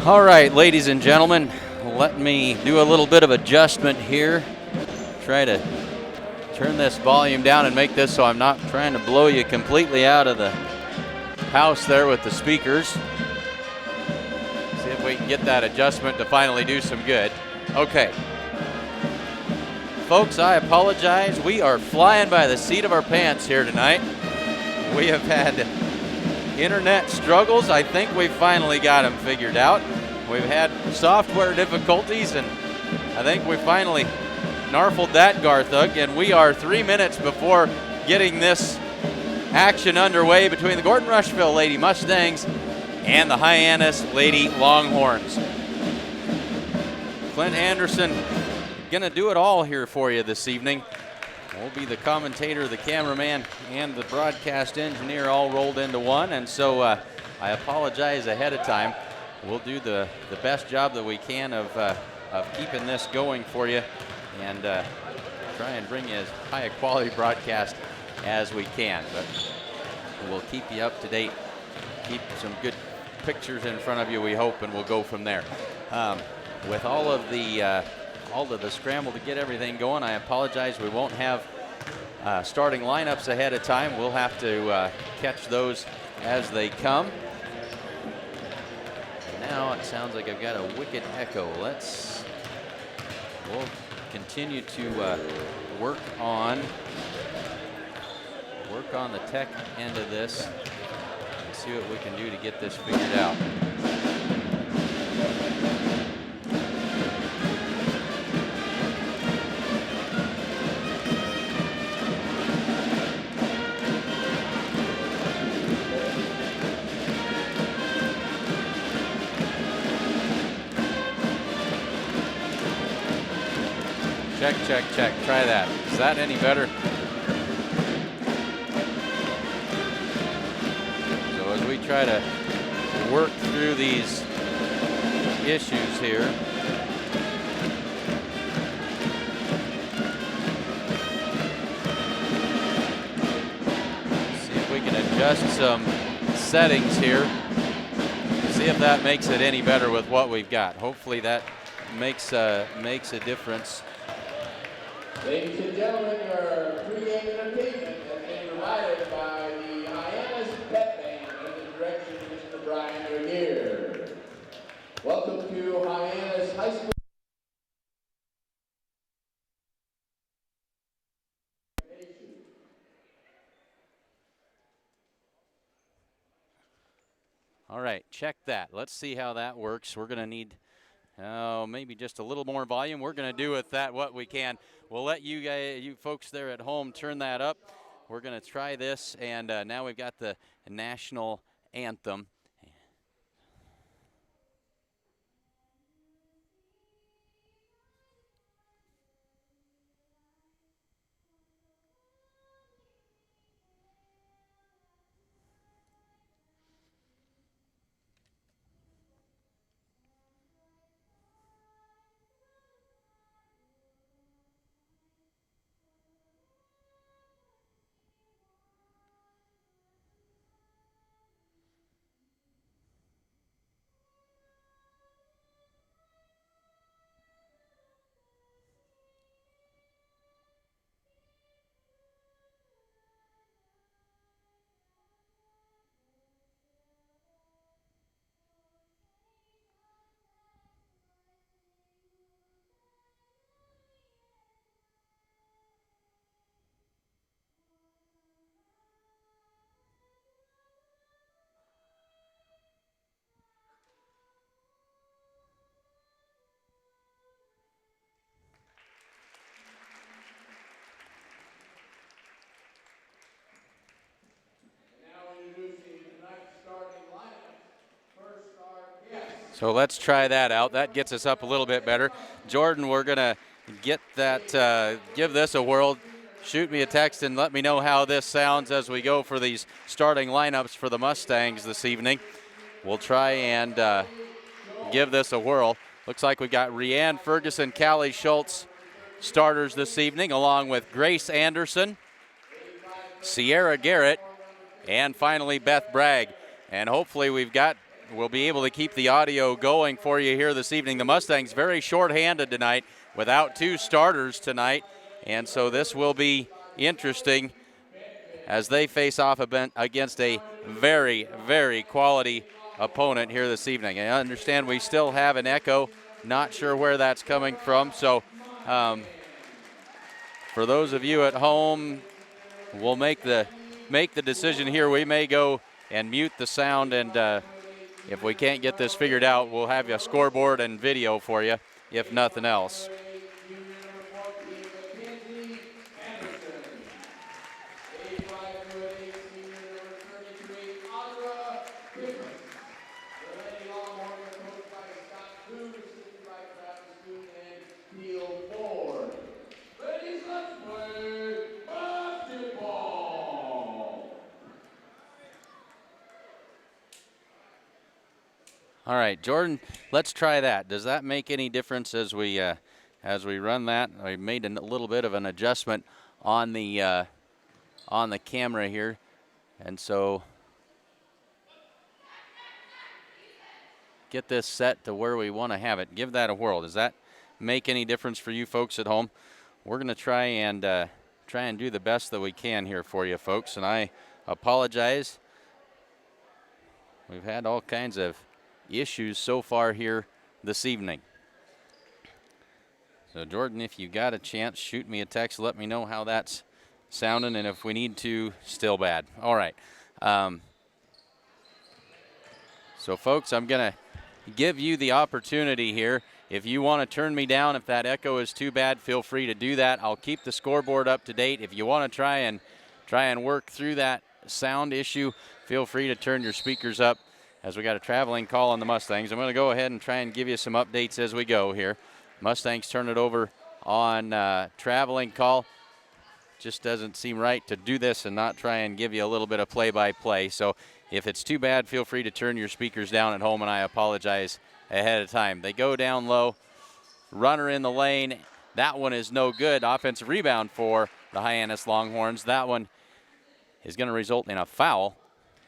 All right, ladies and gentlemen, let me do a little bit of adjustment here. Try to turn this volume down and make this so I'm not trying to blow you completely out of the house there with the speakers. See if we can get that adjustment to finally do some good. Okay. Folks, I apologize. We are flying by the seat of our pants here tonight. We have had internet struggles. I think we finally got them figured out. We've had software difficulties, and I think we finally narfled that, Garthug, and we are 3 minutes before getting this action underway between the Gordon Rushville Lady Mustangs and the Hyannis Lady Longhorns. Clint Anderson gonna do it all here for you this evening. We'll be the commentator, the cameraman, and the broadcast engineer all rolled into one, and so I apologize ahead of time. We'll do the best job that we can of keeping this going for you and try and bring you as high a quality broadcast as we can. But we'll keep you up to date, keep some good pictures in front of you, we hope, and we'll go from there. With all of the scramble to get everything going, I apologize. We won't have starting lineups ahead of time. We'll have to catch those as they come. Now it sounds like I've got a wicked echo. We'll continue to work on the tech end of this and see what we can do to get this figured out. Check, check, check. Try that. Is that any better? So as we try to work through these issues here, see if we can adjust some settings here. See if that makes it any better with what we've got. Hopefully that makes a difference. Ladies and gentlemen, your pre-game entertainment has been provided by the Hyannis Pet Band under the direction of Mr. Brian Regier. Welcome to Hyannis High School. All right, check that. Let's see how that works. We're going to need maybe just a little more volume. We're going to do with that what we can. We'll let you folks there at home turn that up. We're going to try this, and now we've got the National Anthem. So let's try that out. That gets us up a little bit better. Jordan, we're going to get that, give this a whirl. Shoot me a text and let me know how this sounds as we go for these starting lineups for the Mustangs this evening. We'll try and give this a whirl. Looks like we've got Rianne Ferguson, Callie Schultz starters this evening, along with Grace Anderson, Sierra Garrett, and finally Beth Bragg. And hopefully we've got we'll be able to keep the audio going for you here this evening. The Mustangs very short-handed tonight, without 2 starters tonight, and so this will be interesting as they face off against a very, very quality opponent here this evening. I understand we still have an echo. Not sure where that's coming from. So for those of you at home, we'll make the decision here. We may go and mute the sound, and if we can't get this figured out, we'll have a scoreboard and video for you, if nothing else. All right, Jordan, let's try that. Does that make any difference as we run that? I made a little bit of an adjustment on the camera here, and so get this set to where we want to have it. Give that a whirl. Does that make any difference for you folks at home? We're going to try and do the best that we can here for you folks, and I apologize. We've had all kinds of issues so far here this evening. So Jordan, if you got a chance, shoot me a text, let me know how that's sounding, and if we need to, still bad. All right. So folks, I'm going to give you the opportunity here. If you want to turn me down, if that echo is too bad, feel free to do that. I'll keep the scoreboard up to date. If you want to try and work through that sound issue, feel free to turn your speakers up, as we got a traveling call on the Mustangs. I'm going to go ahead and try and give you some updates as we go here. Mustangs turn it over on traveling call. Just doesn't seem right to do this and not try and give you a little bit of play-by-play. So if it's too bad, feel free to turn your speakers down at home, and I apologize ahead of time. They go down low. Runner in the lane. That one is no good. Offensive rebound for the Hyannis Longhorns. That one is going to result in a foul,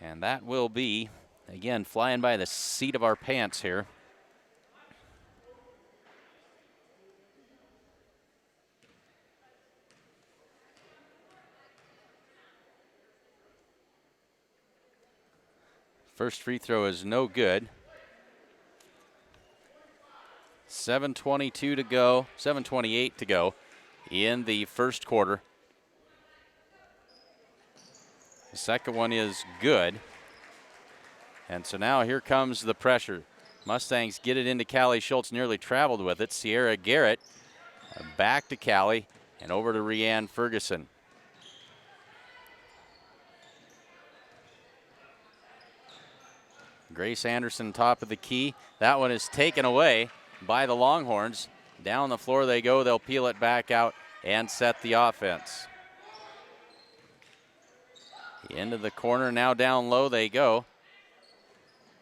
and that will be, again, flying by the seat of our pants here. First free throw is no good. 7:22 to go, 7:28 to go in the first quarter. The second one is good. And so now here comes the pressure. Mustangs get it into Callie Schultz, nearly traveled with it. Sierra Garrett back to Callie and over to Rianne Ferguson. Grace Anderson top of the key. That one is taken away by the Longhorns. Down the floor they go. They'll peel it back out and set the offense. Into the corner, now down low they go.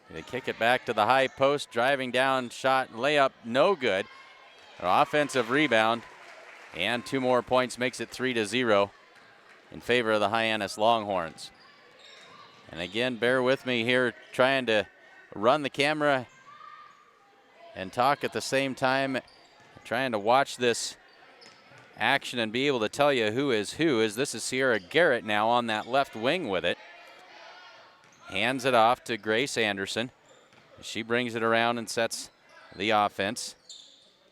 They kick it back to the high post, driving down, shot, layup, no good. An offensive rebound, and 2 more points makes it 3-0 in favor of the Hyannis Longhorns. And again, bear with me here, trying to run the camera and talk at the same time, trying to watch this action and be able to tell you who is who. This is Sierra Garrett now on that left wing with it. Hands it off to Grace Anderson. She brings it around and sets the offense.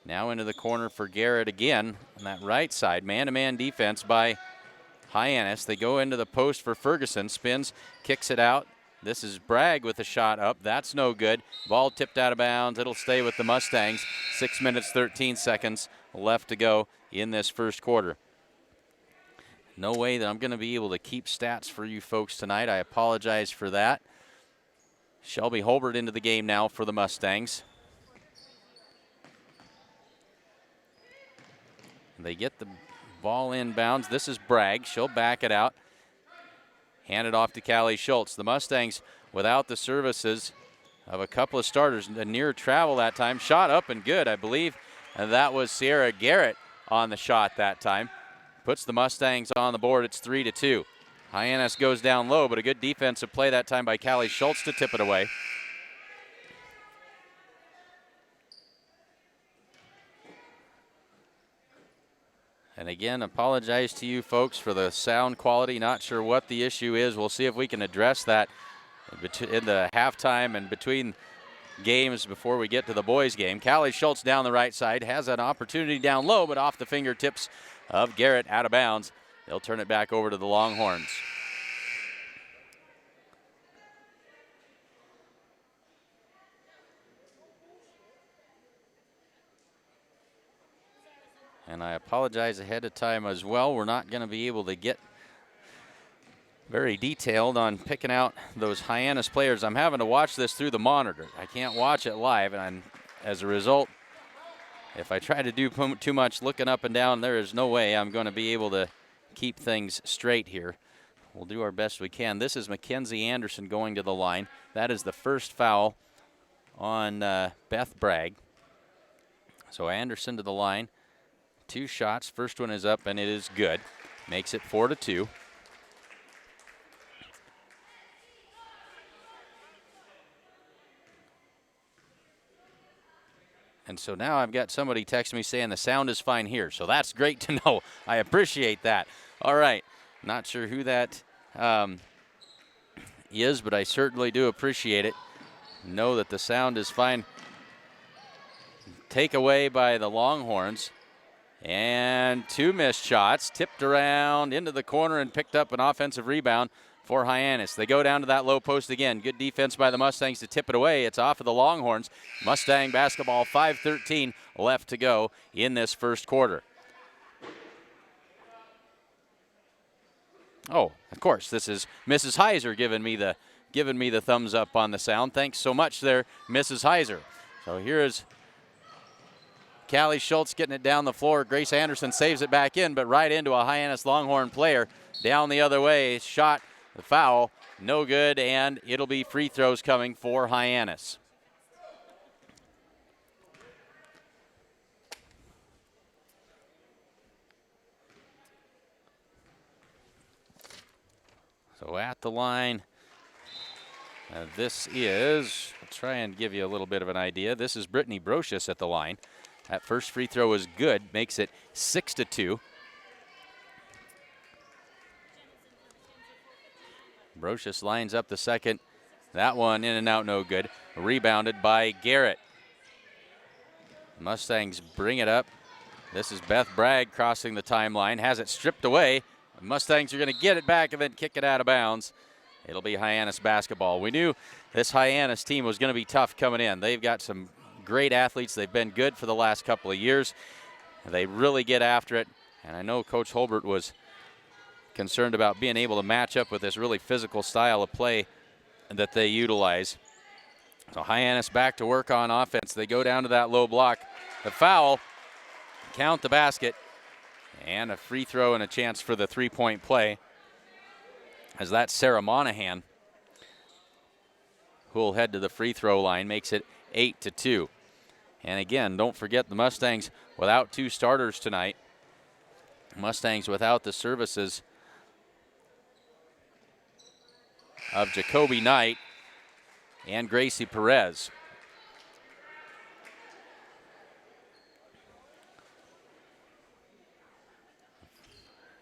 Now into the corner for Garrett again on that right side. Man-to-man defense by Hyannis. They go into the post for Ferguson. Spins, kicks it out. This is Bragg with a shot up. That's no good. Ball tipped out of bounds. It'll stay with the Mustangs. 6 minutes, 13 seconds left to go in this first quarter. No way that I'm going to be able to keep stats for you folks tonight. I apologize for that. Shelby Holbert into the game now for the Mustangs. They get the ball inbounds. This is Bragg. She'll back it out. Hand it off to Callie Schultz. The Mustangs without the services of a couple of starters. A near travel that time. Shot up and good, I believe. And that was Sierra Garrett on the shot that time. Puts the Mustangs on the board. It's 3-2. Hyannis goes down low, but a good defensive play that time by Callie Schultz to tip it away. And again, apologize to you folks for the sound quality. Not sure what the issue is. We'll see if we can address that in the halftime and between games before we get to the boys' game. Callie Schultz down the right side has an opportunity down low, but off the fingertips of Garrett, out of bounds. They'll turn it back over to the Longhorns. And I apologize ahead of time as well. We're not going to be able to get very detailed on picking out those Hyannis players. I'm having to watch this through the monitor. I can't watch it live, and as a result, if I try to do too much looking up and down, there is no way I'm going to be able to keep things straight here. We'll do our best we can. This is Mackenzie Anderson going to the line. That is the first foul on Beth Bragg. So Anderson to the line. 2 shots. First one is up, and it is good. Makes it 4-2. And so now I've got somebody text me saying the sound is fine here. So that's great to know. I appreciate that. All right. Not sure who that is, but I certainly do appreciate it. Know that the sound is fine. Take away by the Longhorns. And 2 missed shots, tipped around into the corner and picked up an offensive rebound for Hyannis. They go down to that low post again. Good defense by the Mustangs to tip it away. It's off of the Longhorns. Mustang basketball, 5:13 left to go in this first quarter. Oh, of course, this is Mrs. Heiser giving me the thumbs up on the sound. Thanks so much there, Mrs. Heiser. So here is Callie Schultz getting it down the floor. Grace Anderson saves it back in, but right into a Hyannis Longhorn player. Down the other way, shot, the foul, no good, and it'll be free throws coming for Hyannis. So at the line, this is, I'll try and give you a little bit of an idea. This is Brittany Brocious at the line. That first free throw is good, makes it 6-2. Brocious lines up the second. That one in and out, no good. Rebounded by Garrett. Mustangs bring it up. This is Beth Bragg crossing the timeline, has it stripped away. The Mustangs are going to get it back and then kick it out of bounds. It'll be Hyannis basketball. We knew this Hyannis team was going to be tough coming in. They've got some great athletes. They've been good for the last couple of years. They really get after it. And I know Coach Holbert was concerned about being able to match up with this really physical style of play that they utilize. So Hyannis back to work on offense. They go down to that low block. The foul, count the basket, and a free throw and a chance for the three-point play. As that's Sarah Monahan, who will head to the free throw line, makes it 8-2. And again, don't forget the Mustangs without 2 starters tonight. Mustangs without the services of Jacoby Knight and Gracie Perez.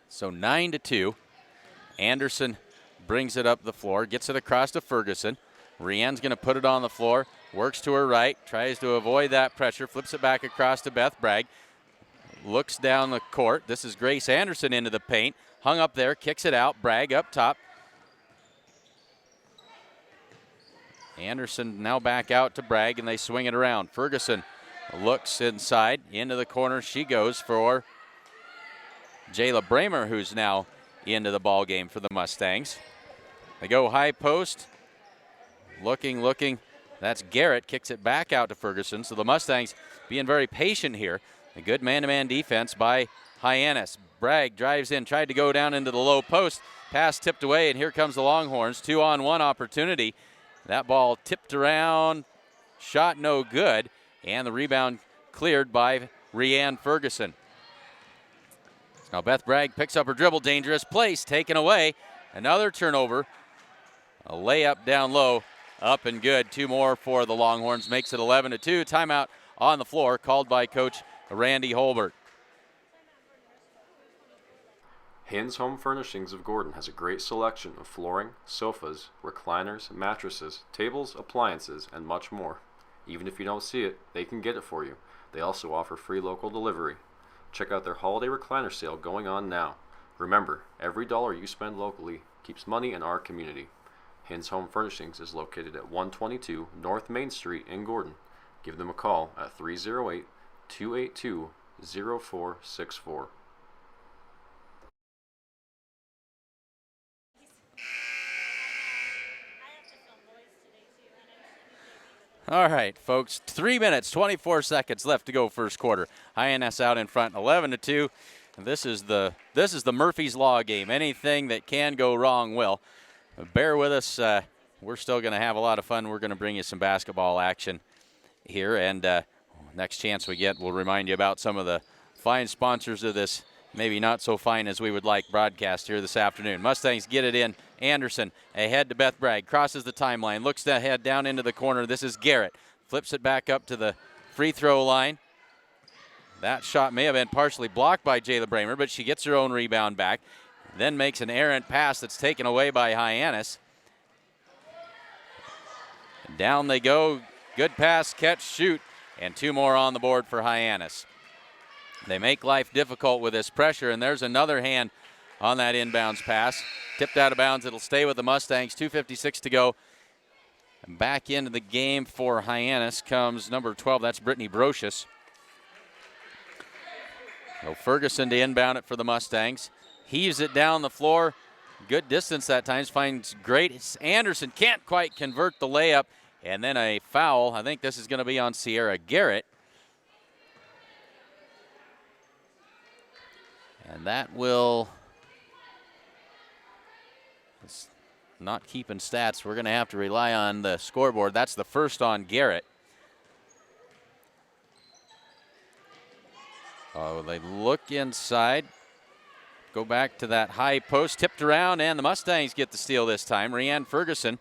So 9-2. Anderson brings it up the floor, gets it across to Ferguson. Rianne's going to put it on the floor, works to her right, tries to avoid that pressure, flips it back across to Beth Bragg. Looks down the court. This is Grace Anderson into the paint. Hung up there, kicks it out. Bragg up top. Anderson now back out to Bragg, and they swing it around. Ferguson looks inside. Into the corner she goes for Jayla Bramer, who's now into the ball game for the Mustangs. They go high post. Looking. That's Garrett. Kicks it back out to Ferguson. So the Mustangs being very patient here. A good man-to-man defense by Hyannis. Bragg drives in, tried to go down into the low post. Pass tipped away, and here comes the Longhorns. 2-on-1 opportunity. That ball tipped around. Shot no good. And the rebound cleared by Rianne Ferguson. Now Beth Bragg picks up her dribble. Dangerous place taken away. Another turnover. A layup down low. Up and good. 2 more for the Longhorns. Makes it 11-2. Timeout on the floor called by Coach Randy Holbert. Hyannis Home Furnishings of Gordon has a great selection of flooring, sofas, recliners, mattresses, tables, appliances, and much more. Even if you don't see it, they can get it for you. They also offer free local delivery. Check out their holiday recliner sale going on now. Remember, every dollar you spend locally keeps money in our community. Hyannis Home Furnishings is located at 122 North Main Street in Gordon. Give them a call at 308-282-0464. All right, folks, 3 minutes, 24 seconds left to go first quarter. Hyannis out in front, 11-2. This is the Murphy's Law game. Anything that can go wrong will. Bear with us. We're still going to have a lot of fun. We're going to bring you some basketball action here. And next chance we get, we'll remind you about some of the fine sponsors of this, maybe not so fine as we would like, broadcast here this afternoon. Mustangs get it in. Anderson ahead to Beth Bragg, crosses the timeline, looks ahead down into the corner. This is Garrett. Flips it back up to the free throw line. That shot may have been partially blocked by Jayla Bramer, but she gets her own rebound back. Then makes an errant pass that's taken away by Hyannis. Down they go. Good pass, catch, shoot, and 2 more on the board for Hyannis. They make life difficult with this pressure, and there's another hand on that inbounds pass. Tipped out of bounds. It'll stay with the Mustangs. 2:56 to go. And back into the game for Hyannis comes number 12. That's Brittany Brocious. So Ferguson to inbound it for the Mustangs. Heaves it down the floor. Good distance that time. Finds great. Anderson can't quite convert the layup. And then a foul. I think this is going to be on Sierra Garrett. And that will... It's not keeping stats. We're going to have to rely on the scoreboard. That's the first on Garrett. Oh, they look inside. Go back to that high post. Tipped around, and the Mustangs get the steal this time. Rianne Ferguson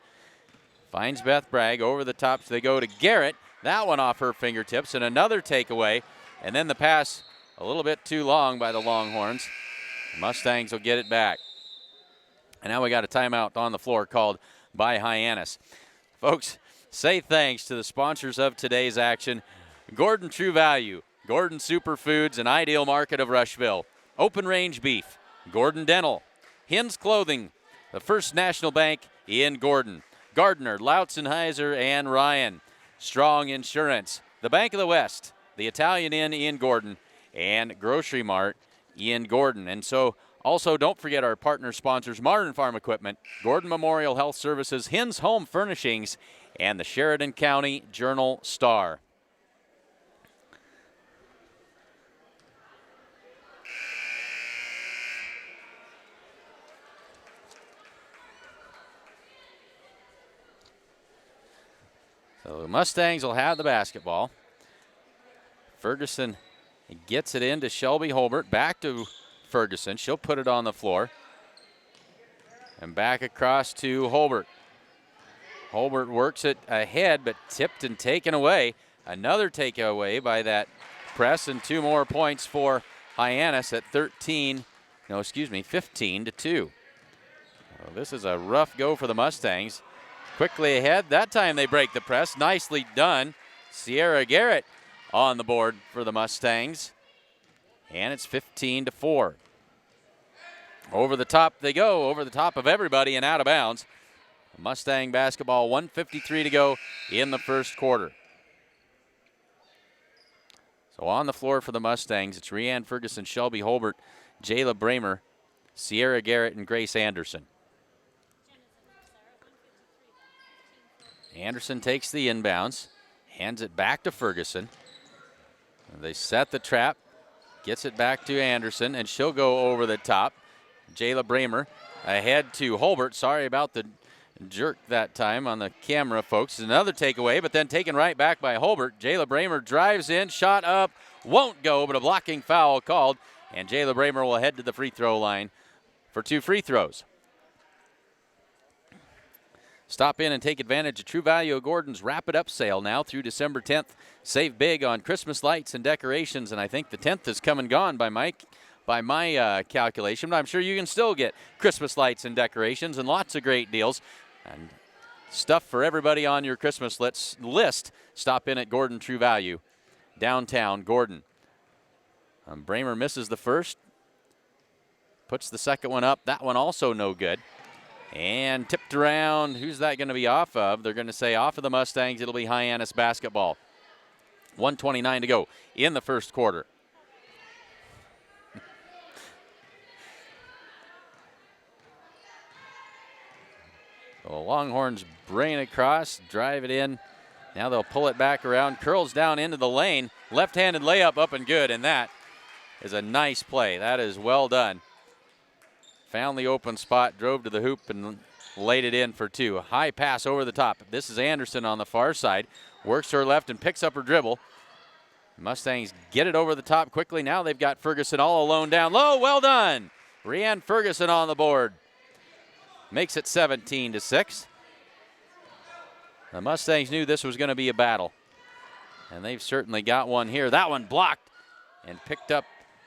finds Beth Bragg over the top. So they go to Garrett. That one off her fingertips, and another takeaway. And then the pass a little bit too long by the Longhorns. The Mustangs will get it back. And now we got a timeout on the floor called by Hyannis. Folks, say thanks to the sponsors of today's action. Gordon True Value, Gordon Superfoods, and Ideal Market of Rushville. Open Range Beef, Gordon Dental, Hins Clothing, the First National Bank in Gordon, Gardner, Lautzenheiser, and Ryan, Strong Insurance, the Bank of the West, the Italian Inn in Gordon, and Grocery Mart in Gordon. And so also, don't forget our partner sponsors, Modern Farm Equipment, Gordon Memorial Health Services, Hins Home Furnishings, and the Sheridan County Journal-Star. So the Mustangs will have the basketball. Ferguson gets it into Shelby Holbert, back to Ferguson. She'll put it on the floor. And back across to Holbert. Holbert works it ahead, but tipped and taken away. Another takeaway by that press, and 2 more points for Hyannis at 15-2. Well, this is a rough go for the Mustangs. Quickly ahead. That time they break the press. Nicely done. Sierra Garrett on the board for the Mustangs. And it's 15-4. Over the top they go, over the top of everybody and out of bounds. Mustang basketball, 1:53 to go in the first quarter. So on the floor for the Mustangs, it's Rianne Ferguson, Shelby Holbert, Jayla Bramer, Sierra Garrett, and Grace Anderson. Anderson takes the inbounds, hands it back to Ferguson. They set the trap, gets it back to Anderson, and she'll go over the top. Jayla Bramer ahead to Holbert. Sorry about the jerk that time on the camera, folks. Another takeaway, but then taken right back by Holbert. Jayla Bramer drives in, shot up, won't go, but a blocking foul called. And Jayla Bramer will head to the free throw line for 2 free throws. Stop in and take advantage of True Value of Gordon's Wrap It Up sale now through December 10th. Save big on Christmas lights and decorations, and I think the 10th is come and gone by my by my calculation, but I'm sure you can still get Christmas lights and decorations and lots of great deals and stuff for everybody on your Christmas list. Stop in at Gordon True Value, downtown Gordon. Bramer misses the first, puts the second one up. That one also no good. And tipped around. Who's that going to be off of? They're going to say off of the Mustangs. It'll be Hyannis basketball. 1:29 to go in the first quarter. So the Longhorns bring it across, drive it in. Now they'll pull it back around, curls down into the lane. Left-handed layup up and good, and that is a nice play. That is well done. Found the open spot, drove to the hoop, and laid it in for two. A high pass over the top. This is Anderson on the far side. Works to her left and picks up her dribble. Mustangs get it over the top quickly. Now they've got Ferguson all alone down low. Well done. Rianne Ferguson on the board. Makes it 17-6. The Mustangs knew this was going to be a battle, and they've certainly got one here. That one blocked and picked up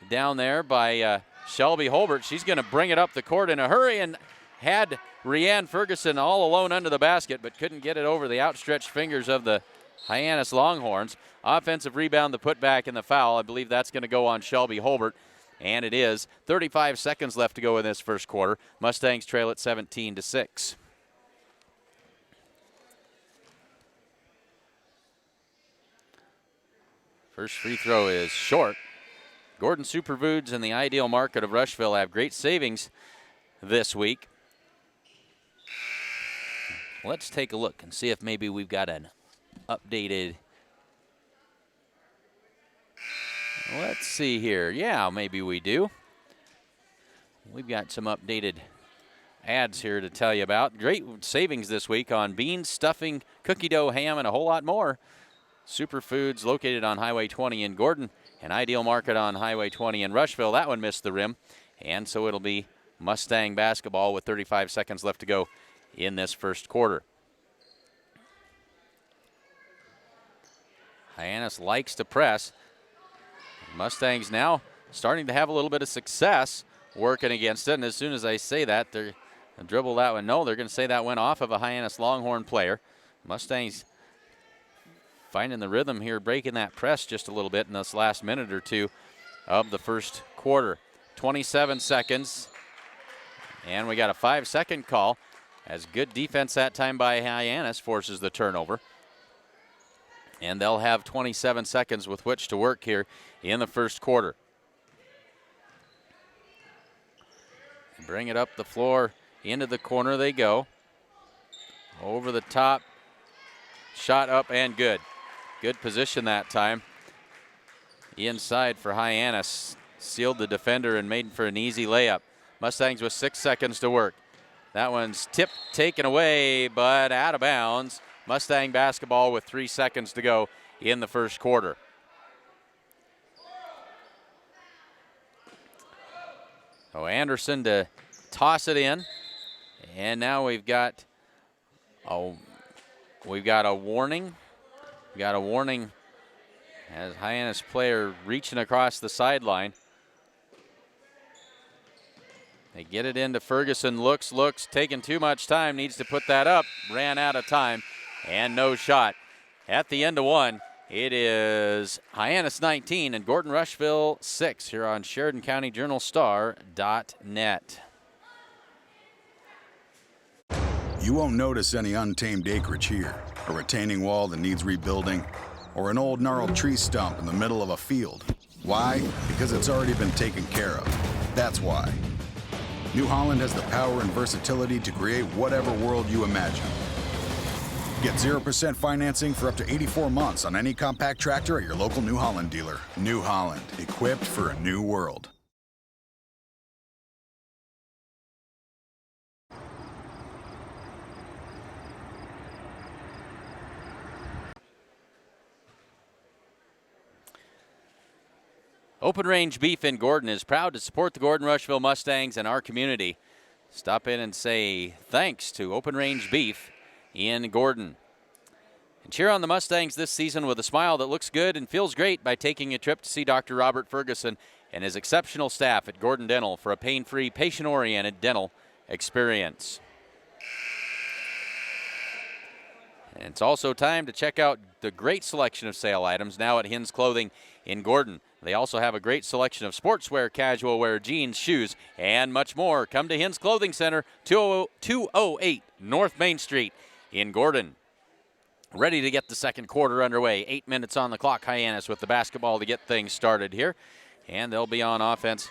down there by Shelby Holbert. She's going to bring it up the court in a hurry and had Rianne Ferguson all alone under the basket, but couldn't get it over the outstretched fingers of the Hyannis Longhorns. Offensive rebound, the putback, and the foul. I believe that's going to go on Shelby Holbert, and it is. 35 seconds left to go in this first quarter. Mustangs trail at 17-6. First free throw is short. Gordon Superfoods and the Ideal Market of Rushville have great savings this week. Let's take a look and see if maybe we've got an updated. Let's see here. Yeah, maybe we do. We've got some updated ads here to tell you about. Great savings this week on beans, stuffing, cookie dough, ham, and a whole lot more. Superfoods located on Highway 20 in Gordon, and Ideal Market on Highway 20 in Rushville. That one missed the rim, and so it'll be Mustang basketball with 35 seconds left to go in this first quarter. Hyannis likes to press. Mustangs now starting to have a little bit of success working against it, and as soon as I say that, they're going to dribble that one. No, they're going to say that went off of a Hyannis Longhorn player. Mustangs finding the rhythm here, breaking that press just a little bit in this last minute or two of the first quarter. 27 seconds, and we got a 5-second call as good defense that time by Hyannis forces the turnover. And they'll have 27 seconds with which to work here in the first quarter. Bring it up the floor, into the corner they go. Over the top, shot up and good. Good position that time. Inside for Hyannis. Sealed the defender and made for an easy layup. Mustangs with 6 seconds to work. That one's tipped, taken away, but out of bounds. Mustang basketball with 3 seconds to go in the first quarter. So Anderson to toss it in. And now we've got a warning. We got a warning as Hyannis player reaching across the sideline. They get it into Ferguson, looks, taking too much time, needs to put that up, ran out of time, and no shot. At the end of one, it is Hyannis 19 and Gordon Rushville 6 here on SheridanCountyJournalStar.net. You won't notice any untamed acreage here, a retaining wall that needs rebuilding, or an old gnarled tree stump in the middle of a field. Why? Because it's already been taken care of. That's why. New Holland has the power and versatility to create whatever world you imagine. Get 0% financing for up to 84 months on any compact tractor at your local New Holland dealer. New Holland, equipped for a new world. Open Range Beef in Gordon is proud to support the Gordon Rushville Mustangs and our community. Stop in and say thanks to Open Range Beef in Gordon. And cheer on the Mustangs this season with a smile that looks good and feels great by taking a trip to see Dr. Robert Ferguson and his exceptional staff at Gordon Dental for a pain-free, patient-oriented dental experience. And it's also time to check out the great selection of sale items now at Hins Clothing in Gordon. They also have a great selection of sportswear, casual wear, jeans, shoes, and much more. Come to Hins Clothing Center, 208 North Main Street in Gordon. Ready to get the second quarter underway. 8 minutes on the clock. Hyannis with the basketball to get things started here. And they'll be on offense.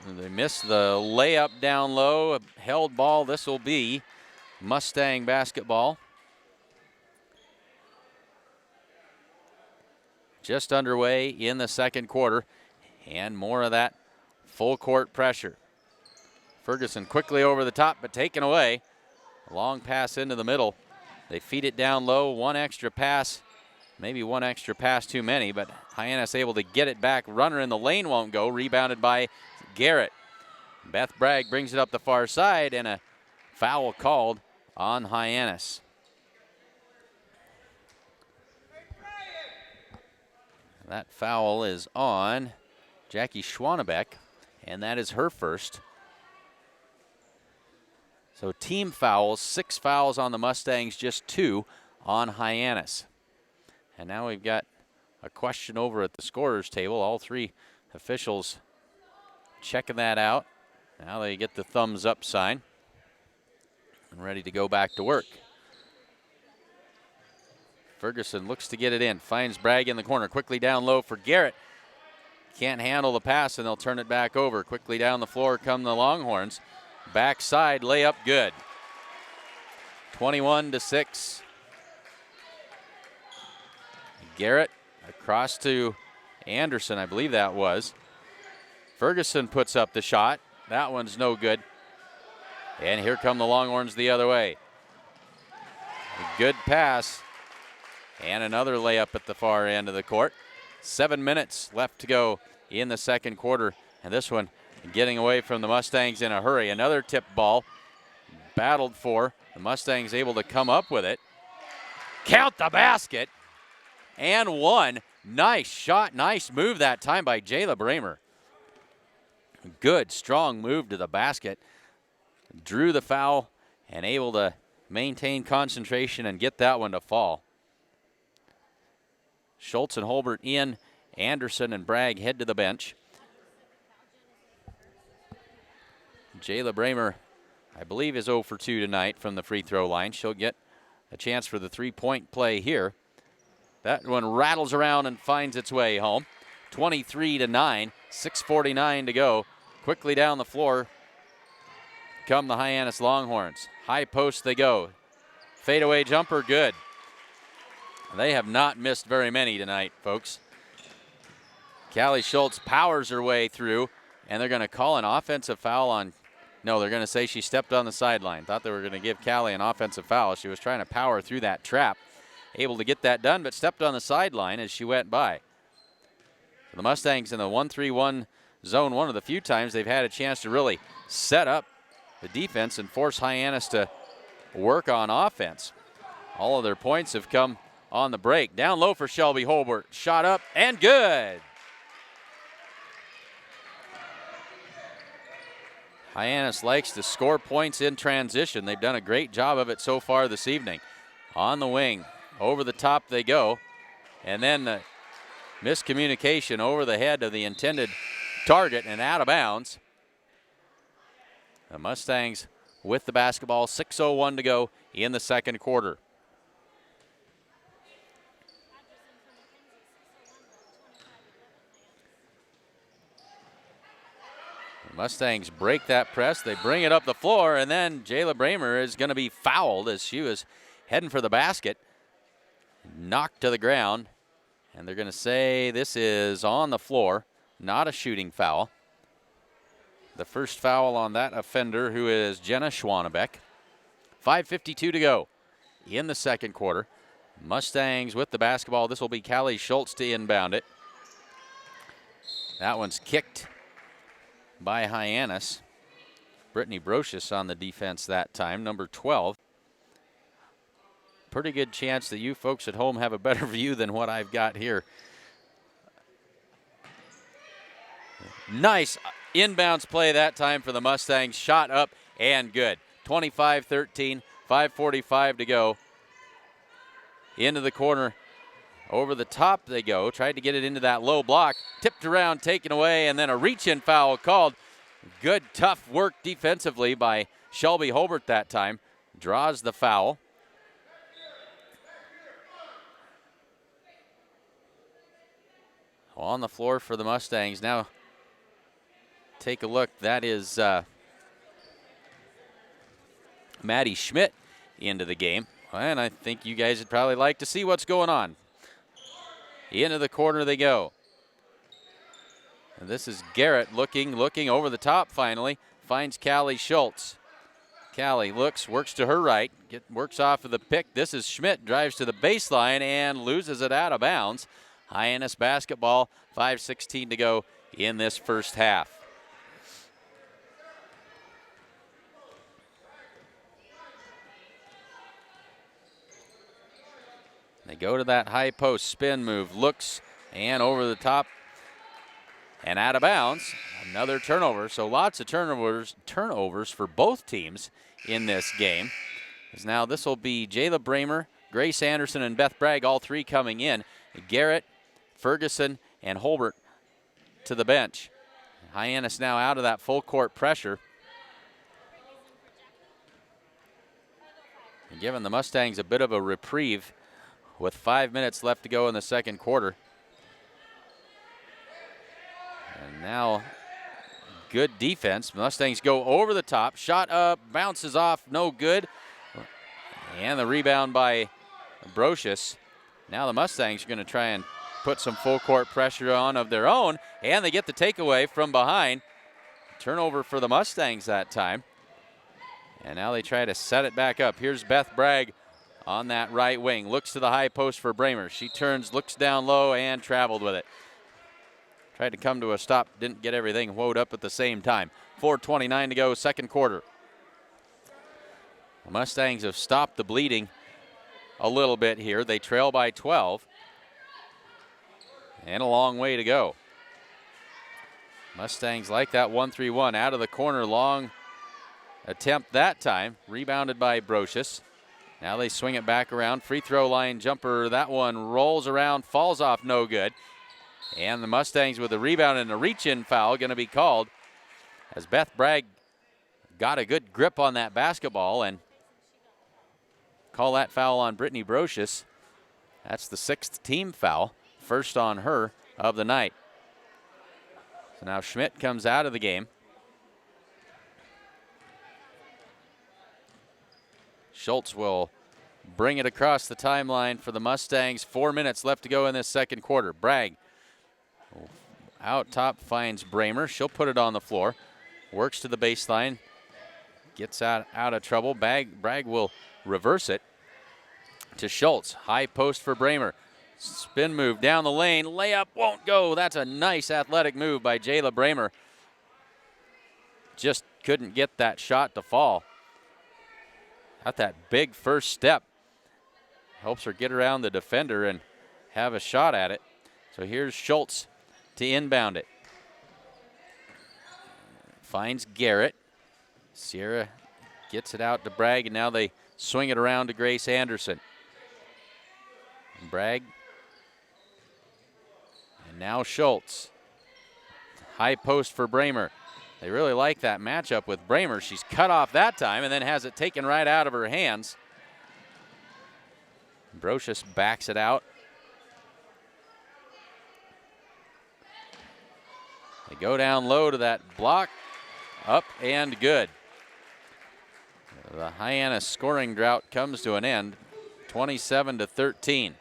They missed the layup down low. Held ball. This will be Mustang basketball. Just underway in the second quarter. And more of that full court pressure. Ferguson quickly over the top, but taken away. A long pass into the middle. They feed it down low. One extra pass. Maybe one extra pass too many, but Hyannis able to get it back. Runner in the lane won't go. Rebounded by Garrett. Beth Bragg brings it up the far side, and a foul called on Hyannis. That foul is on Jackie Schwanebeck, and that is her first. So team fouls, 6 fouls on the Mustangs, just 2 on Hyannis. And now we've got a question over at the scorer's table. All 3 officials checking that out. Now they get the thumbs up sign and ready to go back to work. Ferguson looks to get it in, finds Bragg in the corner, quickly down low for Garrett. Can't handle the pass, and they'll turn it back over. Quickly down the floor come the Longhorns. Backside layup good. 21-6. Garrett across to Anderson, I believe that was. Ferguson puts up the shot. That one's no good. And here come the Longhorns the other way. A good pass. And another layup at the far end of the court. 7 minutes left to go in the second quarter. And this one getting away from the Mustangs in a hurry. Another tip ball. Battled for. The Mustangs able to come up with it. Count the basket. And one. Nice shot. Nice move that time by Jayla Bramer. Good, strong move to the basket. Drew the foul and able to maintain concentration and get that one to fall. Schultz and Holbert in. Anderson and Bragg head to the bench. Jayla Bramer, I believe, is 0 for 2 tonight from the free throw line. She'll get a chance for the three-point play here. That one rattles around and finds its way home. 23-9, 6:49 to go. Quickly down the floor come the Hyannis Longhorns. High post they go. Fadeaway jumper, good. They have not missed very many tonight, folks. Callie Schultz powers her way through, and they're going to call an offensive foul on. No, they're going to say she stepped on the sideline. Thought they were going to give Callie an offensive foul. She was trying to power through that trap. Able to get that done, but stepped on the sideline as she went by. The Mustangs in the 1-3-1 zone, one of the few times they've had a chance to really set up the defense and force Hyannis to work on offense. All of their points have come on the break. Down low for Shelby Holbert. Shot up and good. Hyannis likes to score points in transition. They've done a great job of it so far this evening. On the wing, over the top they go. And then the miscommunication over the head of the intended target and out of bounds. The Mustangs with the basketball, 6:01 to go in the second quarter. The Mustangs break that press. They bring it up the floor, and then Jayla Bramer is going to be fouled as she was heading for the basket. Knocked to the ground, and they're going to say this is on the floor, not a shooting foul. The first foul on that offender, who is Jenna Schwanebeck. 5:52 to go in the second quarter. Mustangs with the basketball. This will be Callie Schultz to inbound it. That one's kicked by Hyannis. Brittany Brocious on the defense that time, number 12. Pretty good chance that you folks at home have a better view than what I've got here. Nice inbounds play that time for the Mustangs. Shot up and good. 25-13, 5:45 to go. Into the corner. Over the top they go. Tried to get it into that low block. Tipped around, taken away, and then a reach-in foul called. Good, tough work defensively by Shelby Hobart that time. Draws the foul. On the floor for the Mustangs. Now take a look. That is Maddie Schmidt into the game. And I think you guys would probably like to see what's going on. Into the corner they go. And this is Garrett looking over the top finally. Finds Callie Schultz. Callie looks, works to her right, works off of the pick. This is Schmidt, drives to the baseline and loses it out of bounds. Hyannis basketball, 5:16 to go in this first half. They go to that high post spin move, looks and over the top and out of bounds. Another turnover, so lots of turnovers for both teams in this game. As now this will be Jayla Bramer, Grace Anderson, and Beth Bragg, all three coming in. Garrett, Ferguson, and Holbert to the bench. Hyannis now out of that full court pressure. And giving the Mustangs a bit of a reprieve with 5 minutes left to go in the second quarter. And now good defense. Mustangs go over the top. Shot up, bounces off, no good. And the rebound by Brocious. Now the Mustangs are going to try and put some full court pressure on of their own. And they get the takeaway from behind. Turnover for the Mustangs that time. And now they try to set it back up. Here's Beth Bragg on that right wing. Looks to the high post for Bramer. She turns, looks down low, and traveled with it. Tried to come to a stop, didn't get everything woed up at the same time. 4:29 to go, second quarter. The Mustangs have stopped the bleeding a little bit here. They trail by 12. And a long way to go. Mustangs like that 1-3-1 out of the corner. Long attempt that time. Rebounded by Brocious. Now they swing it back around. Free throw line jumper. That one rolls around, falls off, no good. And the Mustangs with a rebound and a reach-in foul going to be called as Beth Bragg got a good grip on that basketball and call that foul on Brittany Brocious. That's the 6th team foul, first on her of the night. So now Schmidt comes out of the game. Schultz will bring it across the timeline for the Mustangs. 4 minutes left to go in this second quarter. Bragg out top finds Bramer. She'll put it on the floor. Works to the baseline. Gets out of trouble. Bragg will reverse it to Schultz. High post for Bramer. Spin move down the lane. Layup won't go. That's a nice athletic move by Jayla Bramer. Just couldn't get that shot to fall. Got that big first step. Helps her get around the defender and have a shot at it. So here's Schultz to inbound it. Finds Garrett. Sierra gets it out to Bragg, and now they swing it around to Grace Anderson. Bragg. And now Schultz. High post for Bramer. They really like that matchup with Bramer. She's cut off that time and then has it taken right out of her hands. Brocious backs it out. They go down low to that block. Up and good. The Hyannis scoring drought comes to an end. 27-13.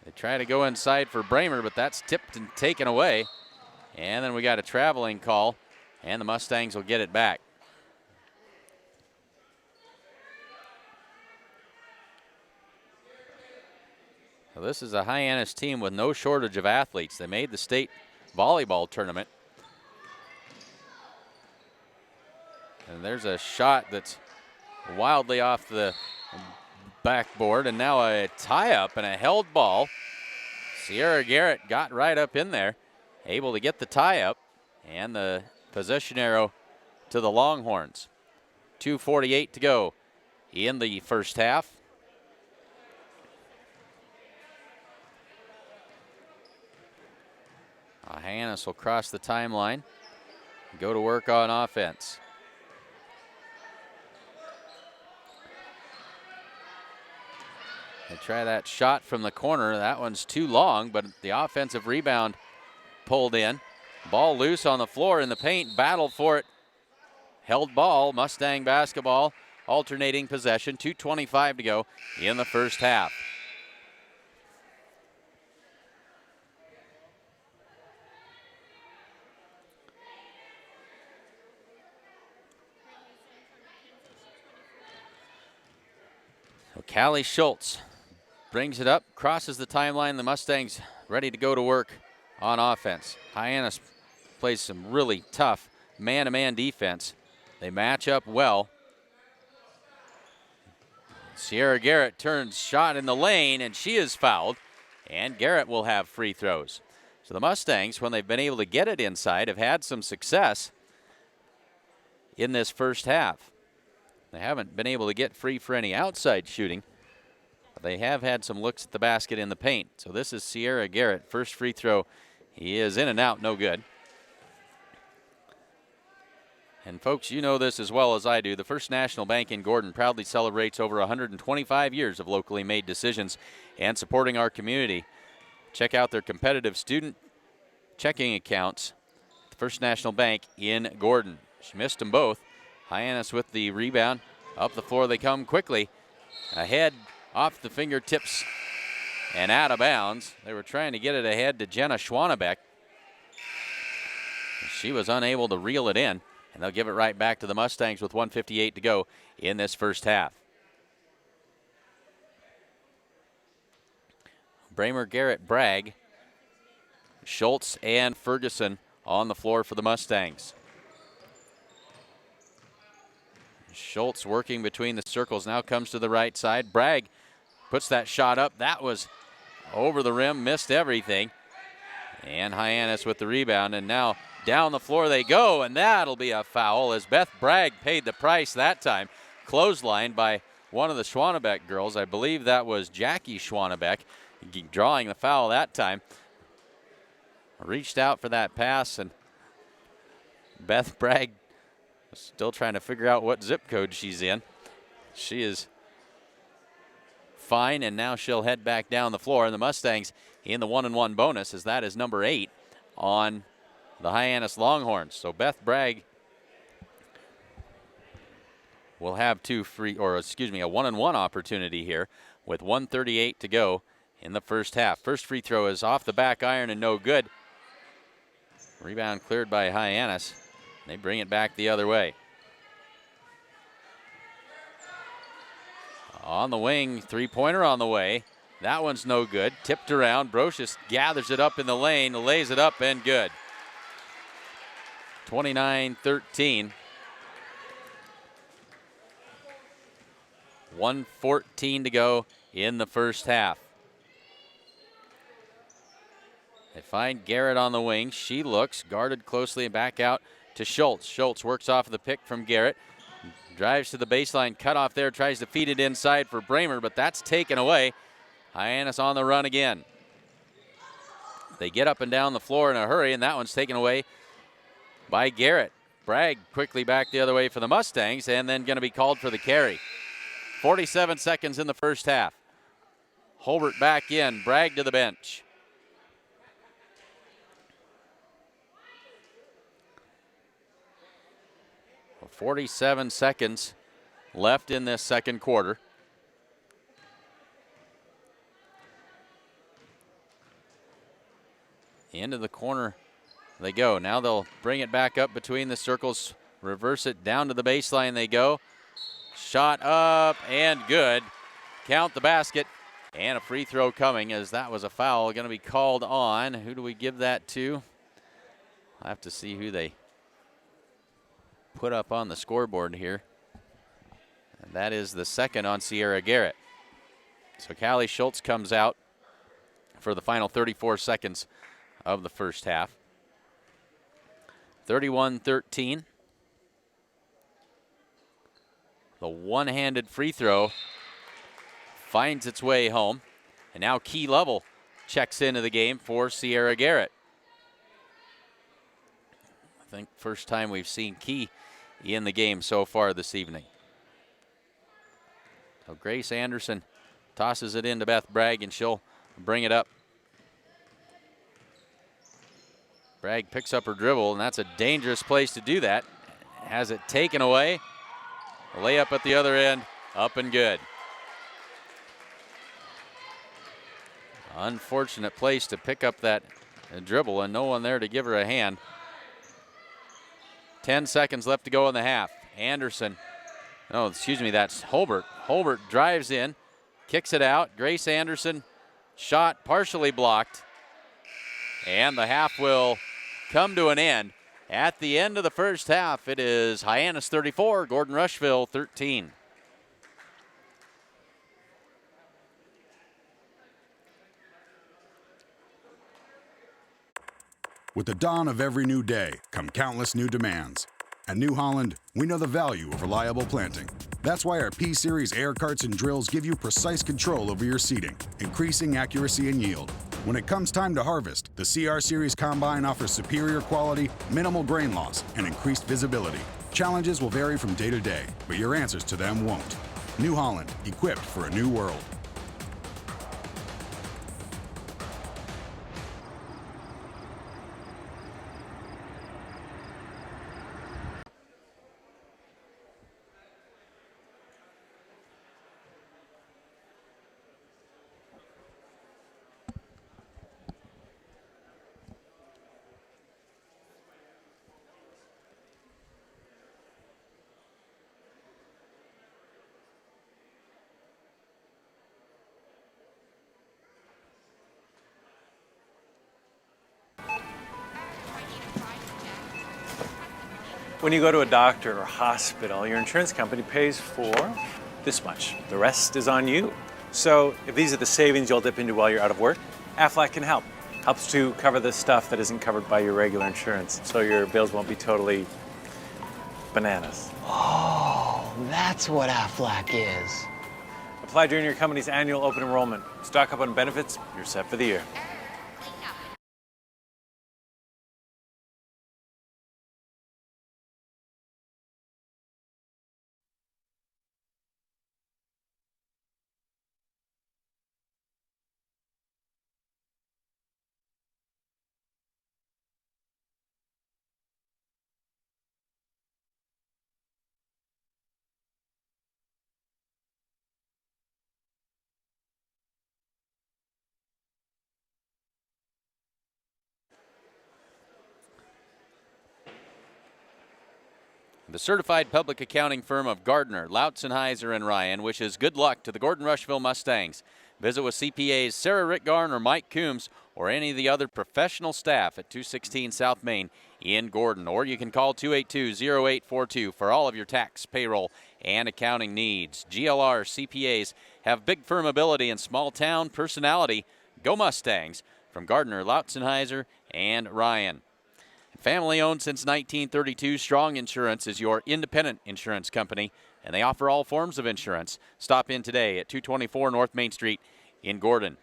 They try to go inside for Bramer, but that's tipped and taken away. And then we got a traveling call, and the Mustangs will get it back. So this is a Hyannis team with no shortage of athletes. They made the state volleyball tournament. And there's a shot that's wildly off the backboard, and now a tie-up and a held ball. Sierra Garrett got right up in there able to get the tie up and the possession arrow to the Longhorns. 2:48 to go in the first half. Hyannis will cross the timeline, go to work on offense. They try that shot from the corner. That one's too long, but the offensive rebound pulled in. Ball loose on the floor in the paint, battled for it. Held ball, Mustang basketball, alternating possession. 2:25 to go in the first half. So Callie Schultz brings it up, crosses the timeline. The Mustangs ready to go to work on offense. Hyannis plays some really tough man-to-man defense. They match up well. Sierra Garrett turns shot in the lane, and she is fouled, and Garrett will have free throws. So the Mustangs, when they've been able to get it inside, have had some success in this first half. They haven't been able to get free for any outside shooting, but they have had some looks at the basket in the paint. So this is Sierra Garrett. First free throw. He is in and out, no good. And folks, you know this as well as I do. The First National Bank in Gordon proudly celebrates over 125 years of locally made decisions and supporting our community. Check out their competitive student checking accounts. The First National Bank in Gordon. She missed them both. Hyannis with the rebound. Up the floor they come quickly. Ahead off the fingertips and out of bounds. They were trying to get it ahead to Jenna Schwanebeck. She was unable to reel it in, and they'll give it right back to the Mustangs with 1:58 to go in this first half. Bramer, Garrett, Bragg, Schultz, and Ferguson on the floor for the Mustangs. Schultz working between the circles, now comes to the right side. Bragg puts that shot up. That was over the rim, missed everything. And Hyannis with the rebound, and now down the floor they go, and that'll be a foul as Beth Bragg paid the price that time. Clotheslined by one of the Schwanebeck girls. I believe that was Jackie Schwanebeck drawing the foul that time. Reached out for that pass, and Beth Bragg still trying to figure out what zip code she's in. She is fine, and now she'll head back down the floor. And the Mustangs in the 1-and-1 bonus, as that is number 8 on the Hyannis Longhorns. So Beth Bragg will have a 1-and-1 opportunity here with 1:38 to go in the first half. First free throw is off the back iron and no good. Rebound cleared by Hyannis. They bring it back the other way. On the wing, three-pointer on the way. That one's no good. Tipped around. Brocious gathers it up in the lane, lays it up, and good. 29-13. 1:14 to go in the first half. They find Garrett on the wing. She looks, guarded closely, and back out to Schultz. Schultz works off the pick from Garrett. Drives to the baseline, cut off there, tries to feed it inside for Bramer, but that's taken away. Hyannis on the run again. They get up and down the floor in a hurry, and that one's taken away by Garrett. Bragg quickly back the other way for the Mustangs, and then going to be called for the carry. 47 seconds in the first half. Holbert back in, Bragg to the bench. Well, 47 seconds left in this second quarter. Into the corner they go. Now they'll bring it back up between the circles, reverse it down to the baseline they go. Shot up and good. Count the basket, and a free throw coming, as that was a foul going to be called on. Who do we give that to? I'll have to see who they put up on the scoreboard here. And that is the second on Sierra Garrett. So Callie Schultz comes out for the final 34 seconds of the first half. 31-13. The one-handed free throw finds its way home. And now Key Lovell checks into the game for Sierra Garrett. I think first time we've seen Key in the game so far this evening. So Grace Anderson tosses it into Beth Bragg, and she'll bring it up. Bragg picks up her dribble, and that's a dangerous place to do that. Has it taken away. A layup at the other end, up and good. Unfortunate place to pick up that dribble, and no one there to give her a hand. 10 seconds left to go in the half. Anderson, oh, excuse me, that's Holbert. Holbert drives in, kicks it out. Grace Anderson, shot partially blocked. And the half will come to an end. At the end of the first half, it is Hyannis 34, Gordon Rushville 13. With the dawn of every new day come countless new demands. At New Holland, we know the value of reliable planting. That's why our P-Series air carts and drills give you precise control over your seeding, increasing accuracy and yield. When it comes time to harvest, the CR Series Combine offers superior quality, minimal grain loss, and increased visibility. Challenges will vary from day to day, but your answers to them won't. New Holland, equipped for a new world. When you go to a doctor or hospital, your insurance company pays for this much. The rest is on you. So if these are the savings you'll dip into while you're out of work, Aflac can help. Helps to cover the stuff that isn't covered by your regular insurance, so your bills won't be totally bananas. Oh, that's what Aflac is. Apply during your company's annual open enrollment. Stock up on benefits, you're set for the year. The certified public accounting firm of Gardner, Lautzenheiser, and Ryan wishes good luck to the Gordon Rushville Mustangs. Visit with CPAs Sarah Rittgarn or Mike Coombs or any of the other professional staff at 216 South Main in Gordon. Or you can call 282-0842 for all of your tax, payroll, and accounting needs. GLR CPAs have big firm ability and small town personality. Go Mustangs! From Gardner, Lautzenheiser, and Ryan. Family owned since 1932, Strong Insurance is your independent insurance company, and they offer all forms of insurance. Stop in today at 224 North Main Street in Gordon.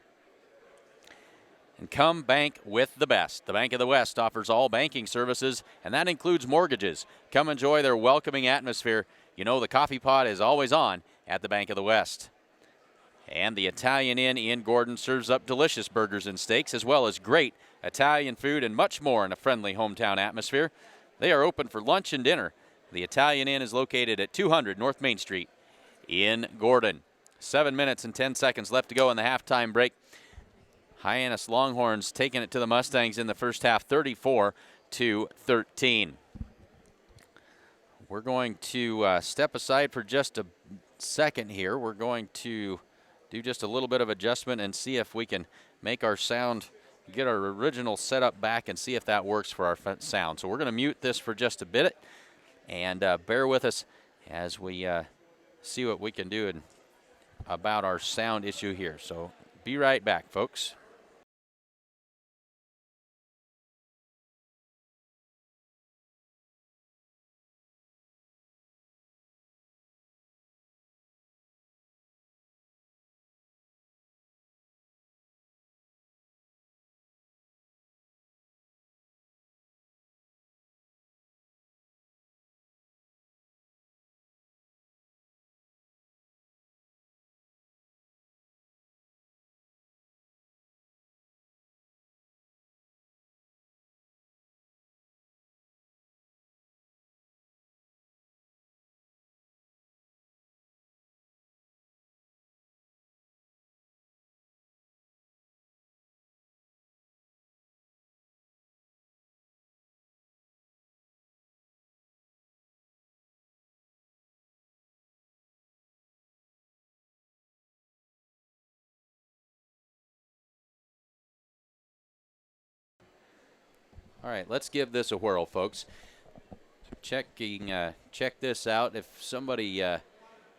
And come bank with the best. The Bank of the West offers all banking services, and that includes mortgages. Come enjoy their welcoming atmosphere. You know the coffee pot is always on at the Bank of the West. And the Italian Inn in Gordon serves up delicious burgers and steaks, as well as great Italian food and much more in a friendly hometown atmosphere. They are open for lunch and dinner. The Italian Inn is located at 200 North Main Street in Gordon. 7 minutes and 10 seconds left to go in the halftime break. Hyannis Longhorns taking it to the Mustangs in the first half, 34-13. We're going to step aside for just a second here. We're going to do just a little bit of adjustment and see if we can make our sound, get our original setup back and see if that works for our sound. So we're going to mute this for just a bit and bear with us as we see what we can do about our sound issue here. So be right back, folks. All right, let's give this a whirl, folks. Check this out. If somebody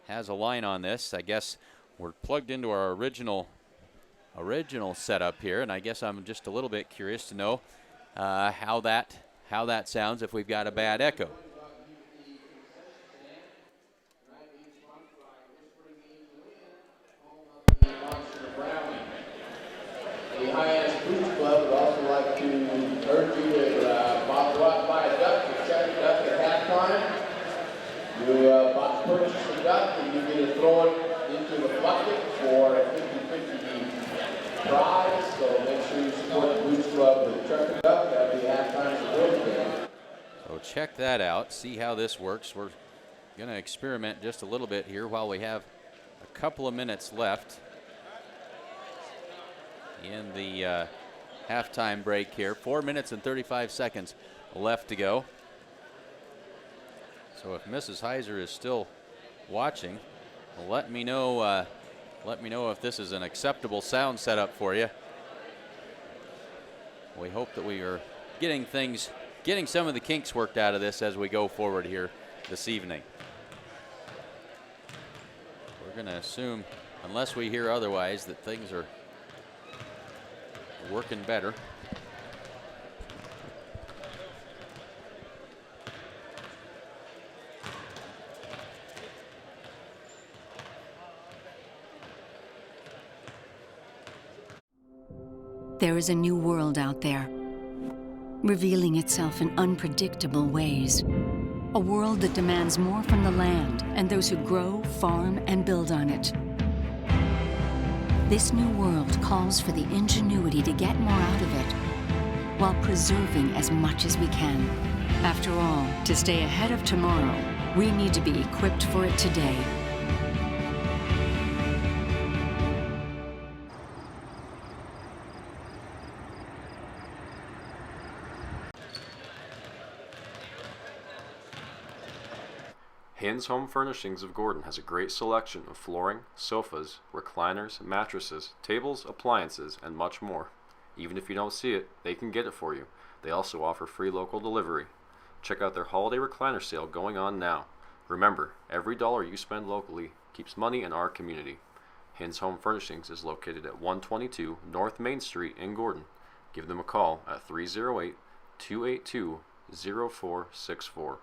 has a line on this, I guess we're plugged into our original setup here, and I guess I'm just a little bit curious to know how that sounds if we've got a bad echo. The Hyannis Boots Club would also like to urge you to go buy a duck to check the duck at halftime. You purchase the duck and you get to throw it into the bucket for a 50-50 prize. So make sure you support the Boots Club with Chuck the Duck. That'll be halftime for the game. So check that out. See how this works. We're going to experiment just a little bit here while we have a couple of minutes left in the halftime break here. 4 minutes and 35 seconds left to go. So if Mrs. Heiser is still watching, let me know if this is an acceptable sound setup for you. We hope that we are getting some of the kinks worked out of this as we go forward here this evening. We're going to assume, unless we hear otherwise, that things are working better. There is a new world out there, revealing itself in unpredictable ways. A world that demands more from the land and those who grow, farm, and build on it. This new world calls for the ingenuity to get more out of it, while preserving as much as we can. After all, to stay ahead of tomorrow, we need to be equipped for it today. Hyannis Home Furnishings of Gordon has a great selection of flooring, sofas, recliners, mattresses, tables, appliances, and much more. Even if you don't see it, they can get it for you. They also offer free local delivery. Check out their holiday recliner sale going on now. Remember, every dollar you spend locally keeps money in our community. Hyannis Home Furnishings is located at 122 North Main Street in Gordon. Give them a call at 308-282-0464.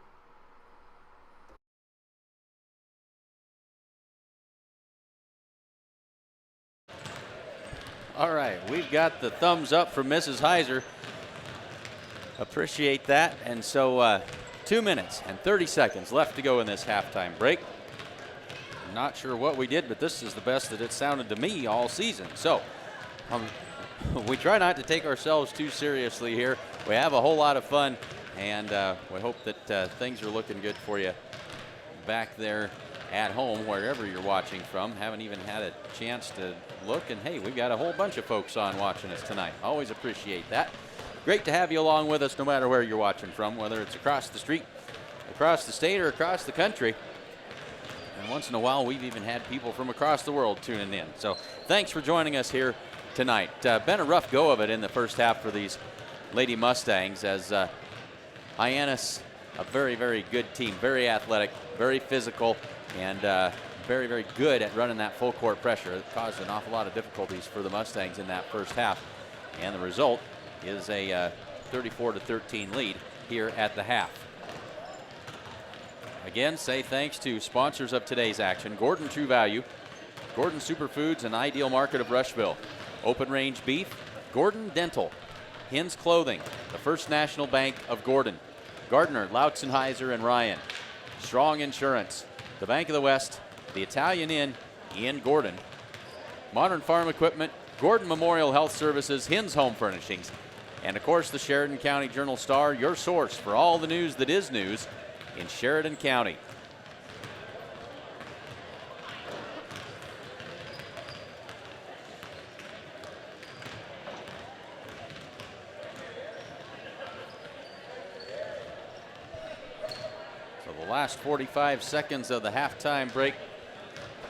All right, we've got the thumbs up from Mrs. Heiser. Appreciate that. And so 2 minutes and 30 seconds left to go in this halftime break. I'm not sure what we did, but this is the best that it sounded to me all season. So we try not to take ourselves too seriously here. We have a whole lot of fun, and we hope that things are looking good for you back there at home, wherever you're watching from. Haven't even had a chance to look, and hey, we've got a whole bunch of folks on watching us tonight. Always appreciate that. Great to have you along with us no matter where you're watching from, whether it's across the street, across the state, or across the country. And once in a while, we've even had people from across the world tuning in. So thanks for joining us here tonight. Been a rough go of it in the first half for these Lady Mustangs, as Hyannis, a very, very good team, very athletic, very physical, and very, very good at running that full court pressure. It caused an awful lot of difficulties for the Mustangs in that first half. And the result is a 34-13 lead here at the half. Again, say thanks to sponsors of today's action: Gordon True Value, Gordon Superfoods, and Ideal Market of Rushville, Open Range Beef, Gordon Dental, Hins Clothing, the First National Bank of Gordon, Gardner, Lautzenheiser, and Ryan, Strong Insurance, the Bank of the West, the Italian Inn in Gordon, Modern Farm Equipment, Gordon Memorial Health Services, Hins Home Furnishings, and of course the Sheridan County Journal-Star, your source for all the news that is news in Sheridan County. So the last 45 seconds of the halftime break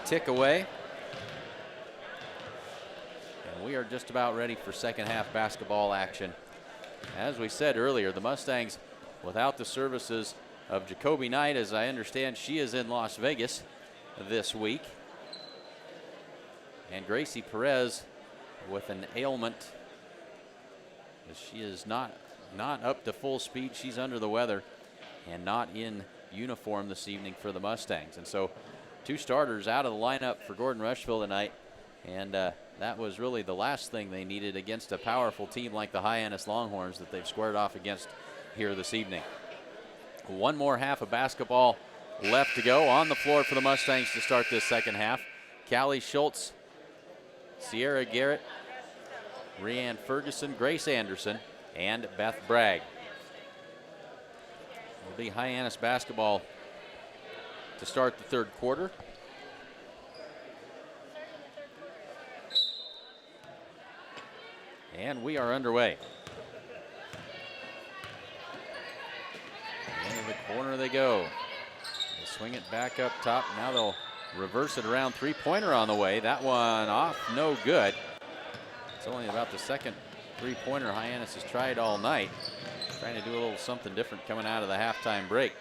tick away. And we are just about ready for second half basketball action As we said earlier, the Mustangs, without the services of Jacoby Knight, as I understand she is in Las Vegas this week. And Gracie Perez with an ailment, as she is not up to full speed. She's under the weather and not in uniform this evening for the Mustangs. And so 2 starters out of the lineup for Gordon Rushville tonight. And that was really the last thing they needed against a powerful team like the Hyannis Longhorns that they've squared off against here this evening. One more half of basketball left to go on the floor for the Mustangs to start this second half. Callie Schultz, Sierra Garrett, Rianne Ferguson, Grace Anderson, and Beth Bragg. It'll be Hyannis basketball to start the third quarter. And we are underway. Into the corner they go. They swing it back up top. Now they'll reverse it around. 3-pointer on the way. That one off, no good. It's only about the second 3-pointer Hyannis has tried all night. Trying to do a little something different coming out of the halftime break.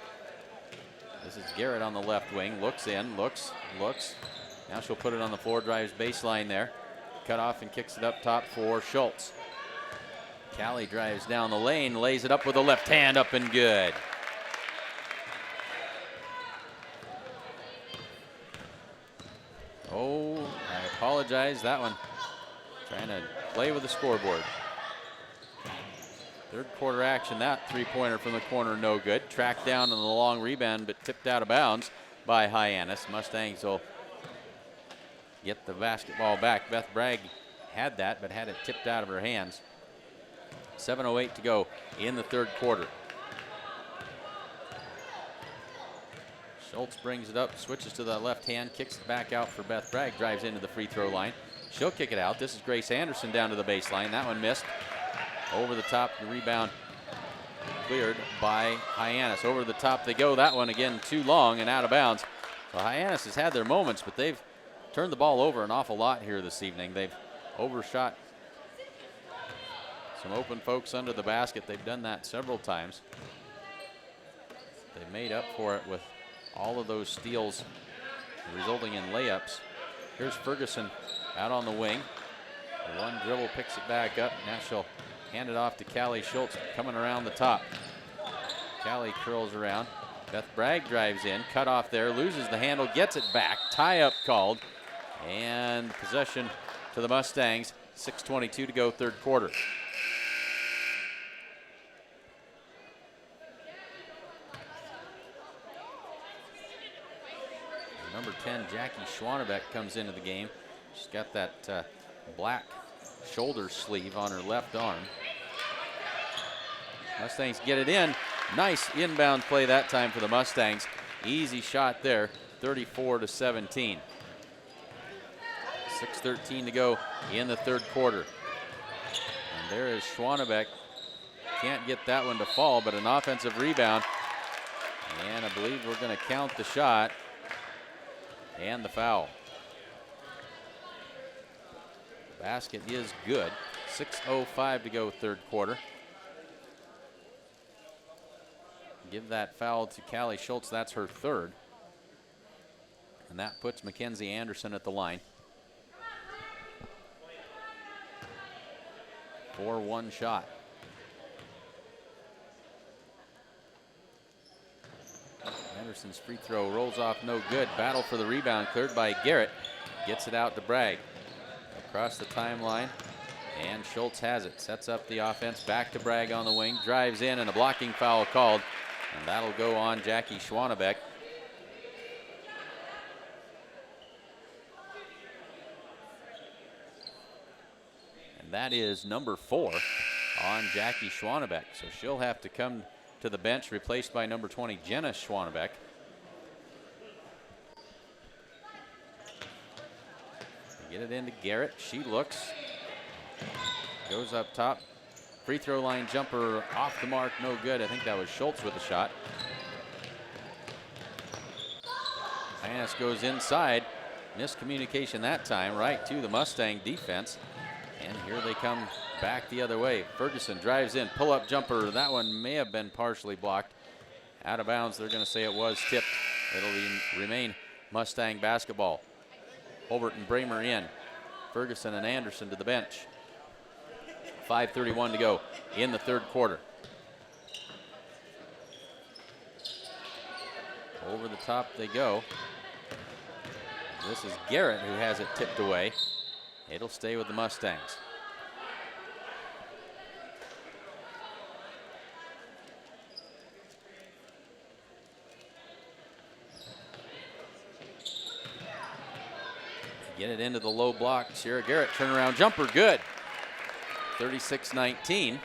This is Garrett on the left wing. Looks in, looks. Now she'll put it on the floor, drives baseline there. Cut off and kicks it up top for Schultz. Callie drives down the lane, lays it up with a left hand, up and good. Oh, I apologize. That one trying to play with the scoreboard. Third quarter action. That 3-pointer from the corner, no good. Tracked down on the long rebound, but tipped out of bounds by Hyannis. Mustangs will get the basketball back. Beth Bragg had that, but had it tipped out of her hands. 7:08 to go in the third quarter. Schultz brings it up, switches to the left hand, kicks it back out for Beth Bragg, drives into the free throw line. She'll kick it out. This is Grace Anderson down to the baseline. That one missed. Over the top, the rebound cleared by Hyannis. Over the top they go. That one again too long and out of bounds. So Hyannis has had their moments, but they've turned the ball over an awful lot here this evening. They've overshot some open folks under the basket. They've done that several times. They made up for it with all of those steals resulting in layups. Here's Ferguson out on the wing. One dribble, picks it back up. Now she'll hand it off to Callie Schultz coming around the top. Callie curls around. Beth Bragg drives in, cut off there, loses the handle, gets it back. Tie up called, and possession to the Mustangs. 6:22 to go, third quarter. Number 10, Jackie Schwanebeck, comes into the game. She's got that black shoulder sleeve on her left arm. Mustangs get it in. Nice inbound play that time for the Mustangs. Easy shot there, 34-17. 6:13 to go in the third quarter. And there is Schwanebeck. Can't get that one to fall, but an offensive rebound. And I believe we're going to count the shot and the foul. The basket is good. 6:05 to go, third quarter. Give that foul to Callie Schultz. That's her third. And that puts Mackenzie Anderson at the line. 4-1 shot. Anderson's free throw rolls off, no good. Battle for the rebound, cleared by Garrett. Gets it out to Bragg. Across the timeline, and Schultz has it. Sets up the offense, back to Bragg on the wing. Drives in, and a blocking foul called. And that'll go on Jackie Schwanebeck. And that is number 4 on Jackie Schwanebeck. So she'll have to come to the bench, replaced by number 20, Jenna Schwanebeck. They get it into Garrett. She looks. Goes up top. Free throw line jumper off the mark, no good. I think that was Schultz with the shot. Hyannis goes inside. Miscommunication that time, right to the Mustang defense. And here they come back the other way. Ferguson drives in, pull-up jumper. That one may have been partially blocked. Out of bounds, they're going to say it was tipped. It'll remain Mustang basketball. Holbert and Bramer in. Ferguson and Anderson to the bench. 5:31 to go in the third quarter. Over the top they go. This is Garrett who has it tipped away. It'll stay with the Mustangs. Get it into the low block. Sierra Garrett turnaround jumper, good. 36-19.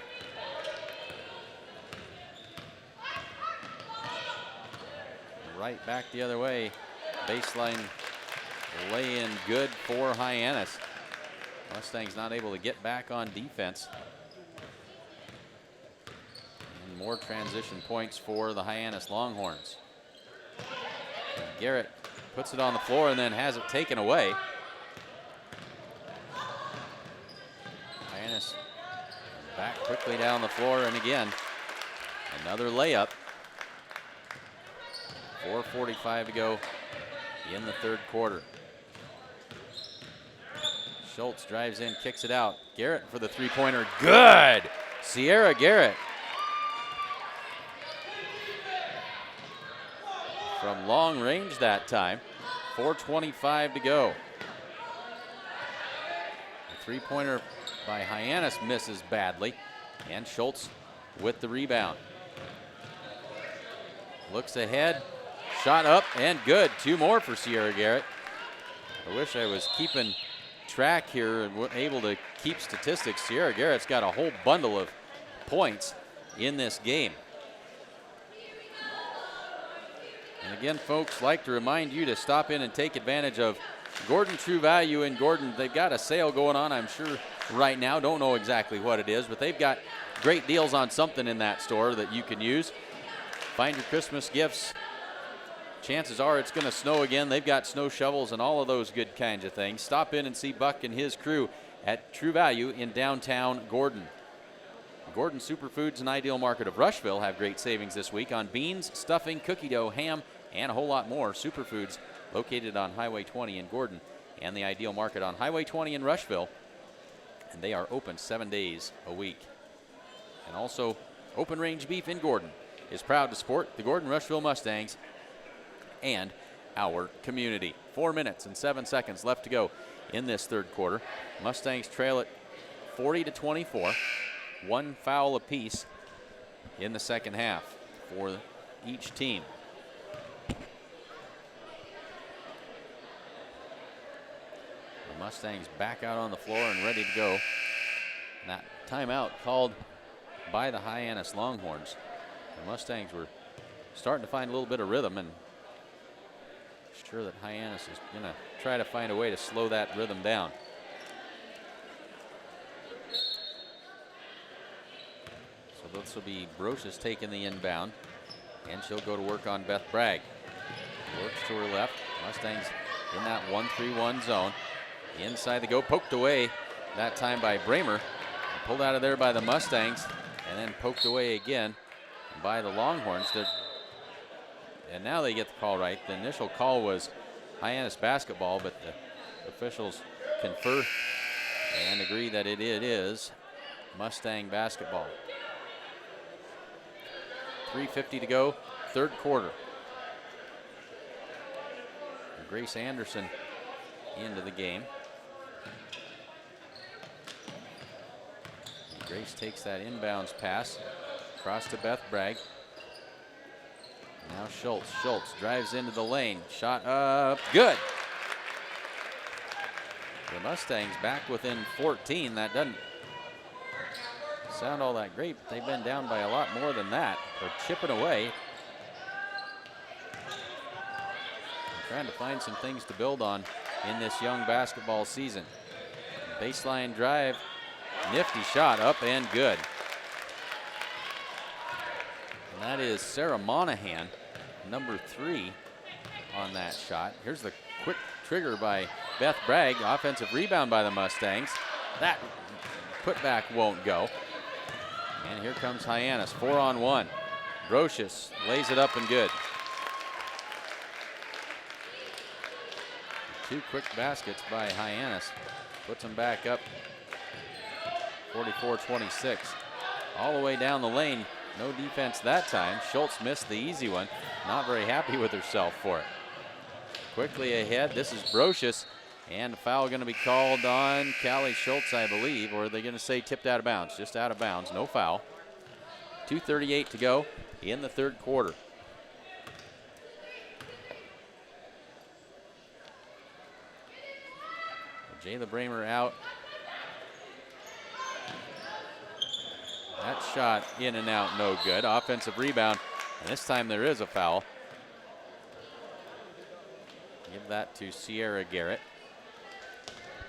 Right back the other way. Baseline lay in good for Hyannis. Mustangs not able to get back on defense. And more transition points for the Hyannis Longhorns. And Garrett puts it on the floor and then has it taken away. Hyannis back quickly down the floor, and again, another layup. 4:45 to go in the third quarter. Schultz drives in, kicks it out. Garrett for the three-pointer, good! Sierra Garrett. From long range that time. 4:25 to go. The three-pointer by Hyannis misses badly, and Schultz with the rebound. Looks ahead, shot up and good. Two more for Sierra Garrett. I wish I was keeping track here and able to keep statistics. Sierra Garrett's got a whole bundle of points in this game. And again, folks, like to remind you to stop in and take advantage of Gordon True Value in Gordon. They've got a sale going on, I'm sure, right now. Don't know exactly what it is, but they've got great deals on something in that store that you can use. Find your Christmas gifts. Chances are it's going to snow again. They've got snow shovels and all of those good kinds of things. Stop in and see Buck and his crew at True Value in downtown Gordon. Gordon Superfoods and Ideal Market of Rushville have great savings this week on beans, stuffing, cookie dough, ham, and a whole lot more. Superfoods located on Highway 20 in Gordon and the Ideal Market on Highway 20 in Rushville. And they are open 7 days a week. And also, Open Range Beef in Gordon is proud to support the Gordon Rushville Mustangs and our community. 4 minutes and 7 seconds left to go in this third quarter. Mustangs trail it 40-24. One foul apiece in the second half for each team. The Mustangs back out on the floor and ready to go. And that timeout called by the Hyannis Longhorns. The Mustangs were starting to find a little bit of rhythm, and sure that Hyannis is going to try to find a way to slow that rhythm down. So this will be Brocious taking the inbound, and she'll go to work on Beth Bragg. Works to her left. Mustangs in that 1-3-1 zone. Inside the go, poked away that time by Bramer. Pulled out of there by the Mustangs, and then poked away again by the Longhorns. And now they get the call right. The initial call was Hyannis basketball, but the officials confer and agree that it is Mustang basketball. 3:50 to go, third quarter. Grace Anderson into the game. Grace takes that inbounds pass across to Beth Bragg. Now Schultz. Schultz drives into the lane. Shot up. Good. The Mustangs back within 14. That doesn't sound all that great, but they've been down by a lot more than that. They're chipping away. They're trying to find some things to build on in this young basketball season. Baseline drive. Nifty shot up and good. And that is Sarah Monahan, number 3 on that shot. Here's the quick trigger by Beth Bragg. Offensive rebound by the Mustangs. That putback won't go. And here comes Hyannis, 4-on-1. Brocious lays it up and good. 2 quick baskets by Hyannis. Puts them back up 44-26. All the way down the lane. No defense that time. Schultz missed the easy one. Not very happy with herself for it. Quickly ahead. This is Brocious. And a foul going to be called on Callie Schultz, I believe. Or are they going to say tipped out of bounds? Just out of bounds. No foul. 2:38 to go in the third quarter. Jayla Bramer out. That shot in and out, no good. Offensive rebound, and this time there is a foul. Give that to Sierra Garrett,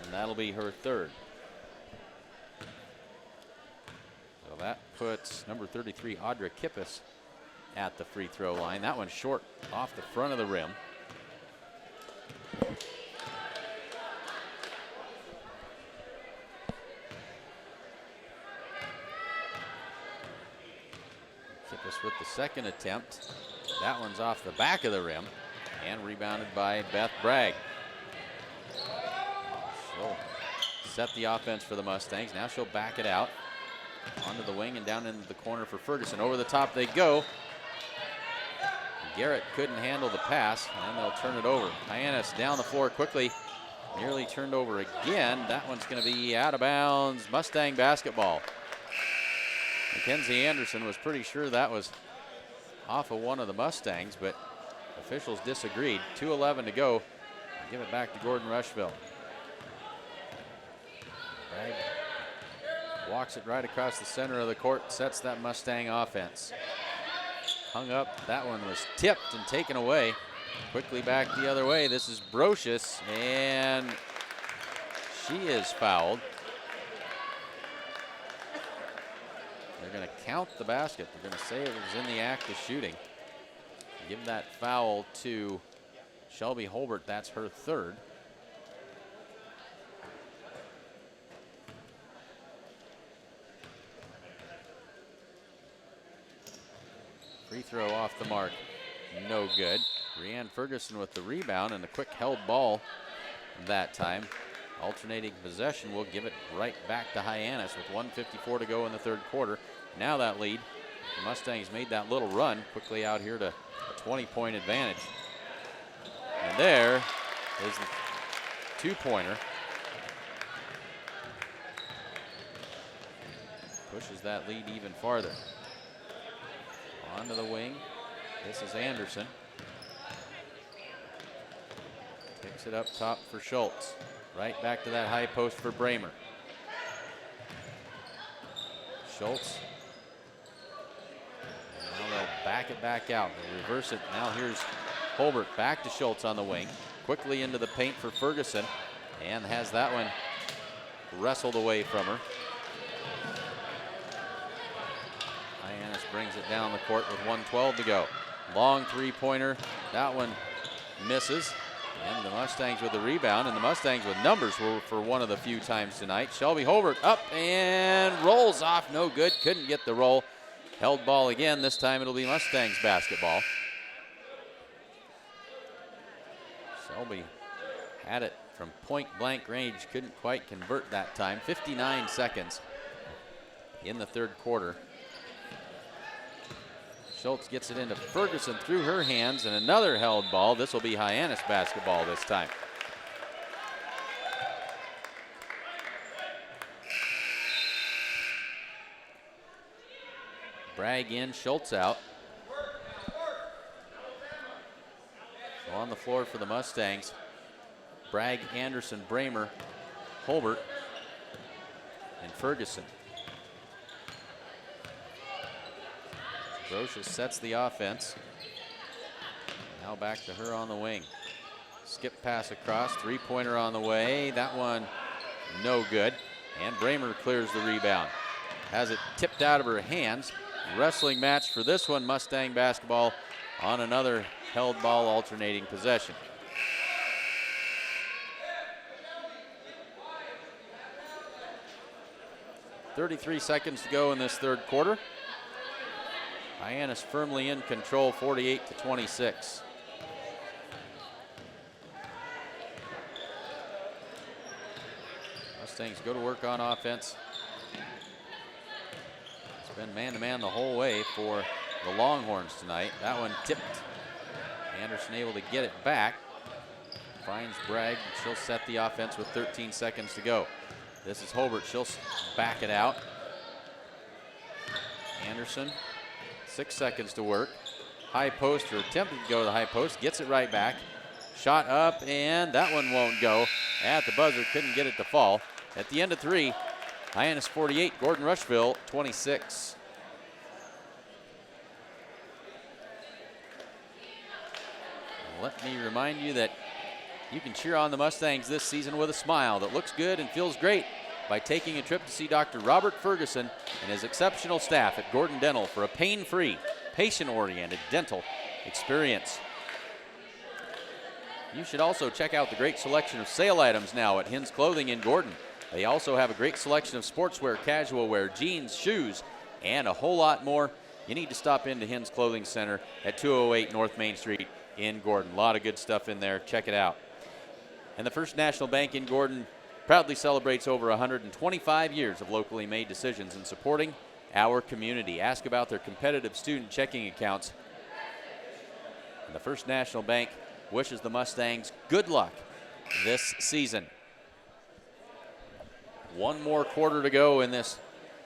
and that'll be her third. So that puts number 33, Audra Kippis, at the free throw line. That one's short off the front of the rim. With the second attempt. That one's off the back of the rim and rebounded by Beth Bragg. She'll set the offense for the Mustangs. Now she'll back it out onto the wing and down into the corner for Ferguson. Over the top they go. Garrett couldn't handle the pass, and they'll turn it over. Hyannis down the floor quickly. Nearly turned over again. That one's going to be out of bounds. Mustang basketball. Mackenzie Anderson was pretty sure that was off of one of the Mustangs, but officials disagreed. 2:11 to go. Give it back to Gordon Rushville. Bragg walks it right across the center of the court, sets that Mustang offense. Hung up. That one was tipped and taken away. Quickly back the other way. This is Brocious, and she is fouled. They're going to count the basket. They're going to say it was in the act of shooting. Give that foul to Shelby Holbert. That's her third. Free throw off the mark. No good. Brianne Ferguson with the rebound and a quick held ball that time. Alternating possession will give it right back to Hyannis with 1:54 to go in the third quarter. Now that lead, the Mustangs made that little run quickly out here to a 20-point advantage. And there is the two-pointer. Pushes that lead even farther. Onto the wing. This is Anderson. Picks it up top for Schultz. Right back to that high post for Bramer. Schultz. And now they'll back it back out. They'll reverse it. Now here's Holbert back to Schultz on the wing. Quickly into the paint for Ferguson. And has that one wrestled away from her. Hyannis brings it down the court with 1:12 to go. Long three-pointer. That one misses. And the Mustangs with the rebound, and the Mustangs with numbers for one of the few times tonight. Shelby Holbert up and rolls off, no good, couldn't get the roll. Held ball again, this time it'll be Mustangs basketball. Shelby had it from point blank range, couldn't quite convert that time. 59 seconds in the third quarter. Schultz gets it into Ferguson through her hands, and another held ball. This will be Hyannis basketball this time. Bragg in, Schultz out. So on the floor for the Mustangs, Bragg, Anderson, Bramer, Holbert, and Ferguson. Brocious sets the offense. Now back to her on the wing. Skip pass across, three-pointer on the way. That one no good. And Bramer clears the rebound. Has it tipped out of her hands. Wrestling match for this one, Mustang basketball on another held ball alternating possession. 33 seconds to go in this third quarter. Hyannis firmly in control, 48-26. Mustangs go to work on offense. It's been man-to-man the whole way for the Longhorns tonight. That one tipped. Anderson able to get it back. Finds Bragg, and she'll set the offense with 13 seconds to go. This is Hobart, she'll back it out. Anderson, 6 seconds to work. High post, or attempted to go to the high post, gets it right back. Shot up, and that one won't go. At the buzzer, couldn't get it to fall. At the end of 3, Hyannis 48, Gordon Rushville 26. Let me remind you that you can cheer on the Mustangs this season with a smile that looks good and feels great by taking a trip to see Dr. Robert Ferguson and his exceptional staff at Gordon Dental for a pain-free, patient-oriented dental experience. You should also check out the great selection of sale items now at Hins Clothing in Gordon. They also have a great selection of sportswear, casual wear, jeans, shoes, and a whole lot more. You need to stop into Hins Clothing Center at 208 North Main Street in Gordon. A lot of good stuff in there. Check it out. And the First National Bank in Gordon proudly celebrates over 125 years of locally made decisions in supporting our community. Ask about their competitive student checking accounts. And the First National Bank wishes the Mustangs good luck this season. One more quarter to go in this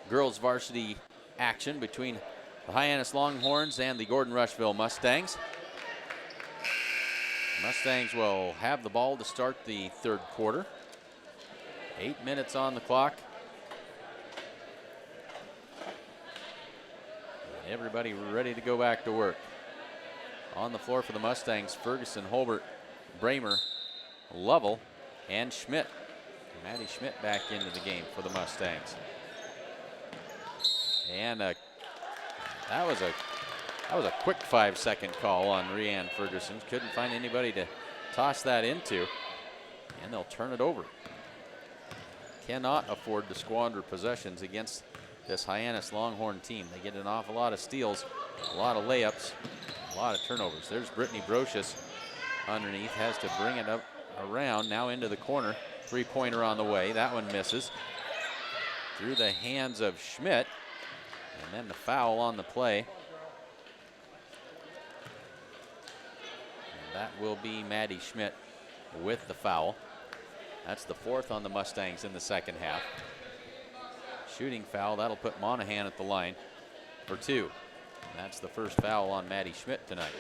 girls varsity action between the Hyannis Longhorns and the Gordon Rushville Mustangs. Mustangs will have the ball to start the third quarter. 8 minutes on the clock. Everybody ready to go back to work. On the floor for the Mustangs, Ferguson, Holbert, Bramer, Lovell, and Schmidt. Maddie Schmidt back into the game for the Mustangs. And that was a quick 5-second call on Rianne Ferguson. Couldn't find anybody to toss that into, and they'll turn it over. Cannot afford to squander possessions against this Hyannis Longhorn team. They get an awful lot of steals, a lot of layups, a lot of turnovers. There's Brittany Brocious underneath, has to bring it up around, now into the corner. Three-pointer on the way, that one misses. Through the hands of Schmidt, and then the foul on the play. And that will be Maddie Schmidt with the foul. That's the 4th on the Mustangs in the second half. Shooting foul, that'll put Monahan at the line for 2. And that's the first foul on Maddie Schmidt tonight.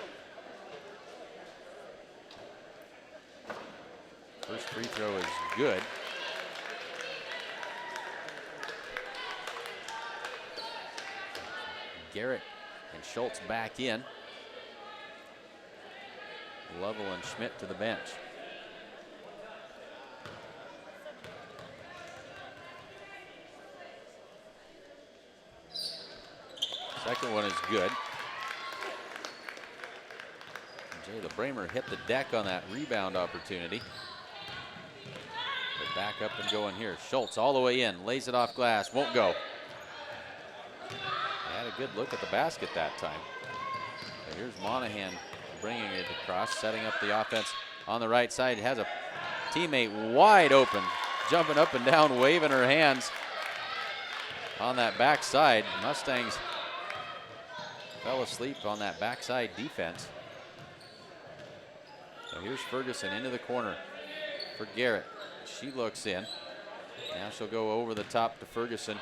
First free throw is good. Garrett and Schultz back in. Lovell and Schmidt to the bench. Second one is good. Jay LeBramer hit the deck on that rebound opportunity. But back up and going here. Schultz all the way in, lays it off glass, won't go. Had a good look at the basket that time. But here's Monahan bringing it across, setting up the offense on the right side. Has a teammate wide open, jumping up and down, waving her hands on that backside. Mustangs fell asleep on that backside defense. So here's Ferguson into the corner for Garrett. She looks in. Now she'll go over the top to Ferguson.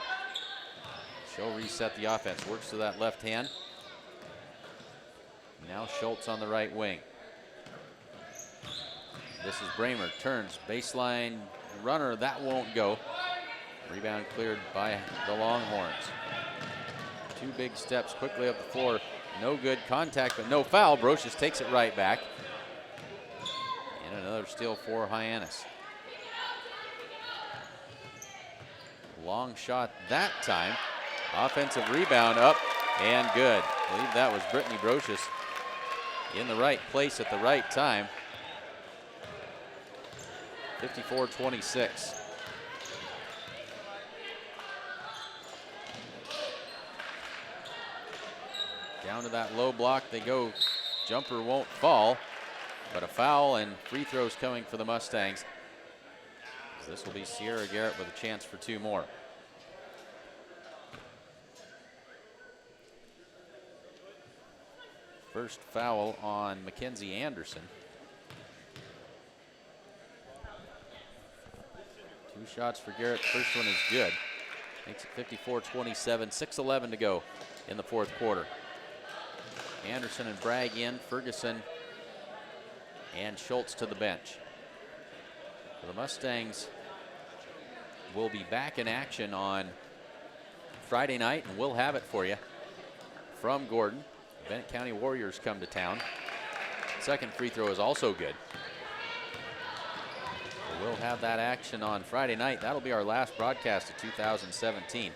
She'll reset the offense. Works to that left hand. Now Schultz on the right wing. This is Bramer. Turns. Baseline runner. That won't go. Rebound cleared by the Longhorns. 2 big steps quickly up the floor. No good contact, but no foul. Brocious takes it right back. And another steal for Hyannis. Long shot that time. Offensive rebound up and good. I believe that was Brittany Brocious in the right place at the right time. 54-26. Down to that low block they go. Jumper won't fall, but a foul and free throws coming for the Mustangs. This will be Sierra Garrett with a chance for 2 more. First foul on Mackenzie Anderson. 2 shots for Garrett. First one is good. Makes it 54-27, 6:11 to go in the 4th quarter. Anderson and Bragg in, Ferguson and Schultz to the bench. The Mustangs will be back in action on Friday night, and we'll have it for you from Gordon. The Bennett County Warriors come to town. Second free throw is also good. So we'll have that action on Friday night. That'll be our last broadcast of 2017. And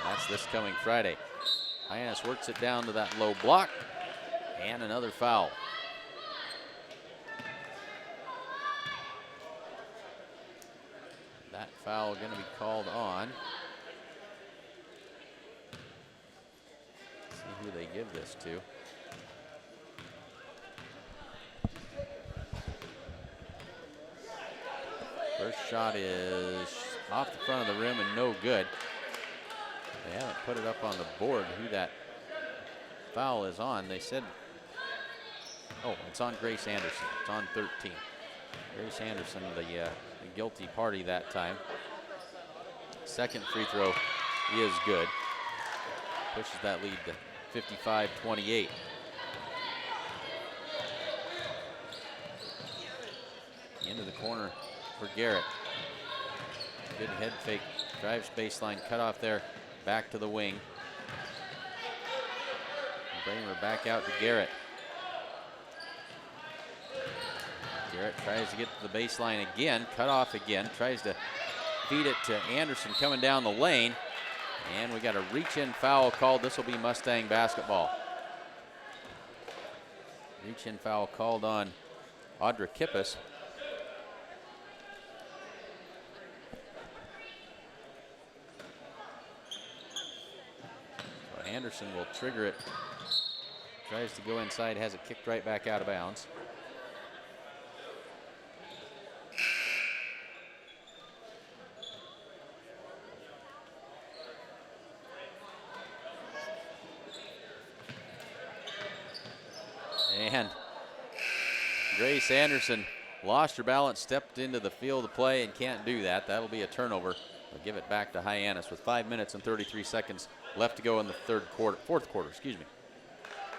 that's this coming Friday. Hyannis works it down to that low block, and another foul. That foul going to be called on. Let's see who they give this to. First shot is off the front of the rim and no good. They haven't put it up on the board who that foul is on. They said, oh, it's on Grace Anderson. It's on 13. Grace Anderson, the guilty party that time. Second free throw is good. Pushes that lead to 55-28. Into the corner for Garrett. Good head fake, drives baseline, cut off there, back to the wing. Bramer back out to Garrett. Garrett tries to get to the baseline again, cut off again, tries to feed it to Anderson coming down the lane. And we got a reach-in foul called. This will be Mustang basketball. Reach-in foul called on Audra Kippis. So Anderson will trigger it. Tries to go inside, has it kicked right back out of bounds. And Grace Anderson lost her balance, stepped into the field of play and can't do that. That'll be a turnover. They'll give it back to Hyannis with 5 minutes and 33 seconds left to go in the fourth quarter, excuse me.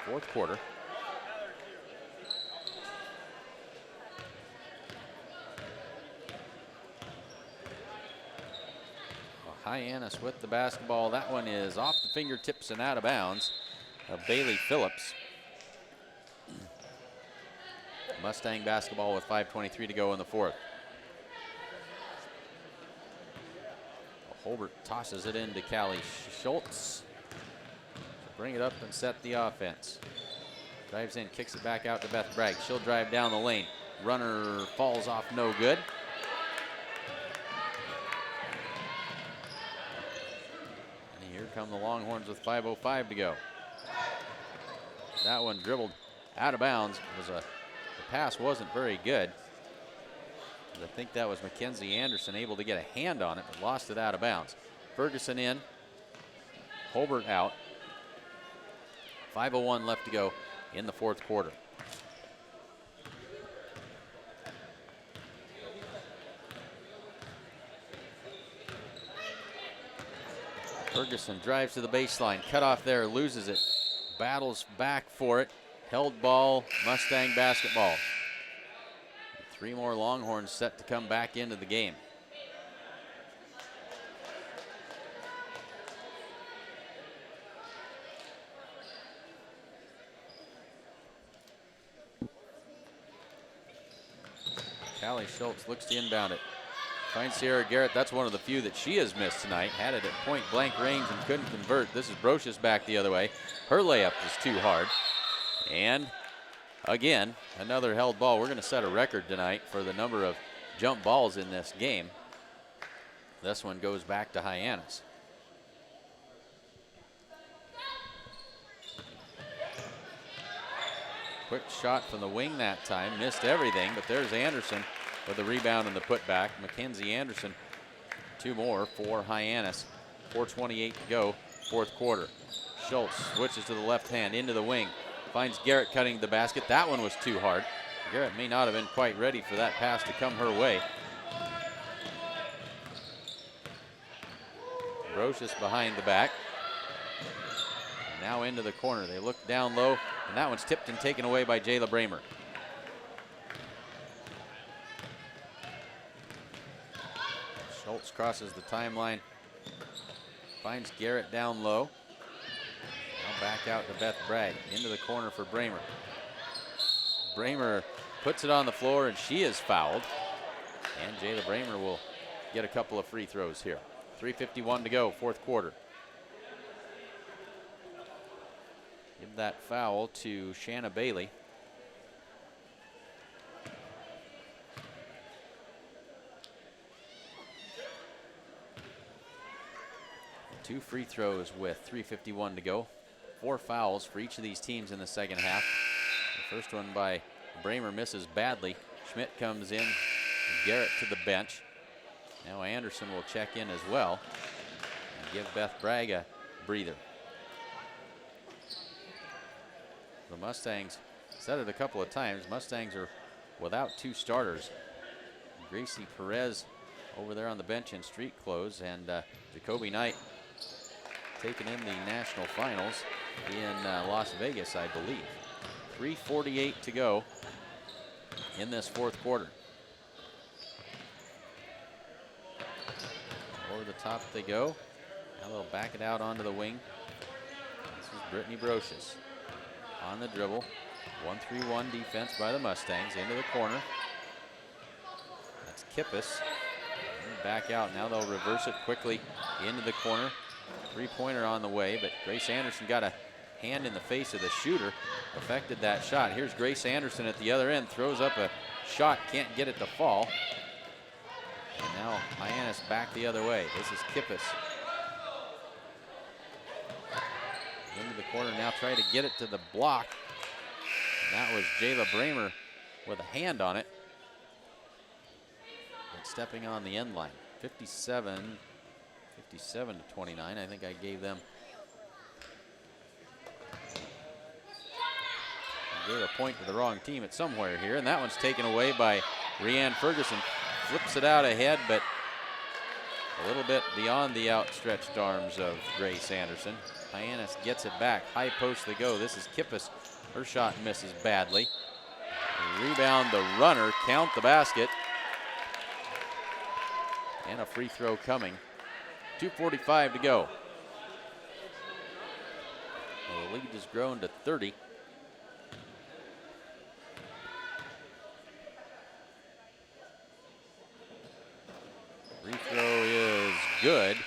Fourth quarter. Well, Hyannis with the basketball. That one is off the fingertips and out of bounds of Bailey Phillips. Mustang basketball with 5:23 to go in the 4th. Holbert tosses it into Callie Schultz. Bring it up and set the offense. Drives in, kicks it back out to Beth Bragg. She'll drive down the lane. Runner falls off, no good. And here come the Longhorns with 5:05 to go. That one dribbled out of bounds. The pass wasn't very good. I think that was Mackenzie Anderson able to get a hand on it, but lost it out of bounds. Ferguson in, Holbert out. 5:01 left to go in the 4th quarter. Ferguson drives to the baseline, cut off there, loses it, battles back for it, held ball, Mustang basketball. 3 more Longhorns set to come back into the game. Callie Schultz looks to inbound it. Finds Sierra Garrett. That's one of the few that she has missed tonight. Had it at point blank range and couldn't convert. This is Brocious back the other way. Her layup is too hard. And again, another held ball. We're going to set a record tonight for the number of jump balls in this game. This one goes back to Hyannis. Quick shot from the wing that time. Missed everything, but there's Anderson with the rebound and the putback. Mackenzie Anderson, 2 more for Hyannis. 4:28 to go, 4th quarter. Schultz switches to the left hand, into the wing. Finds Garrett cutting the basket. That one was too hard. Garrett may not have been quite ready for that pass to come her way. Brocious behind the back. Now into the corner. They look down low, and that one's tipped and taken away by Jayla Bramer. Schultz crosses the timeline. Finds Garrett down low. Now back out to Beth Bragg. Into the corner for Bramer. Bramer puts it on the floor, and she is fouled. And Jayla Bramer will get a couple of free throws here. 3:51 to go, 4th quarter. Give that foul to Shanna Bailey. Two free throws with 3:51 to go. 4 fouls for each of these teams in the second half. The first one by Bramer misses badly. Schmidt comes in. Garrett to the bench. Now Anderson will check in as well and give Beth Bragg a breather. The Mustangs, said it a couple of times, Mustangs are without 2 starters. Gracie Perez over there on the bench in street clothes, and Jacoby Knight taking in the national finals in Las Vegas, I believe. 3:48 to go in this 4th quarter. Over the top they go. Now they'll back it out onto the wing. This is Brittany Brocious on the dribble. 1-3-1 defense by the Mustangs. Into the corner. That's Kippis. And back out. Now they'll reverse it quickly into the corner. 3-pointer on the way, but Grace Anderson got a hand in the face of the shooter. Affected that shot. Here's Grace Anderson at the other end. Throws up a shot. Can't get it to fall. And now Hyannis back the other way. This is Kippis. Into the corner now, try to get it to the block. And that was Jayla Bramer with a hand on it. And stepping on the end line. 57 to 29. I think I gave them. I gave a point to the wrong team at somewhere here. And that one's taken away by Rianne Ferguson. Flips it out ahead, but a little bit beyond the outstretched arms of Grace Anderson. Hyannis gets it back. High post they go. This is Kippis. Her shot misses badly. Rebound the runner. Count the basket. And a free throw coming. 2:45 to go. Well, the lead has grown to 30. Free throw is good.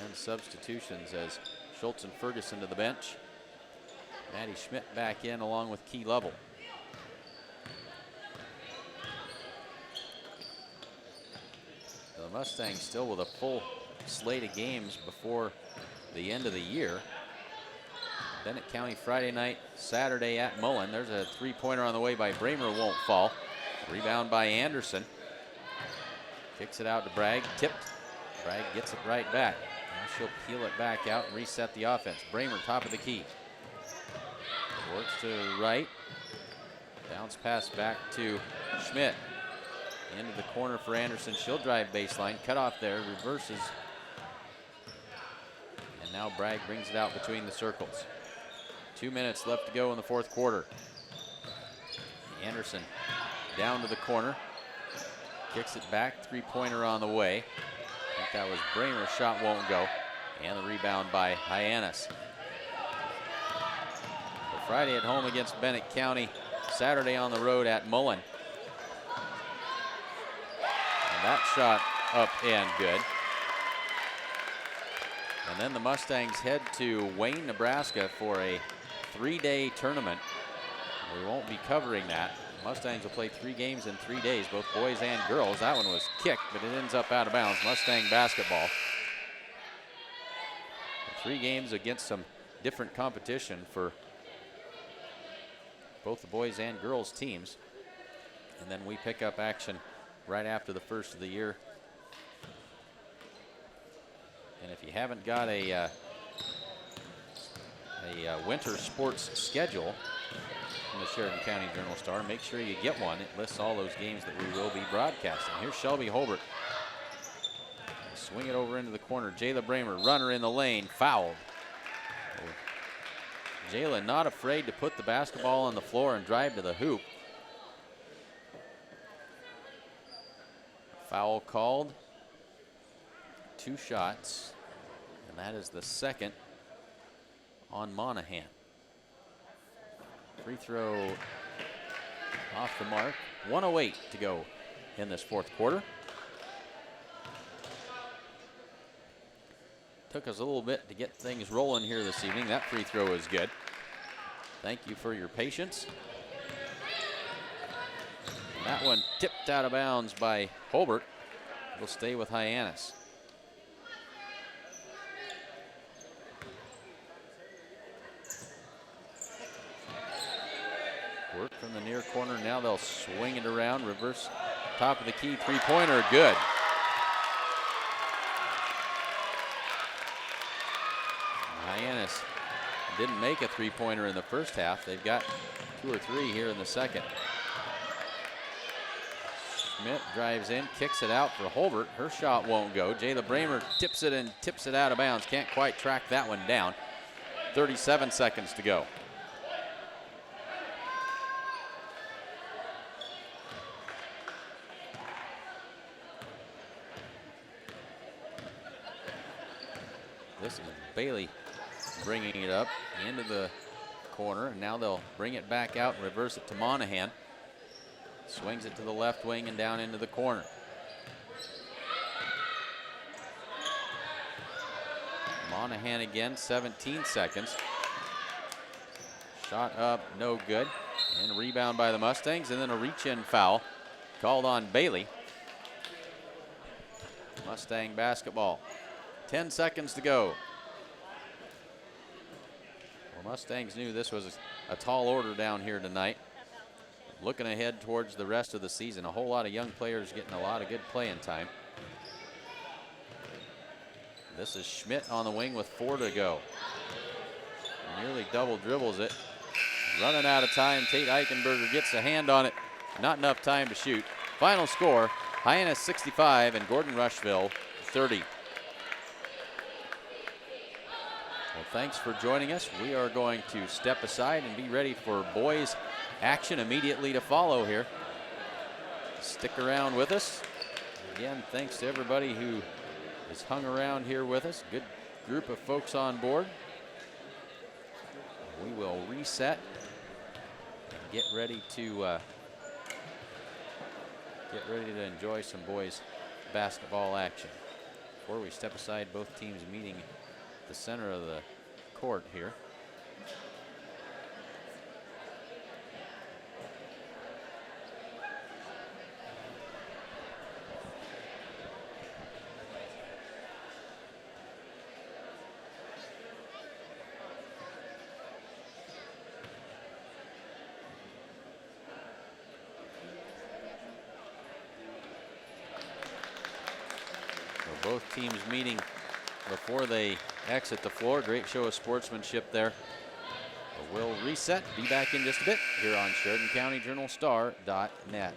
And substitutions as Schultz and Ferguson to the bench. Maddie Schmidt back in along with Key Lovell. The Mustangs still with a full slate of games before the end of the year. Bennett County Friday night, Saturday at Mullen. There's a 3-pointer on the way by Bramer, won't fall. Rebound by Anderson. Kicks it out to Bragg, tipped. Bragg gets it right back. Now she'll peel it back out and reset the offense. Bramer, top of the key. Works to right. Bounce pass back to Schmidt. Into the corner for Anderson. She'll drive baseline, cut off there, reverses. And now Bragg brings it out between the circles. 2 minutes left to go in the 4th quarter. Anderson down to the corner. Kicks it back, 3-pointer on the way. I think that was Bramer's shot, won't go. And the rebound by Hyannis. So Friday at home against Bennett County, Saturday on the road at Mullen. And that shot up and good. And then the Mustangs head to Wayne, Nebraska for a 3-day tournament. We won't be covering that. Mustangs will play 3 games in 3 days, both boys and girls. That one was kicked, but it ends up out of bounds. Mustang basketball. 3 games against some different competition for both the boys and girls teams. And then we pick up action right after the first of the year. And if you haven't got a winter sports schedule from the Sheridan County Journal-Star, make sure you get one. It lists all those games that we will be broadcasting. Here's Shelby Holbert. Swing it over into the corner. Jayla Bramer, runner in the lane, fouled. Jayla not afraid to put the basketball on the floor and drive to the hoop. Foul called. 2 shots, and that is the second on Monahan. Free throw off the mark. 1:08 to go in this 4th quarter. Took us a little bit to get things rolling here this evening. That free throw is good. Thank you for your patience. And that one tipped out of bounds by Holbert. Will stay with Hyannis. Work from the near corner. Now they'll swing it around. Reverse top of the key. 3-pointer. Good. Hyannis didn't make a 3-pointer in the first half. They've got 2 or 3 here in the second. Schmidt drives in, kicks it out for Holbert. Her shot won't go. Jayla Bramer tips it and tips it out of bounds. Can't quite track that one down. 37 seconds to go. This is Bailey bringing it up into the corner, and now they'll bring it back out and reverse it to Monahan. Swings it to the left wing and down into the corner. Monahan again, 17 seconds. Shot up, no good. And a rebound by the Mustangs, and then a reach-in foul called on Bailey. Mustang basketball. 10 seconds to go. Well, Mustangs knew this was a tall order down here tonight. Looking ahead towards the rest of the season, a whole lot of young players getting a lot of good playing time. This is Schmidt on the wing with 4 to go. Nearly double dribbles it. Running out of time, Tate Eichenberger gets a hand on it. Not enough time to shoot. Final score, Hyannis 65 and Gordon Rushville 30. Well, thanks for joining us. We are going to step aside and be ready for boys action immediately to follow here. Stick around with us. Again, thanks to everybody who has hung around here with us. Good group of folks on board. We will reset and get ready to enjoy some boys basketball action. Before we step aside, both teams meeting the center of the court here. So both teams meeting before they exit the floor. Great show of sportsmanship there. But we'll reset, be back in just a bit here on SheridanCountyJournalStar.net.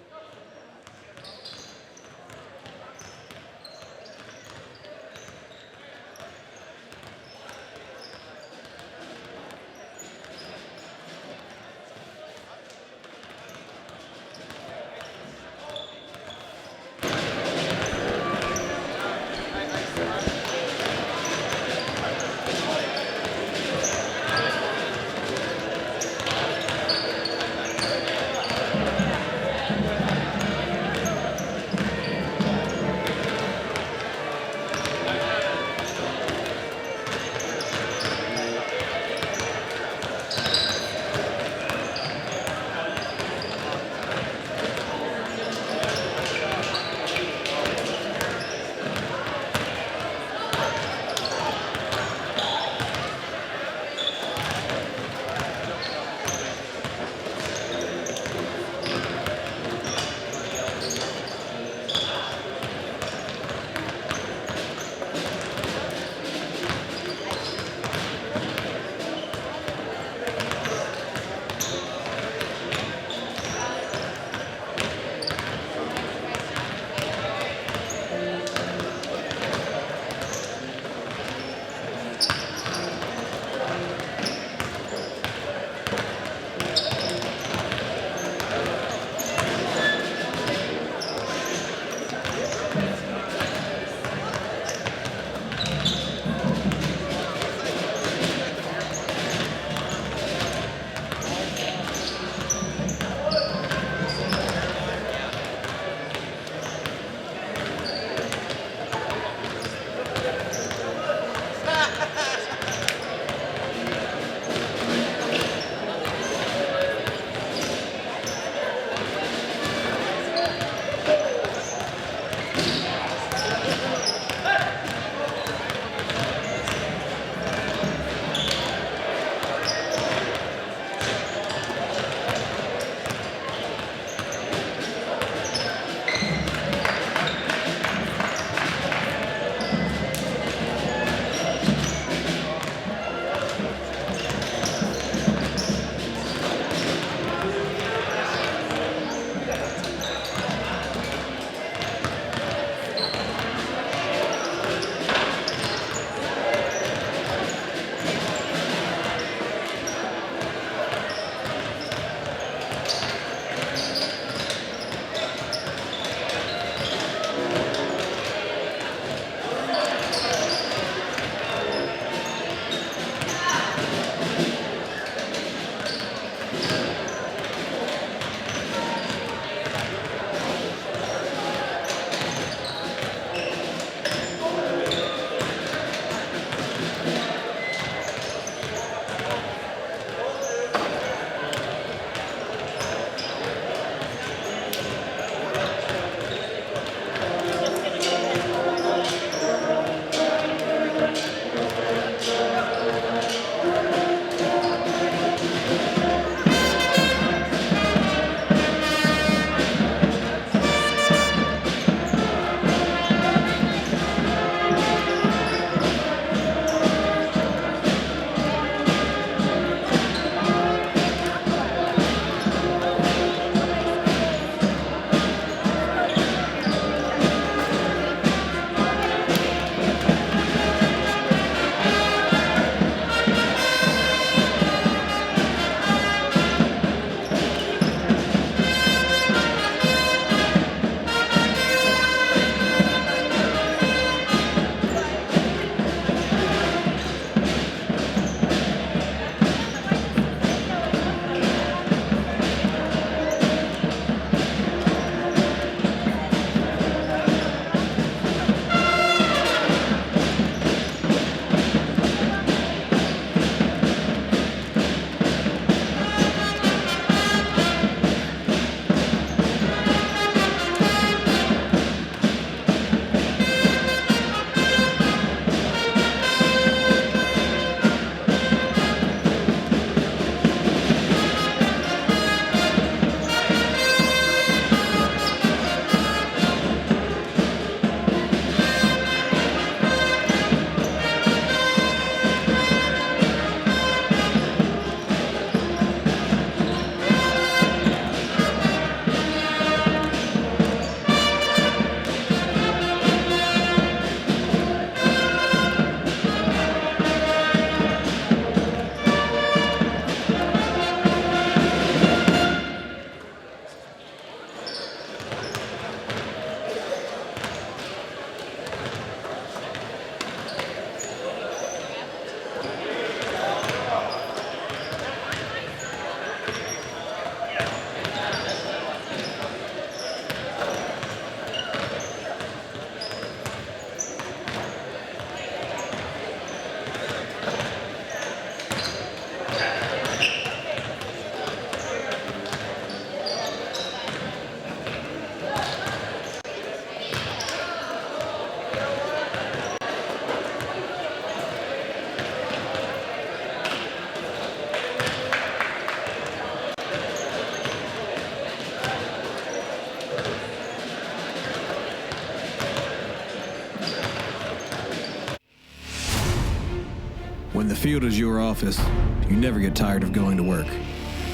field is your office, you never get tired of going to work.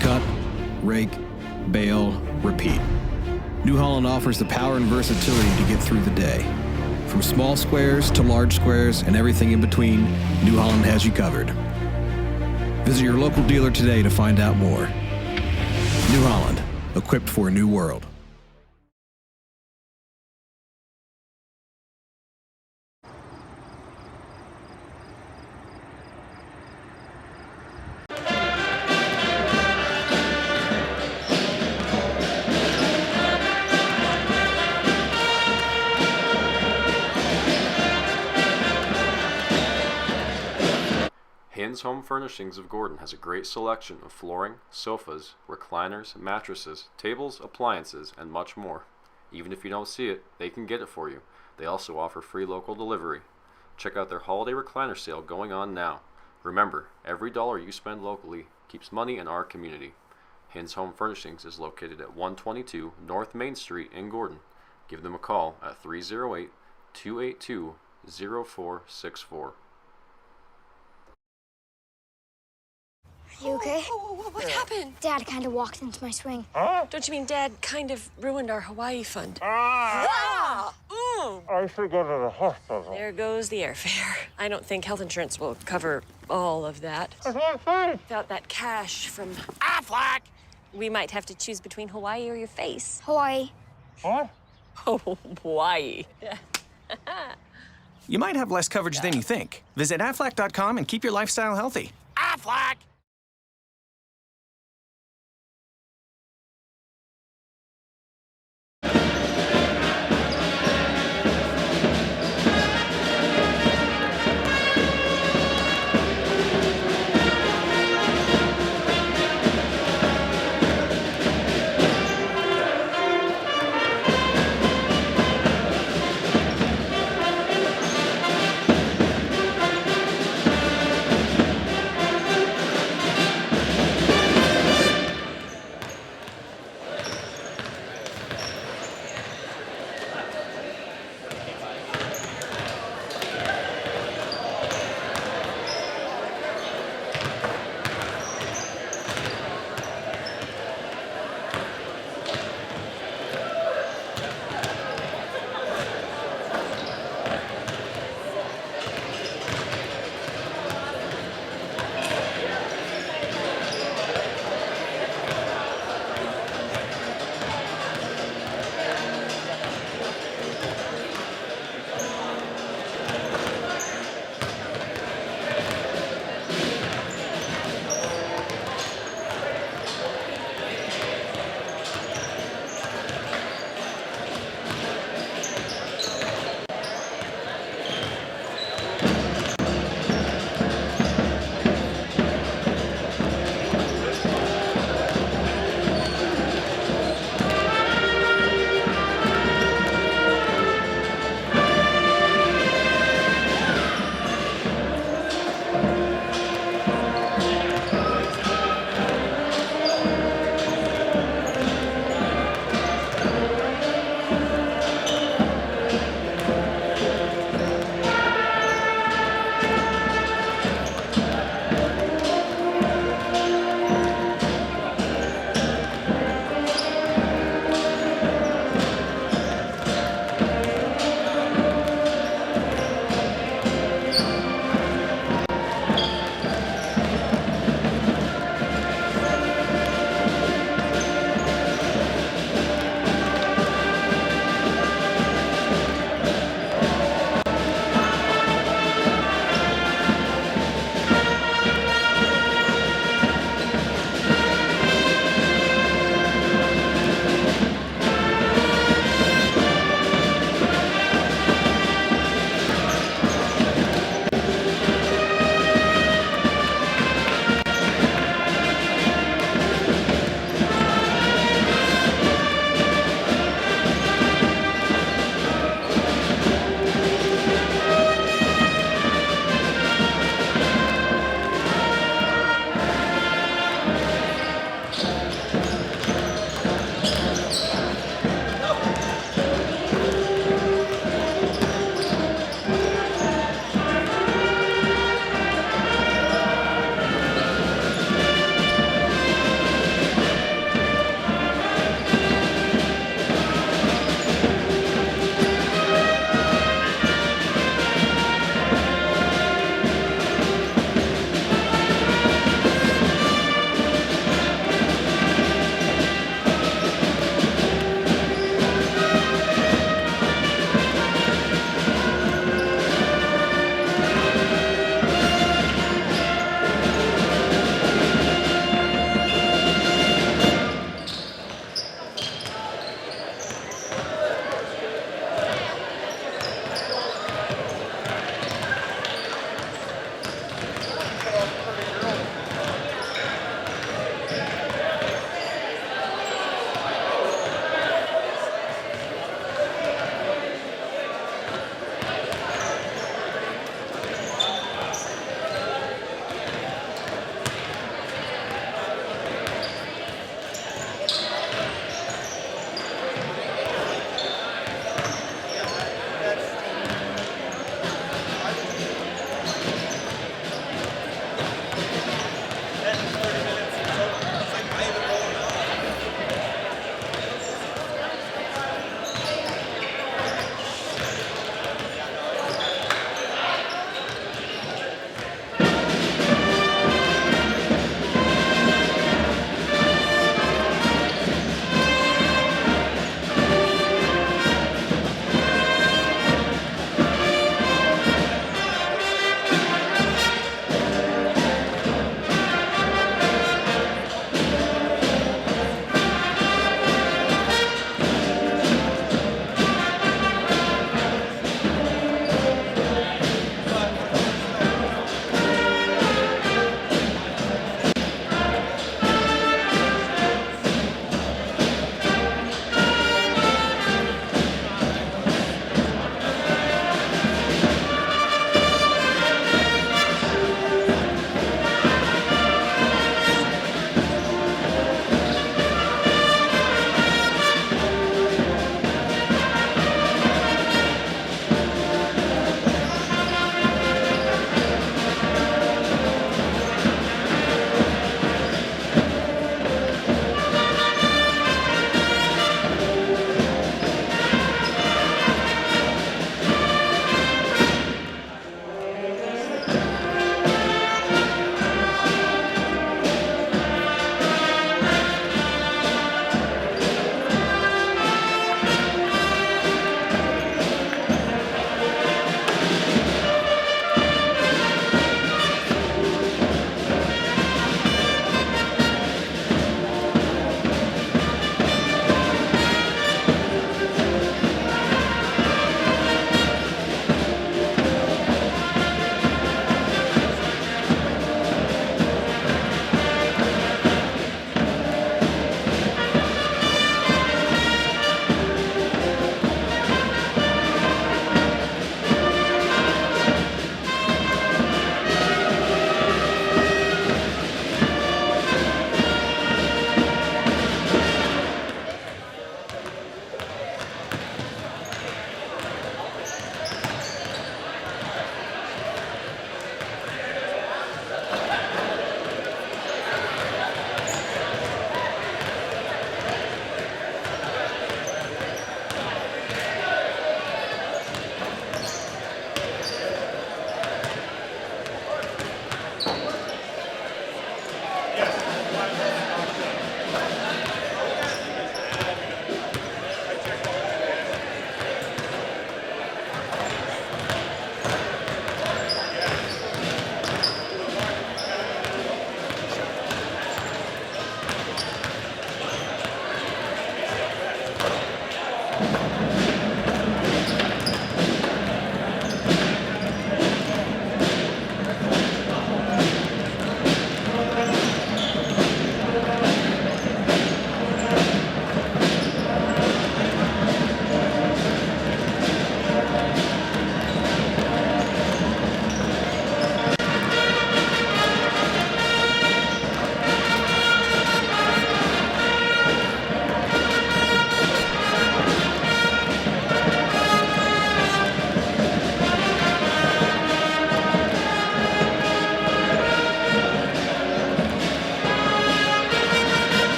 Cut, rake, bale, repeat. New Holland offers the power and versatility to get through the day. From small squares to large squares and everything in between, New Holland has you covered. Visit your local dealer today to find out more. New Holland, equipped for a new world. Hyannis Home Furnishings of Gordon has a great selection of flooring, sofas, recliners, mattresses, tables, appliances, and much more. Even if you don't see it, they can get it for you. They also offer free local delivery. Check out their holiday recliner sale going on now. Remember, every dollar you spend locally keeps money in our community. Hyannis Home Furnishings is located at 122 North Main Street in Gordon. Give them a call at 308-282-0464. You okay? What happened? Dad kind of walked into my swing. Don't you mean Dad kind of ruined our Hawaii fund? I should go to the hospital. There goes the airfare. I don't think health insurance will cover all of that. That's my face. Without that cash from Affleck. we might have to choose between Hawaii or your face. Hawaii. What? Oh, Hawaii. You might have less coverage than you think. Visit Aflac.com and keep your lifestyle healthy. Affleck.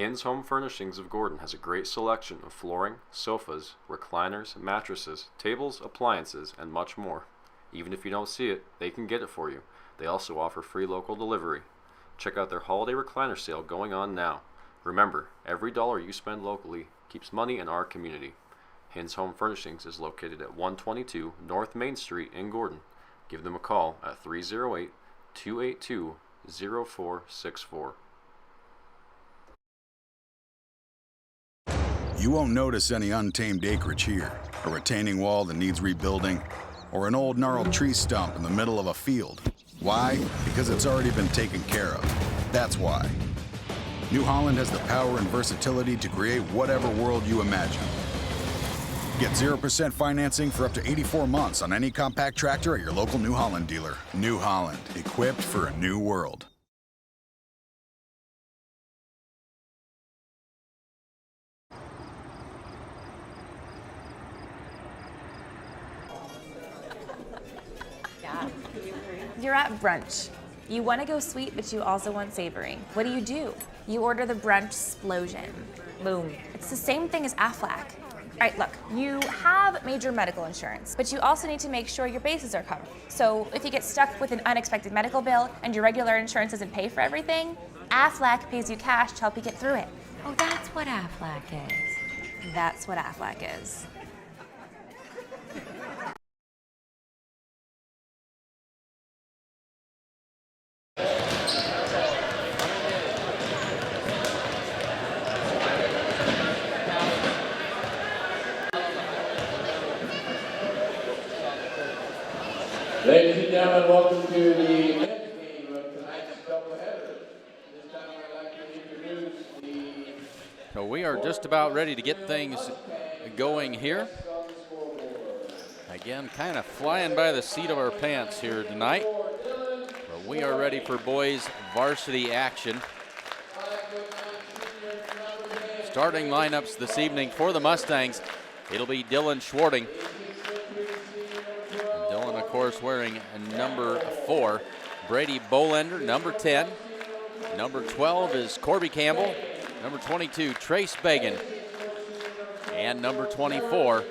Hins Home Furnishings of Gordon has a great selection of flooring, sofas, recliners, mattresses, tables, appliances, and much more. Even if you don't see it, they can get it for you. They also offer free local delivery. Check out their holiday recliner sale going on now. Remember, every dollar you spend locally keeps money in our community. Hins Home Furnishings is located at 122 North Main Street in Gordon. Give them a call at 308-282-0464. You won't notice any untamed acreage here, a retaining wall that needs rebuilding, or an old gnarled tree stump in the middle of a field. Why? Because it's already been taken care of. That's why. New Holland has the power and versatility to create whatever world you imagine. Get 0% financing for up to 84 months on any compact tractor at your local New Holland dealer. New Holland, equipped for a new world. You're at brunch. You want to go sweet, but you also want savory. What do? You order the brunch explosion. Boom. It's the same thing as Aflac. All right, look, you have major medical insurance, but you also need to make sure your bases are covered. So if you get stuck with an unexpected medical bill and your regular insurance doesn't pay for everything, Aflac pays you cash to help you get through it. Oh, that's what Aflac is. That's what Aflac is. Ladies and gentlemen, welcome to the next game of tonight's doubleheader. This time I'd like to introduce the... So we are just about ready to get things going here. Again, kind of flying by the seat of our pants here tonight. But we are ready for boys varsity action. Starting lineups this evening for the Mustangs. It'll be Dylan Schwarting. Dylan, of course, wearing number 4. Brady Bolender, number 10. Number 12 is Corby Campbell. Number 22, Trace Bagan. And number 24,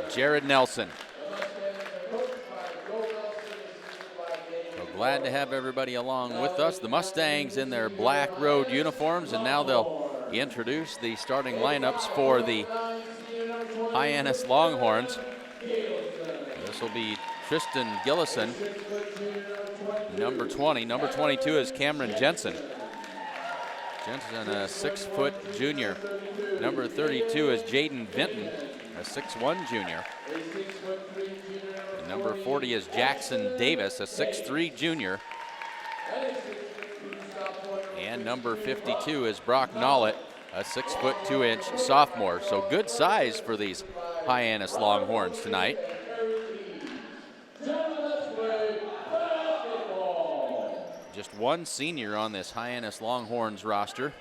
Jared Nelson. So glad to have everybody along with us. The Mustangs in their black road uniforms, and now they'll introduce the starting lineups for the Hyannis Longhorns. This will be Tristan Gillison, number 20. Number 22 is Cameron Jensen. Jensen, a 6-foot junior. Number 32 is Jaden Vinton, a 6'1 junior. And number 40 is Jackson Davis, a 6'3 junior. And number 52 is Brock Nollett, a 6'2" sophomore. So good size for these Hyannis Longhorns tonight. Just one senior on this Hyannis Longhorns roster.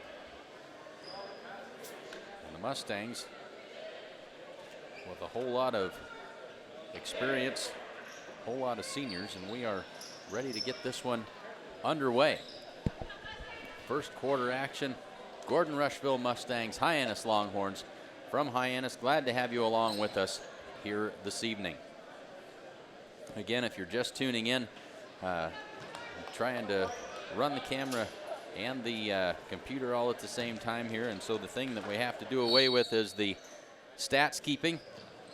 And the Mustangs with a whole lot of experience, a whole lot of seniors, and we are ready to get this one underway. First quarter action, Gordon Rushville Mustangs, Hyannis Longhorns. From Hyannis, glad to have you along with us here this evening. Again, if you're just tuning in, trying to run the camera and the computer all at the same time here, and so the thing that we have to do away with is the stats keeping,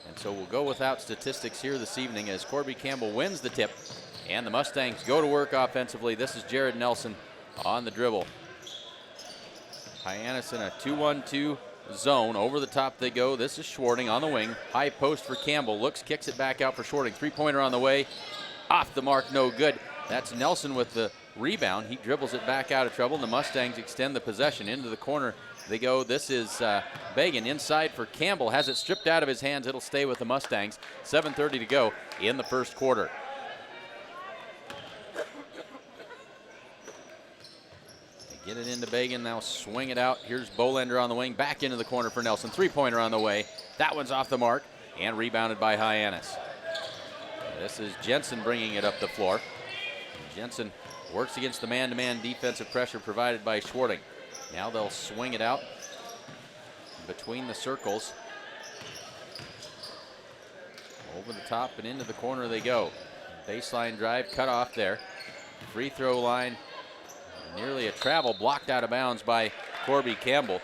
and so we'll go without statistics here this evening as Corby Campbell wins the tip and the Mustangs go to work offensively. This is Jared Nelson on the dribble. Hyannis in a 2-1-2 zone. Over the top they go. This is Schwarting on the wing. High post for Campbell. Looks, kicks it back out for Schwarting. Three-pointer on the way. Off the mark, no good. That's Nelson with the rebound. He dribbles it back out of trouble. And the Mustangs extend the possession into the corner. They go. This is Bagan inside for Campbell. Has it stripped out of his hands. It'll stay with the Mustangs. 7:30 to go in the first quarter. Get it into Bagan, now swing it out. Here's Bolender on the wing, back into the corner for Nelson. Three-pointer on the way. That one's off the mark and rebounded by Hyannis. This is Jensen bringing it up the floor. Jensen works against the man-to-man defensive pressure provided by Schwarting. Now they'll swing it out between the circles. Over the top and into the corner they go. Baseline drive cut off there. Free throw line, nearly a travel, blocked out of bounds by Corby Campbell.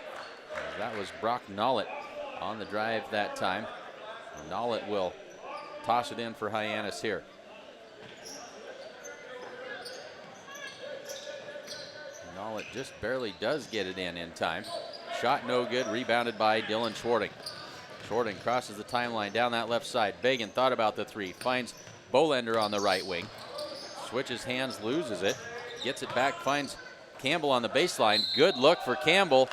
That was Brock Nollett on the drive that time. Nollett will toss it in for Hyannis here. Nollett just barely does get it in time. Shot no good, rebounded by Dylan Schwarting. Schwarting crosses the timeline down that left side. Bagan thought about the three, finds Bolender on the right wing. Switches hands, loses it, gets it back, finds Campbell on the baseline. Good look for Campbell.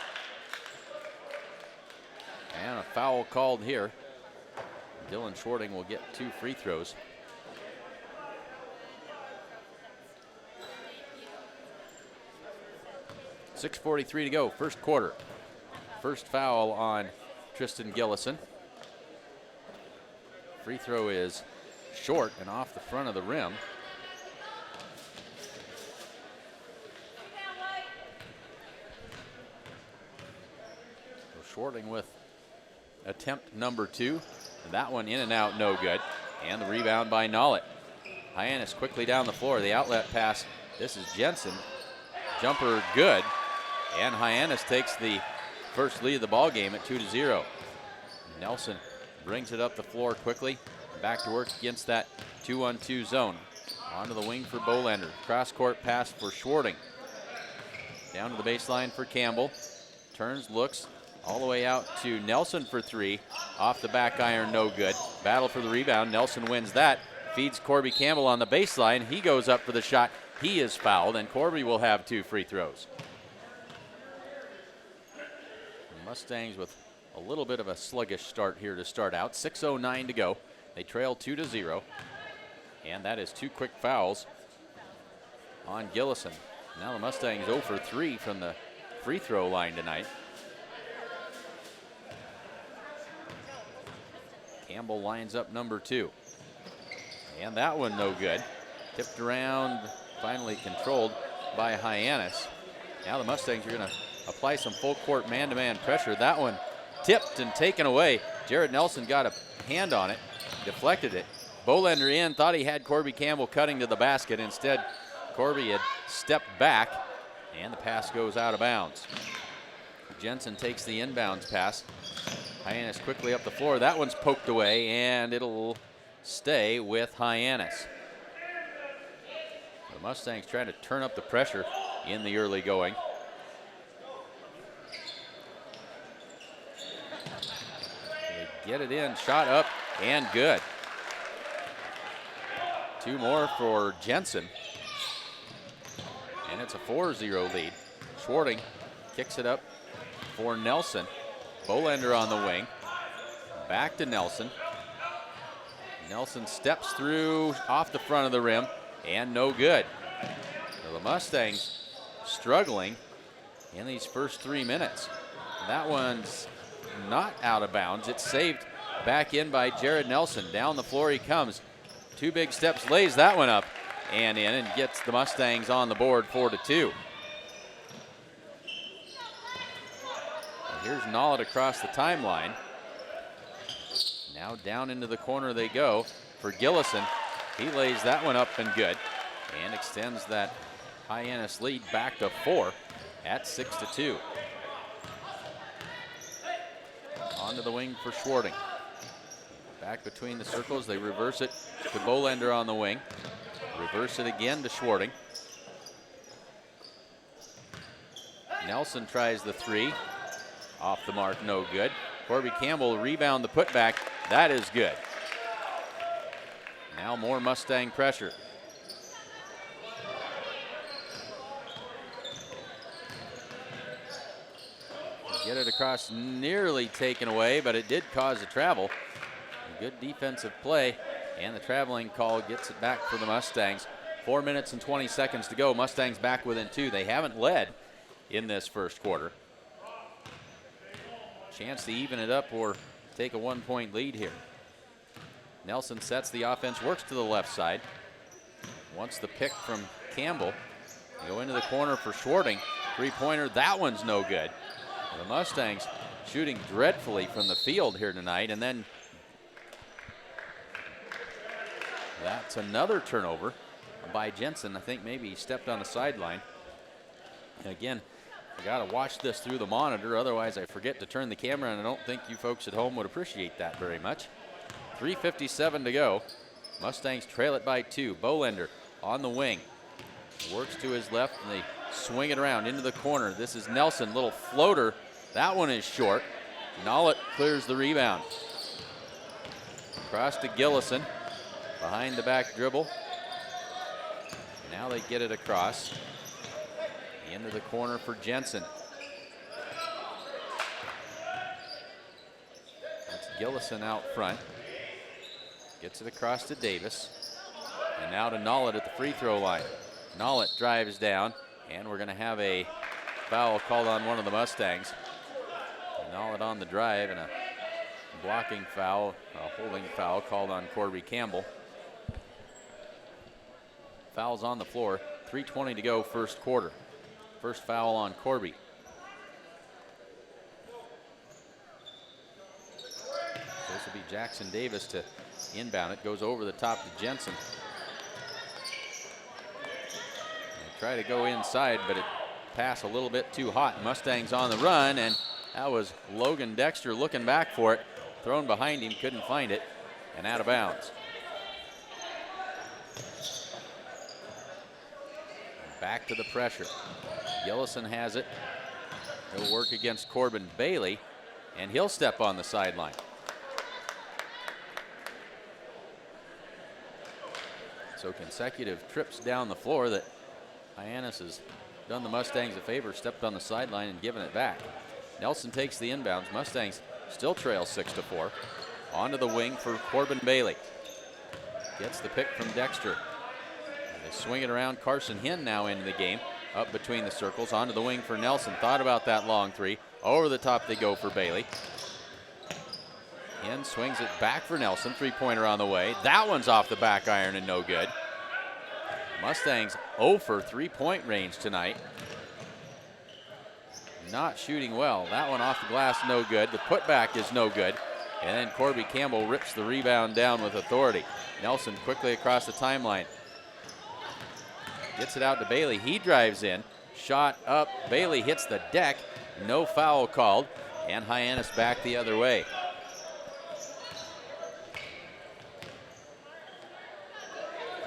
And a foul called here. Dylan Schwarting will get 2 free throws. .6:43 to go, first quarter. First foul on Tristan Gillison. Free throw is short and off the front of the rim. So Schwarting with attempt number 2. That one in and out, no good. And the rebound by Nollett. Hyannis quickly down the floor. The outlet pass. This is Jensen. Jumper good. And Hyannis takes the first lead of the ball game at 2-0. Nelson brings it up the floor quickly. Back to work against that 2-on-2 zone. Onto the wing for Bolender. Cross-court pass for Schwarting. Down to the baseline for Campbell. Turns, looks all the way out to Nelson for 3. Off the back iron, no good. Battle for the rebound. Nelson wins that. Feeds Corby Campbell on the baseline. He goes up for the shot. He is fouled, and Corby will have 2 free throws. The Mustangs with a little bit of a sluggish start here to start out. 6:09 to go. They trail 2-0. And that is 2 quick fouls on Gillison. Now the Mustangs 0 for 3 from the free throw line tonight. Campbell lines up number 2. And that one no good. Tipped around, finally controlled by Hyannis. Now the Mustangs are going to apply some full court man-to-man pressure. That one tipped and taken away. Jared Nelson got a hand on it, deflected it. Bolender in, thought he had Corby Campbell cutting to the basket. Instead, Corby had stepped back, and the pass goes out of bounds. Jensen takes the inbounds pass. Hyannis quickly up the floor. That one's poked away, and it'll stay with Hyannis. The Mustangs trying to turn up the pressure in the early going. They get it in, shot up, and good. 2 more for Jensen. And it's a 4-0 lead. Schwarting kicks it up for Nelson. Bolender on the wing. Back to Nelson. Nelson steps through off the front of the rim, and no good. So the Mustangs struggling in these first 3 minutes. That one's not out of bounds. It's saved back in by Jared Nelson. Down the floor he comes. 2 big steps, lays that one up and in, and gets the Mustangs on the board 4-2. Here's Nollett across the timeline. Now down into the corner they go for Gillison. He lays that one up and good, and extends that Hyannis lead back to 4 at 6-2. Onto the wing for Schwarting. Back between the circles, they reverse it to Bolender on the wing. Reverse it again to Schwarting. Nelson tries the 3. Off the mark, no good. Corby Campbell rebound the putback. That is good. Now more Mustang pressure. Get it across, nearly taken away, but it did cause a travel. Good defensive play, and the traveling call gets it back for the Mustangs. 4 minutes and 20 seconds to go. Mustangs back within 2. They haven't led in this first quarter. Chance to even it up or take a 1-point lead here. Nelson sets the offense, works to the left side. Wants the pick from Campbell. Go into the corner for Schwarting. Three-pointer, that one's no good. The Mustangs shooting dreadfully from the field here tonight, and then that's another turnover by Jensen. I think maybe he stepped on the sideline. And again, I gotta watch this through the monitor, otherwise I forget to turn the camera, and I don't think you folks at home would appreciate that very much. 3:57 to go. Mustangs trail it by 2. Bolender on the wing. Works to his left, and they swing it around into the corner. This is Nelson, little floater. That one is short. Nollett clears the rebound. Across to Gillison. Behind the back dribble. Now they get it across. Into the corner for Jensen. That's Gillison out front. Gets it across to Davis. And now to Nollett at the free throw line. Nollett drives down, and we're going to have a foul called on one of the Mustangs. Nollett on the drive, and a blocking foul, a holding foul called on Corby Campbell. Fouls on the floor. 3:20 to go, first quarter. First foul on Corby. This will be Jackson Davis to inbound it. Goes over the top to Jensen. They try to go inside, but it passed a little bit too hot. Mustangs on the run, and that was Logan Dexter looking back for it. Thrown behind him, couldn't find it, and out of bounds. Back to the pressure. Gillison has it. He'll work against Corbin Bailey, and he'll step on the sideline. So consecutive trips down the floor that Hyannis has done the Mustangs a favor, stepped on the sideline and given it back. Nelson takes the inbounds. Mustangs still trail 6-4. Onto the wing for Corbin Bailey. Gets the pick from Dexter. They swing it around. Carson Hinn now into the game. Up between the circles, onto the wing for Nelson. Thought about that long three. Over the top they go for Bailey. Hinn swings it back for Nelson. Three-pointer on the way. That one's off the back iron and no good. Mustangs 0 for three-point range tonight. Not shooting well. That one off the glass, no good. The putback is no good. And then Corby Campbell rips the rebound down with authority. Nelson quickly across the timeline. Gets it out to Bailey. He drives in. Shot up. Bailey hits the deck. No foul called. And Hyannis back the other way.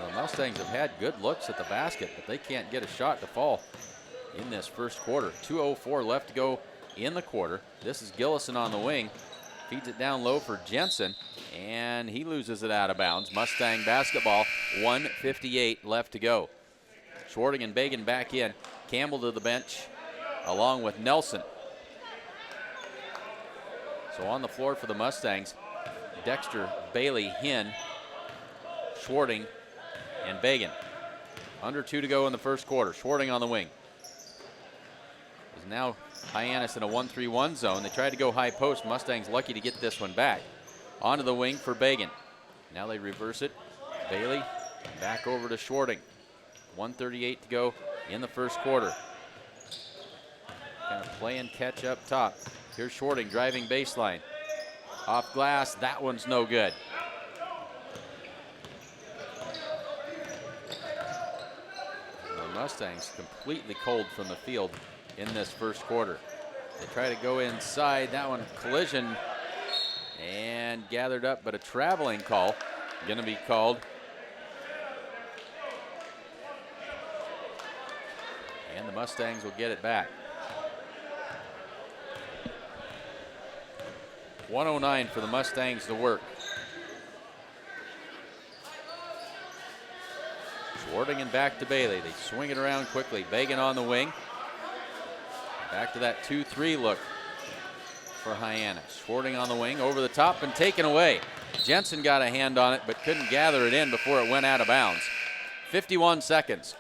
The Mustangs have had good looks at the basket, but they can't get a shot to fall in this first quarter. 2:04 left to go in the quarter. This is Gillison on the wing. Feeds it down low for Jensen, and he loses it out of bounds. Mustang basketball, 1:58 left to go. Schwarting and Bagan back in. Campbell to the bench along with Nelson. So on the floor for the Mustangs, Dexter, Bailey, Hinn, Schwarting, and Bagan. Under 2 to go in the first quarter. Schwarting on the wing. Is now Hyannis in a 1-3-1 zone. They tried to go high post. Mustangs lucky to get this one back. Onto the wing for Bagan. Now they reverse it. Bailey back over to Schwarting. 1:38 to go in the first quarter. Kind of playing catch up top. Here's Schwarting driving baseline. Off glass, that one's no good. The Mustangs completely cold from the field in this first quarter. They try to go inside. That one collision and gathered up, but a traveling call going to be called. And the Mustangs will get it back. 1:09 for the Mustangs to work. Schwarting and back to Bailey. They swing it around quickly. Bagan on the wing. Back to that 2-3 look for Hyannis. Schwarting on the wing, over the top and taken away. Jensen got a hand on it but couldn't gather it in before it went out of bounds. 51 seconds.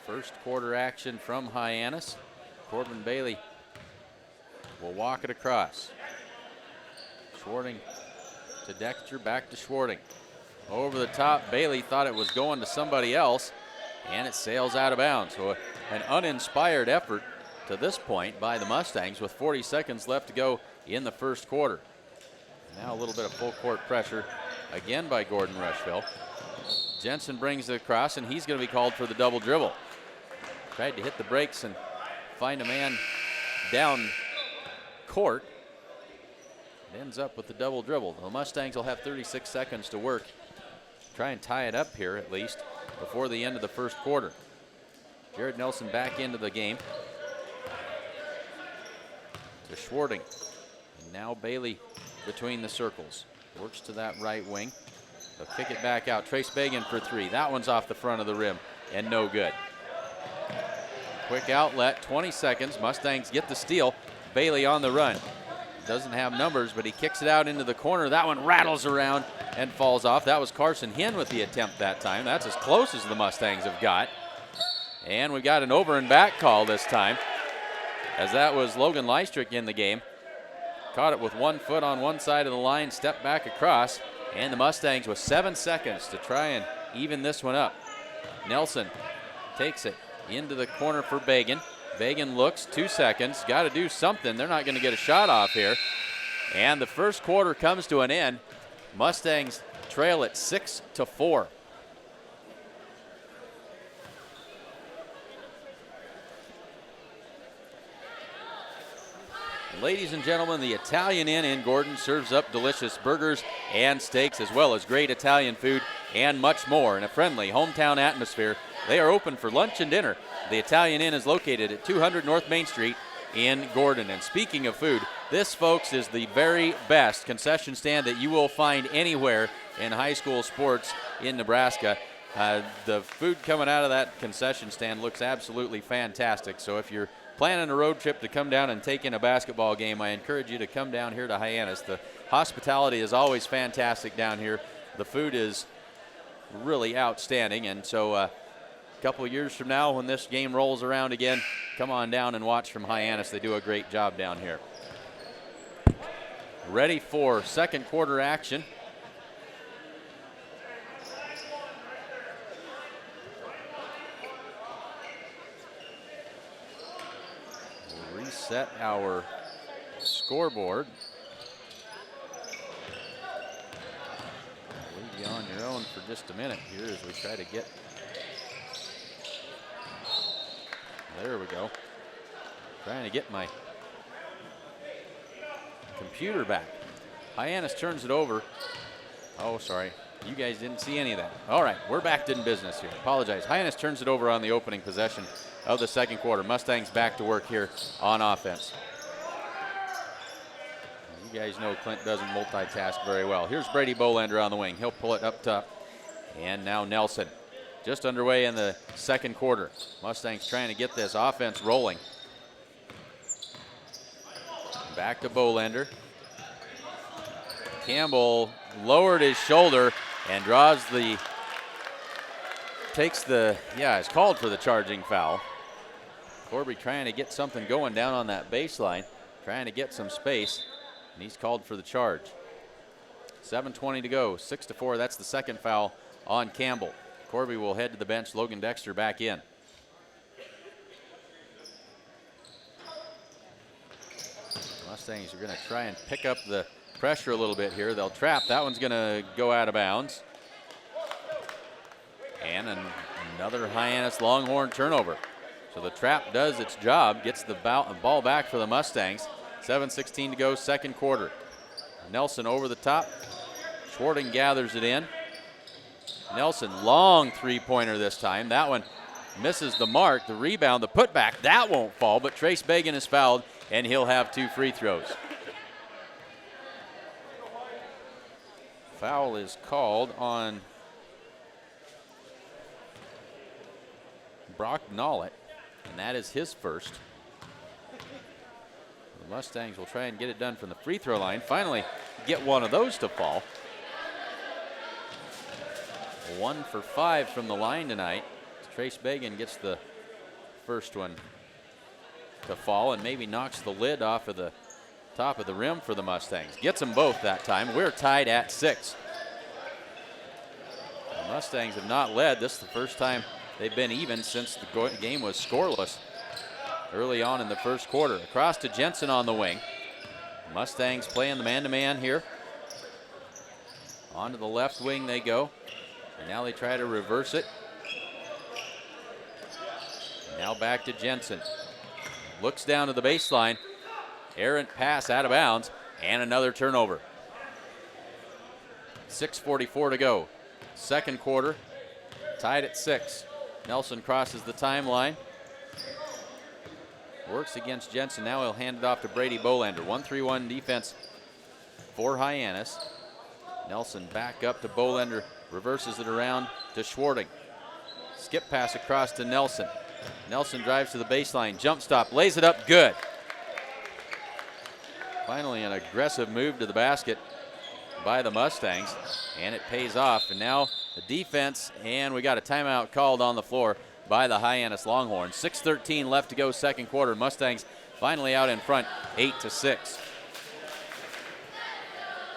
First quarter action from Hyannis. Corbin Bailey will walk it across. Schwarting to Dexter, back to Schwarting. over the top. Bailey thought it was going to somebody else, and it sails out of bounds. So an uninspired effort to this point by the Mustangs with 40 seconds left to go in the first quarter. Now a little bit of full court pressure again by Gordon Rushville. Jensen brings it across, and he's going to be called for the double dribble. Tried to hit the brakes and find a man down court. It ends up with the double dribble. The Mustangs will have 36 seconds to work. Try and tie it up here at least before the end of the first quarter. Jared Nelson back into the game. To Schwarting. And now Bailey between the circles. Works to that right wing. They'll kick it back out. Trace Bagan for three. That one's off the front of the rim and no good. Quick outlet, 20 seconds. Mustangs get the steal. Bailey on the run. Doesn't have numbers, but he kicks it out into the corner. That one rattles around and falls off. That was Carson Hinn with the attempt that time. That's as close as the Mustangs have got. And we got an over and back call this time, as that was Logan Lystrick in the game. Caught it with 1 foot on one side of the line, stepped back across, and the Mustangs with 7 seconds to try and even this one up. Nelson takes it into the corner for Bagan. Bagan looks, 2 seconds, got to do something. They're not going to get a shot off here. And the first quarter comes to an end. Mustangs trail at 6-4. Ladies and gentlemen, the Italian Inn in Gordon serves up delicious burgers and steaks, as well as great Italian food and much more in a friendly hometown atmosphere. They are open for lunch and dinner. The Italian Inn is located at 200 North Main Street in Gordon. And speaking of food, this, folks, is the very best concession stand that you will find anywhere in high school sports in Nebraska. The food coming out of that concession stand looks absolutely fantastic. So if you're planning a road trip to come down and take in a basketball game, I encourage you to come down here to Hyannis. The hospitality is always fantastic down here. The food is really outstanding, and so a couple of years from now when this game rolls around again, come on down and watch from Hyannis. They do a great job down here. Ready for second quarter action. Set our scoreboard. I'll leave you on your own for just a minute here as we try to get. There we go. Trying to get my computer back. Hyannis turns it over. Oh, sorry. You guys didn't see any of that. All right, we're back in business here. Apologize. Hyannis turns it over on the opening possession of the second quarter. Mustangs back to work here on offense. You guys know Clint doesn't multitask very well. Here's Brady Bolander on the wing. He'll pull it up top. And now Nelson. Just underway in the second quarter. Mustangs trying to get this offense rolling. Back to Bolander. Campbell lowered his shoulder and draws the, is called for the charging foul. Corby trying to get something going down on that baseline, trying to get some space, and he's called for the charge. 7:20 to go, 6-4. That's the second foul on Campbell. Corby will head to the bench. Logan Dexter back in. Mustangs are going to try and pick up the pressure a little bit here. They'll trap. That one's going to go out of bounds. And another Hyannis Longhorn turnover. So the trap does its job, gets the ball back for the Mustangs. 7:16 to go, second quarter. Nelson over the top. Schwarting gathers it in. Nelson, long three-pointer this time. That one misses the mark. The rebound, the putback, that won't fall, but Trace Bagan is fouled, and he'll have 2 free throws. Foul is called on Brock Nollett, and that is his first. The Mustangs will try and get it done from the free throw line. Finally get one of those to fall. 1 for 5 from the line tonight. Trace Bagan gets the first one to fall and maybe knocks the lid off of the top of the rim for the Mustangs. Gets them both that time. We're tied at 6. The Mustangs have not led. This is the first time they've been even since the game was scoreless early on in the first quarter. Across to Jensen on the wing. Mustangs playing the man-to-man here. Onto the left wing they go. And now they try to reverse it. Now back to Jensen. Looks down to the baseline. Errant pass out of bounds. And another turnover. 6:44 to go. Second quarter. Tied at 6. Nelson crosses the timeline. Works against Jensen. Now he'll hand it off to Brady Bolander. 1-3-1 defense for Hyannis. Nelson back up to Bolander. Reverses it around to Schwarting. Skip pass across to Nelson. Nelson drives to the baseline. Jump stop. Lays it up. Good. Finally an aggressive move to the basket by the Mustangs. And it pays off. And now the defense. And we got a timeout called on the floor by the Hyannis Longhorns. 6:13 left to go second quarter. Mustangs finally out in front, 8-6.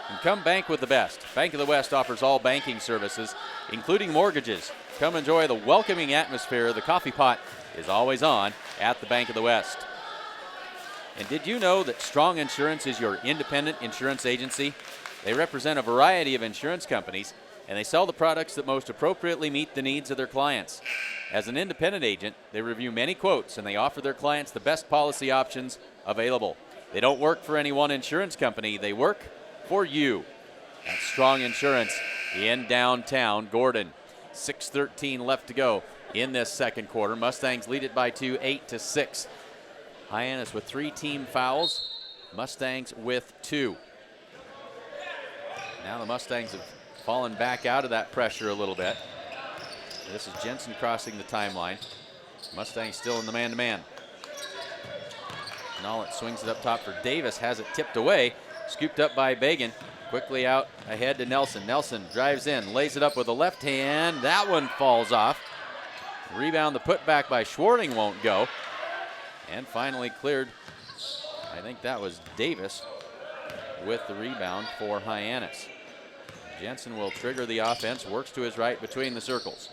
And come bank with the best. Bank of the West offers all banking services, including mortgages. Come enjoy the welcoming atmosphere. The coffee pot is always on at the Bank of the West. And did you know that Strong Insurance is your independent insurance agency? They represent a variety of insurance companies, and they sell the products that most appropriately meet the needs of their clients. As an independent agent, they review many quotes and they offer their clients the best policy options available. They don't work for any one insurance company, they work for you. That's Strong Insurance in downtown Gordon. 6:13 left to go in this second quarter. Mustangs lead it by 2, 8-6. Hyannis with 3 team fouls, Mustangs with 2. Now the Mustangs have fallen back out of that pressure a little bit. This is Jensen crossing the timeline. Mustangs still in the man-to-man. Nollett swings it up top for Davis, has it tipped away, scooped up by Bagan. Quickly out ahead to Nelson. Nelson drives in, lays it up with the left hand. That one falls off. Rebound, the putback by Schwarting won't go. And finally cleared. I think that was Davis with the rebound for Hyannis. Jensen will trigger the offense, works to his right between the circles.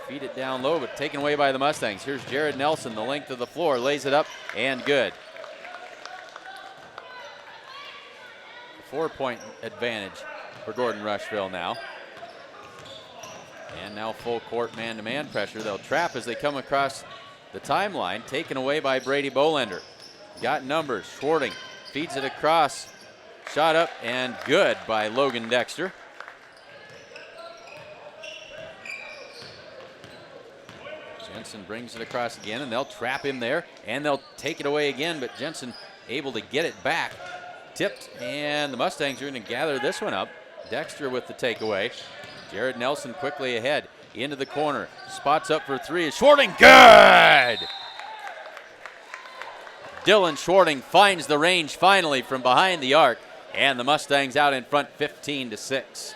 Feed it down low, but taken away by the Mustangs. Here's Jared Nelson, the length of the floor, lays it up, and good. A 4-point advantage for Gordon Rushville now. And now full court man-to-man pressure. They'll trap as they come across the timeline, taken away by Brady Bolander. Got numbers, Schwarting feeds it across, shot up, and good by Logan Dexter. Jensen brings it across again, and they'll trap him there, and they'll take it away again, but Jensen able to get it back. Tipped, and the Mustangs are going to gather this one up. Dexter with the takeaway. Jared Nelson quickly ahead, into the corner, spots up for 3, Schwarting, good! Dylan Schwarting finds the range finally from behind the arc, and the Mustangs out in front 15-6.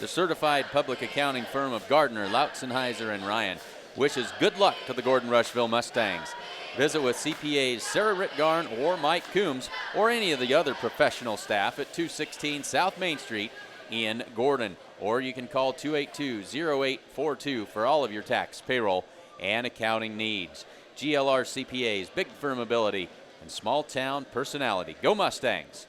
The certified public accounting firm of Gardner, Lautzenheiser, and Ryan wishes good luck to the Gordon Rushville Mustangs. Visit with CPAs Sarah Ritgarn or Mike Coombs or any of the other professional staff at 216 South Main Street in Gordon. Or you can call 282-0842 for all of your tax, payroll, and accounting needs. GLR CPAs, big firm ability, and small town personality. Go Mustangs!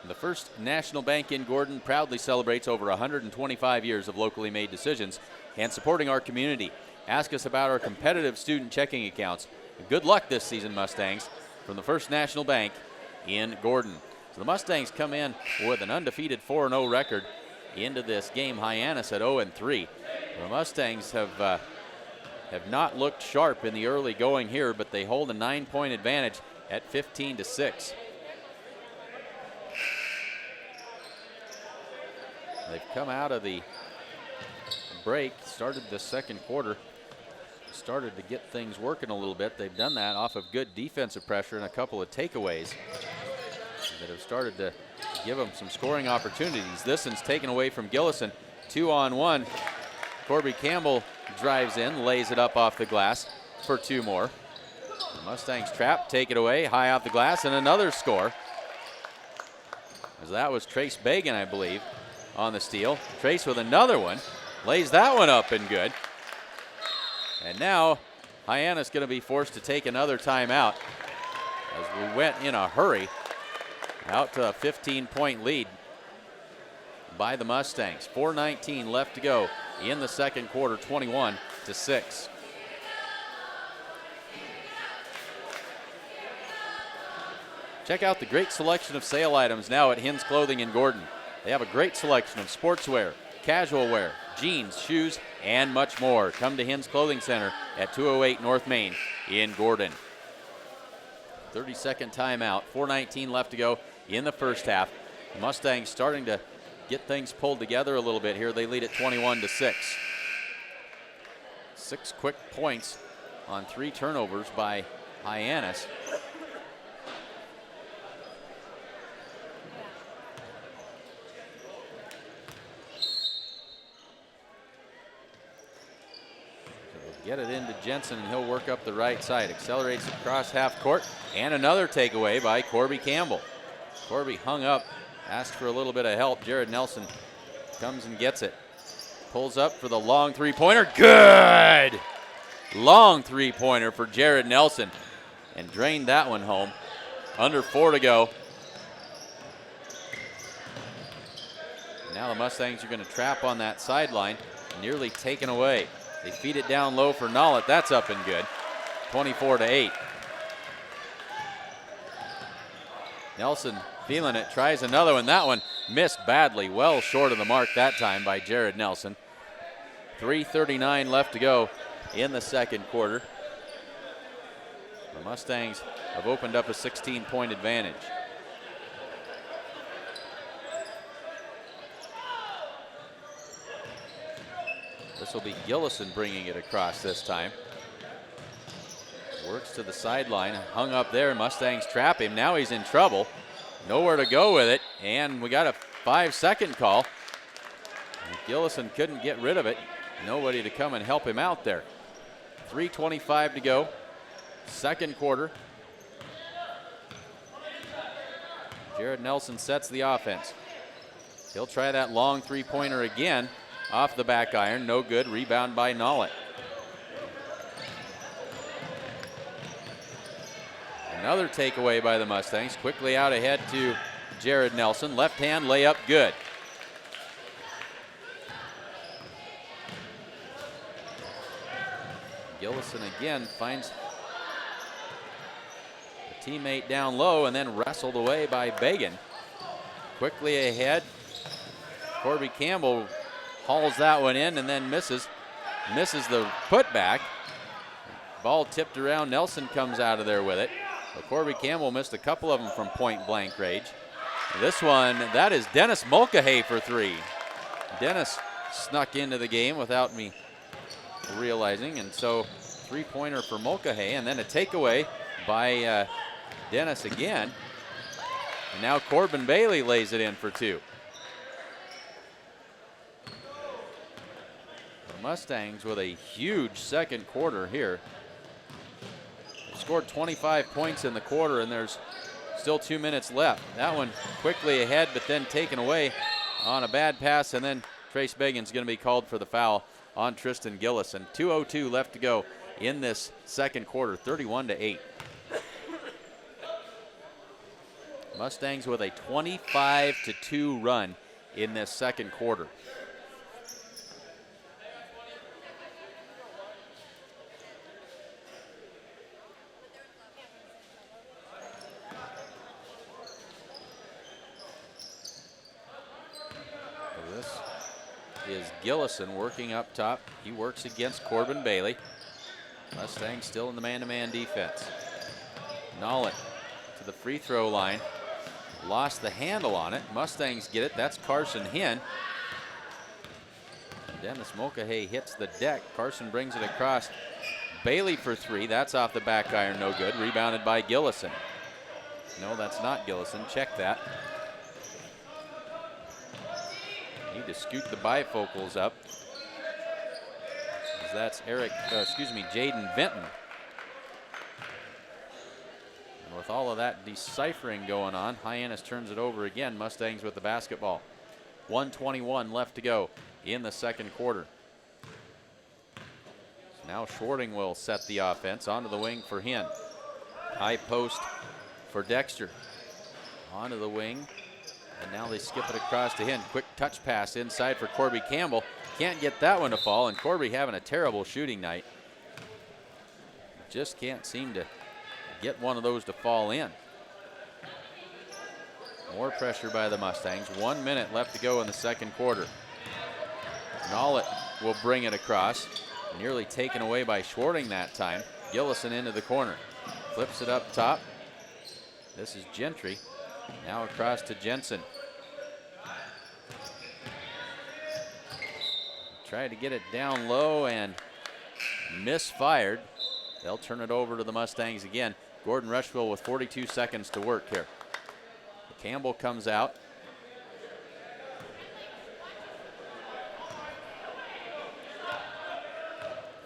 The First National Bank in Gordon proudly celebrates over 125 years of locally made decisions and supporting our community. Ask us about our competitive student checking accounts. Good luck this season, Mustangs, from the First National Bank in Gordon. So the Mustangs come in with an undefeated 4-0 record into this game. Hyannis at 0-3. The Mustangs have not looked sharp in the early going here, but they hold a 9-point advantage at 15-6. They've come out of the break, started the second quarter, started to get things working a little bit. They've done that off of good defensive pressure and a couple of takeaways that have started to give them some scoring opportunities. This one's taken away from Gillison, 2-on-1. Corby Campbell drives in, lays it up off the glass for 2 more. Mustangs trap, take it away, high off the glass, and another score. As that was Trace Bagan, I believe, on the steal. Trace with another one, lays that one up and good. And now Hyannis going to be forced to take another timeout as we went in a hurry out to a 15-point lead by the Mustangs. 4:19 left to go in the second quarter, 21-6. Check out the great selection of sale items now at Hins Clothing in Gordon. They have a great selection of sportswear, casual wear, jeans, shoes, and much more. Come to Hins Clothing Center at 208 North Main in Gordon. 30-second timeout, 4:19 left to go in the first half. The Mustangs starting to get things pulled together a little bit here. They lead at 21-6. 6 quick points on 3 turnovers by Hyannis. Get it into Jensen, and he'll work up the right side. Accelerates across half court, and another takeaway by Corby Campbell. Corby hung up, asked for a little bit of help. Jared Nelson comes and gets it. Pulls up for the long three-pointer. Good! Long three-pointer for Jared Nelson, and drained that one home. Under 4 to go. Now the Mustangs are going to trap on that sideline, nearly taken away. They feed it down low for Nollett. That's up and good. 24-8. Nelson feeling it, tries another one. That one missed badly, well short of the mark that time by Jared Nelson. 3:39 left to go in the second quarter. The Mustangs have opened up a 16-point advantage. This will be Gillison bringing it across this time. Works to the sideline, hung up there. Mustangs trap him. Now he's in trouble. Nowhere to go with it, and we got a 5-second call. And Gillison couldn't get rid of it. Nobody to come and help him out there. 3:25 to go, second quarter. Jared Nelson sets the offense. He'll try that long three-pointer again. Off the back iron, no good. Rebound by Nollett. Another takeaway by the Mustangs. Quickly out ahead to Jared Nelson. Left hand layup, good. Gillison again finds a teammate down low and then wrestled away by Bagan. Quickly ahead, Corby Campbell hauls that one in and then misses the putback. Ball tipped around. Nelson comes out of there with it. But Corby Campbell missed a couple of them from point blank range. This one, that is Dennis Mulcahy for 3. Dennis snuck into the game without me realizing, and so three-pointer for Mulcahy, and then a takeaway by Dennis again. And now Corbin Bailey lays it in for 2. Mustangs with a huge second quarter here. They scored 25 points in the quarter, and there's still 2 minutes left. That one quickly ahead, but then taken away on a bad pass, and then Trace Bagan's going to be called for the foul on Tristan Gillison. 2:02 left to go in this second quarter, 31-8. Mustangs with a 25-2 run in this second quarter. Is Gillison working up top. He works against Corbin Bailey. Mustangs still in the man-to-man defense. Nollett to the free throw line. Lost the handle on it. Mustangs get it. That's Carson Hinn. Dennis Mulcahy hits the deck. Carson brings it across. Bailey for 3. That's off the back iron. No good. Rebounded by Gillison. No, that's not Gillison. Check that. Need to scoot the bifocals up. That's Jaden Vinton. With all of that deciphering going on, Hyannis turns it over again. Mustangs with the basketball. 1:21 left to go in the second quarter. So now Schwarting will set the offense. Onto the wing for Hinn. High post for Dexter. Onto the wing. And now they skip it across to Hinn. Quick touch pass inside for Corby Campbell. Can't get that one to fall, and Corby having a terrible shooting night. Just can't seem to get one of those to fall in. More pressure by the Mustangs. 1 minute left to go in the second quarter. Nollett will bring it across. Nearly taken away by Schwarting that time. Gillison into the corner. Flips it up top. This is Gentry. Now across to Jensen. Tried to get it down low and misfired. They'll turn it over to the Mustangs again. Gordon Rushville with 42 seconds to work here. Campbell comes out.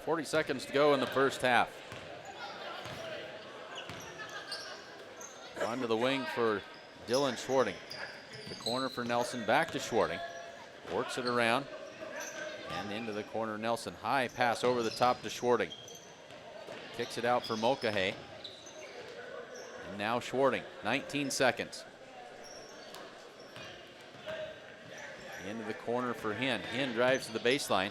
.40 seconds to go in the first half. Onto the wing for Dylan Schwarting. The corner for Nelson, back to Schwarting. Works it around and into the corner. Nelson, high pass over the top to Schwarting. Kicks it out for Mulcahy. And now Schwarting, 19 seconds. Into the corner for Hinn. Hinn drives to the baseline.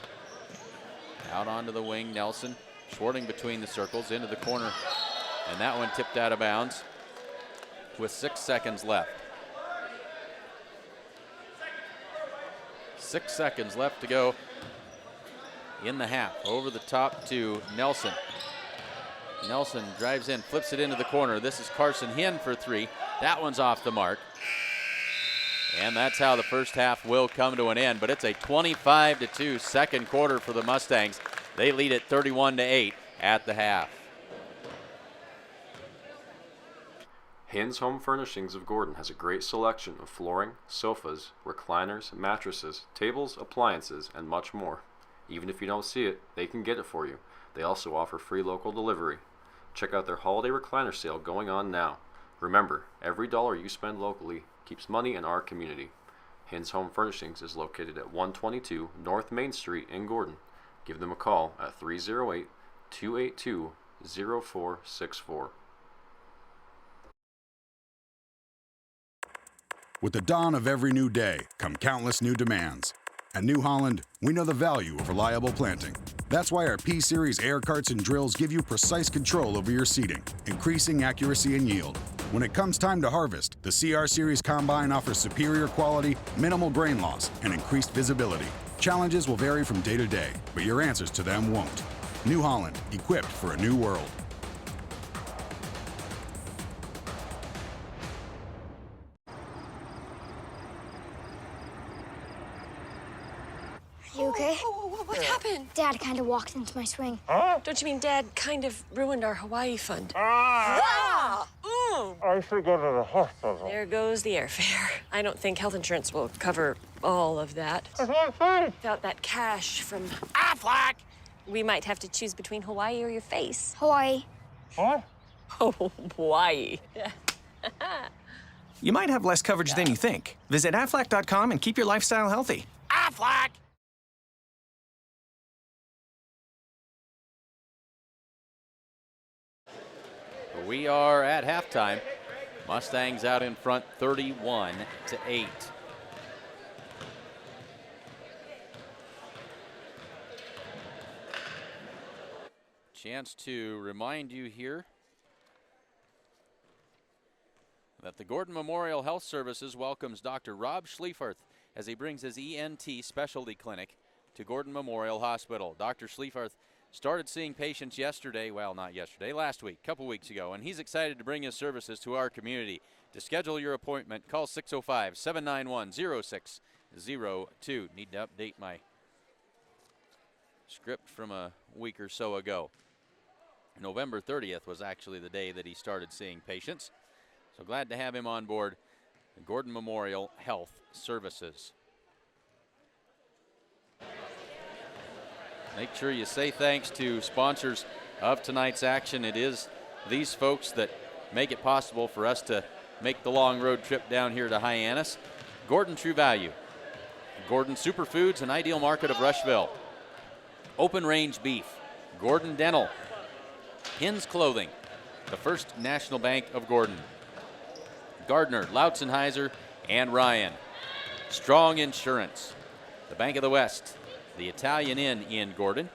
Out onto the wing, Nelson. Schwarting between the circles, into the corner. And that one tipped out of bounds with 6 seconds left. 6 seconds left to go in the half. Over the top to Nelson. Nelson drives in, flips it into the corner. This is Carson Hinn for three. That one's off the mark. And that's how the first half will come to an end. But it's a 25-2 second quarter for the Mustangs. They lead it 31-8 at the half. Hinn's Home Furnishings of Gordon has a great selection of flooring, sofas, recliners, mattresses, tables, appliances, and much more. Even if you don't see it, they can get it for you. They also offer free local delivery. Check out their holiday recliner sale going on now. Remember, every dollar you spend locally keeps money in our community. Hinn's Home Furnishings is located at 122 North Main Street in Gordon. Give them a call at 308-282-0464. With the dawn of every new day come countless new demands. At New Holland, we know the value of reliable planting. That's why our P-Series air carts and drills give you precise control over your seeding, increasing accuracy and yield. When it comes time to harvest, the CR Series Combine offers superior quality, minimal grain loss, and increased visibility. Challenges will vary from day to day, but your answers to them won't. New Holland, equipped for a new world. Are you okay? What happened? Dad kind of walked into my swing. Huh? Don't you mean Dad kind of ruined our Hawaii fund? I should go to the hospital. There goes the airfare. I don't think health insurance will cover all of that. That's not fair. Without that cash from Aflac! we might have to choose between Hawaii or your face. Hawaii. What? Oh, Hawaii. You might have less coverage than you think. Visit Aflac.com and keep your lifestyle healthy. Aflac! We are at halftime. Mustangs out in front 31-8. Chance to remind you here that the Gordon Memorial Health Services welcomes Dr. Rob Schliefert as he brings his ENT specialty clinic to Gordon Memorial Hospital. Dr. Schliefert started seeing patients yesterday, well, not yesterday, last week, a couple weeks ago, and he's excited to bring his services to our community. To schedule your appointment, call 605-791-0602. Need to update my script from a week or so ago. November 30th was actually the day that he started seeing patients. So glad to have him on board the Gordon Memorial Health Services. Make sure you say thanks to sponsors of tonight's action. It is these folks that make it possible for us to make the long road trip down here to Hyannis. Gordon True Value, Gordon Superfoods, an Ideal Market of Rushville, Open Range Beef, Gordon Dental, Hins Clothing, the First National Bank of Gordon, Gardner, Lautzenheiser, and Ryan, Strong Insurance, the Bank of the West, the Italian Inn in Gordon,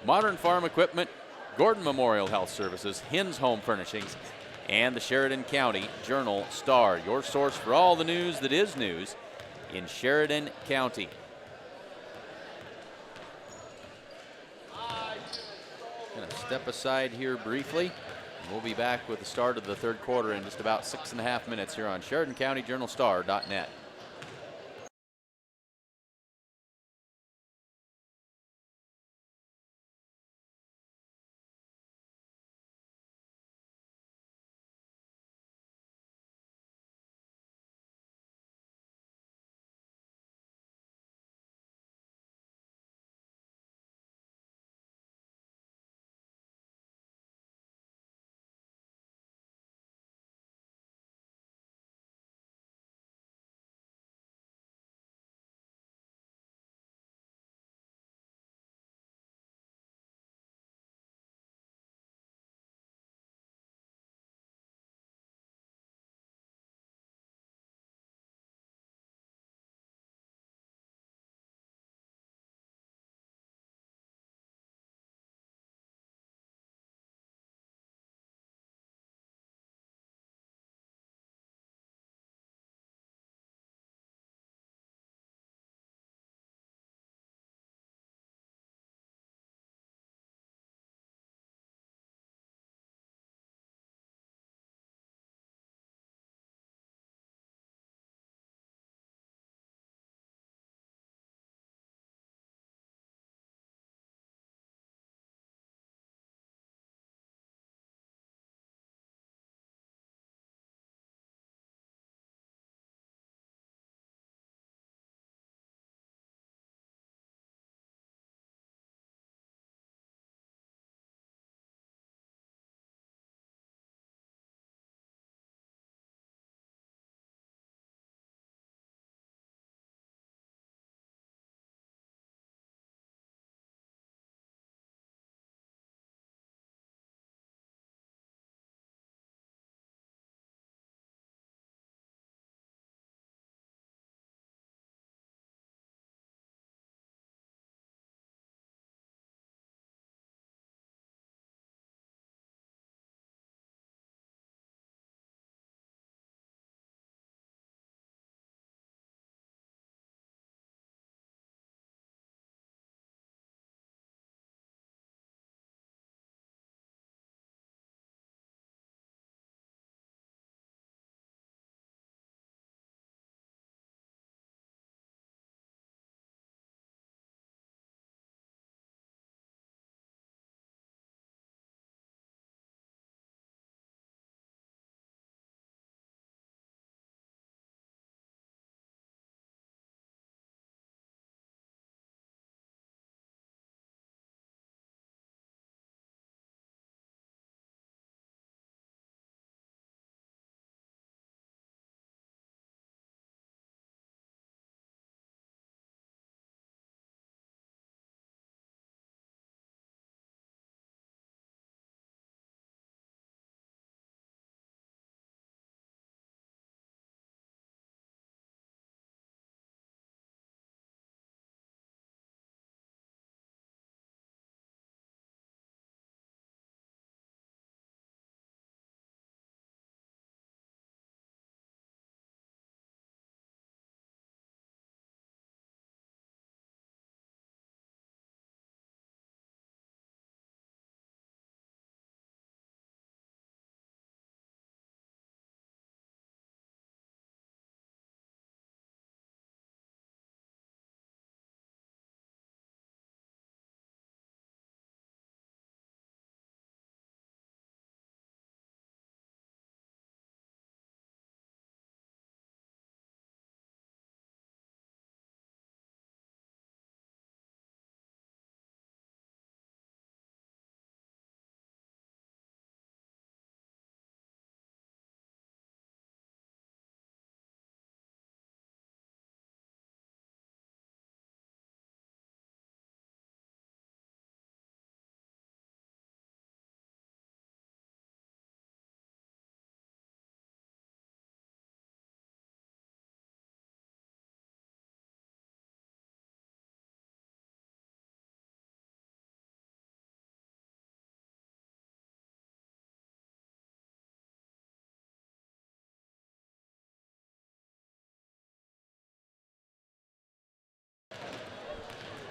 Modern Farm Equipment, Gordon Memorial Health Services, Hins Home Furnishings, and the Sheridan County Journal-Star, your source for all the news that is news in Sheridan County. Going to step aside here briefly. We'll be back with the start of the third quarter in just about 6.5 minutes here on SheridanCountyJournalStar.net.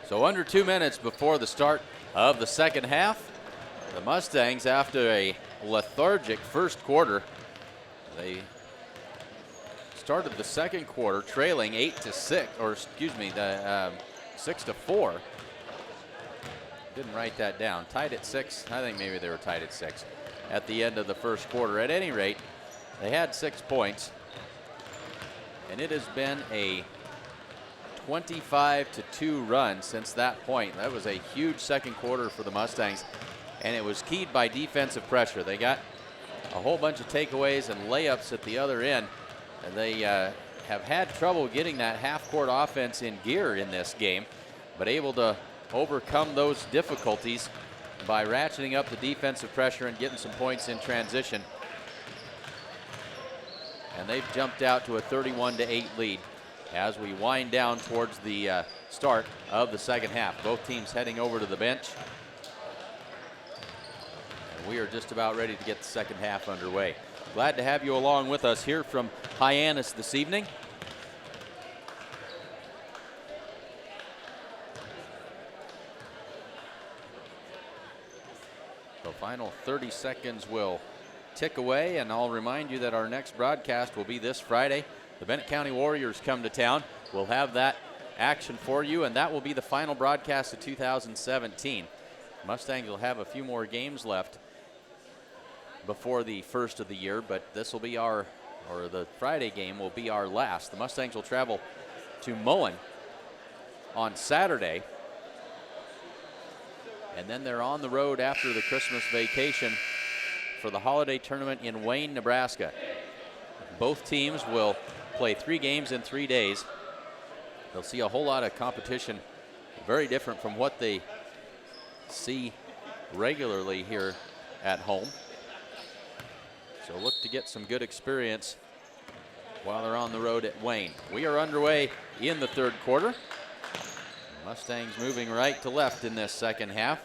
So under 2 minutes before the start of the second half, the Mustangs, after a lethargic first quarter, they started the second quarter trailing 8-6, or excuse me, 6-4. Didn't write that down. Tied at 6. I think maybe they were tied at 6 at the end of the first quarter. At any rate, they had 6 points, and it has been a 25-2 run since that point. That was a huge second quarter for the Mustangs, and it was keyed by defensive pressure. They got a whole bunch of takeaways and layups at the other end, and they have had trouble getting that half-court offense in gear in this game, but able to overcome those difficulties by ratcheting up the defensive pressure and getting some points in transition. And they've jumped out to a 31-8 lead as we wind down towards the start of the second half. Both teams heading over to the bench. And we are just about ready to get the second half underway. Glad to have you along with us here from Hyannis this evening. The final 30 seconds will tick away, and I'll remind you that our next broadcast will be this Friday. The Bennett County Warriors come to town. We'll have that action for you, and that will be the final broadcast of 2017. Mustangs will have a few more games left before the first of the year, but this will be the Friday game will be our last. The Mustangs will travel to Mullen on Saturday, and then they're on the road after the Christmas vacation for the holiday tournament in Wayne, Nebraska. Both teams will play 3 games in 3 days. They'll see a whole lot of competition, very different from what they see regularly here at home. So look to get some good experience while they're on the road at Wayne. We are underway in the third quarter. Mustangs moving right to left in this second half.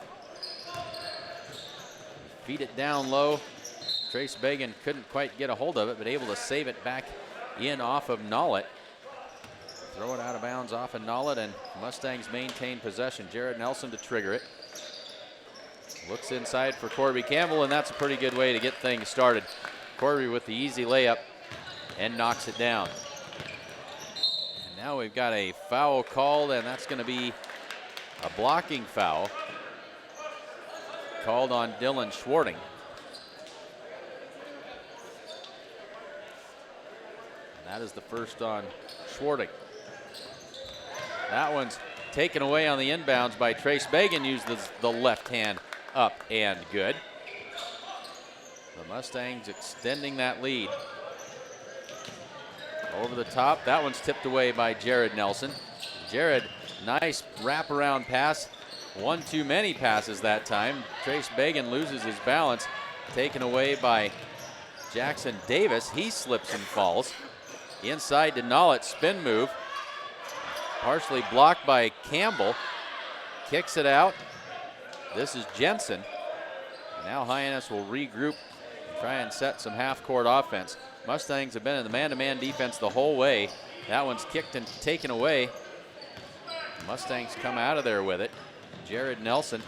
Feed it down low. Trace Bagan couldn't quite get a hold of it, but able to save it back in off of Nollett. Throw it out of bounds off of Nollett, and Mustangs maintain possession. Jared Nelson to trigger it. Looks inside for Corby Campbell, and that's a pretty good way to get things started. Corby with the easy layup and knocks it down. And now we've got a foul called, and that's going to be a blocking foul called on Dylan Schwarting. And that is the first on Schwarting. That one's taken away on the inbounds by Trace Bagan. Used the left hand up and good. The Mustangs extending that lead. Over the top, that one's tipped away by Jared Nelson. Jared, nice wraparound pass. One too many passes that time. Trace Bagan loses his balance, taken away by Jackson Davis. He slips and falls. Inside to Nollett, spin move. Partially blocked by Campbell. Kicks it out. This is Jensen. Now Hyannis will regroup and try and set some half-court offense. Mustangs have been in the man-to-man defense the whole way. That one's kicked and taken away. Mustangs come out of there with it. Jared Nelson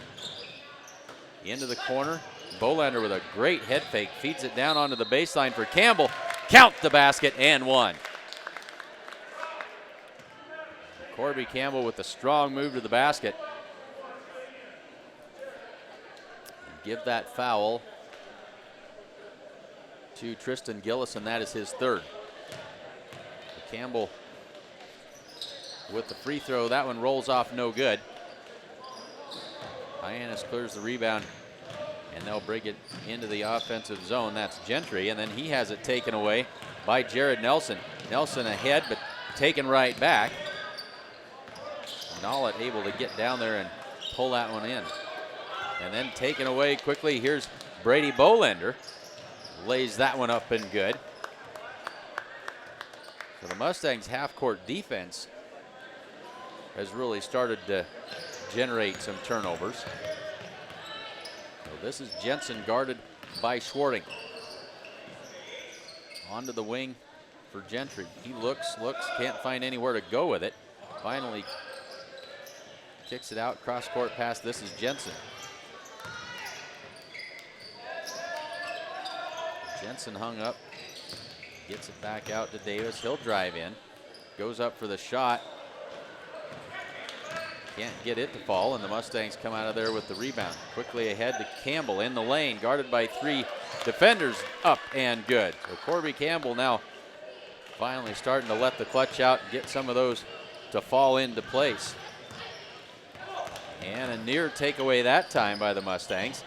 into the corner. Bolander with a great head fake. Feeds it down onto the baseline for Campbell. Count the basket and one. Corby Campbell with a strong move to the basket. Give that foul to Tristan Gillis, and that is his third. Campbell with the free throw. That one rolls off no good. Hyannis clears the rebound, and they'll bring it into the offensive zone. That's Gentry, and then he has it taken away by Jared Nelson. Nelson ahead, but taken right back. Nollett able to get down there and pull that one in. And then taken away quickly. Here's Brady Bolander. Lays that one up and good. So the Mustangs' half-court defense has really started to generate some turnovers. So this is Jensen guarded by Schwarting. Onto the wing for Gentry. He looks, can't find anywhere to go with it. Finally kicks it out, cross-court pass. This is Jensen. Jensen hung up, gets it back out to Davis. He'll drive in, goes up for the shot. Can't get it to fall, and the Mustangs come out of there with the rebound. Quickly ahead to Campbell in the lane, guarded by 3 defenders, up and good. So Corby Campbell now finally starting to let the clutch out and get some of those to fall into place. And a near takeaway that time by the Mustangs.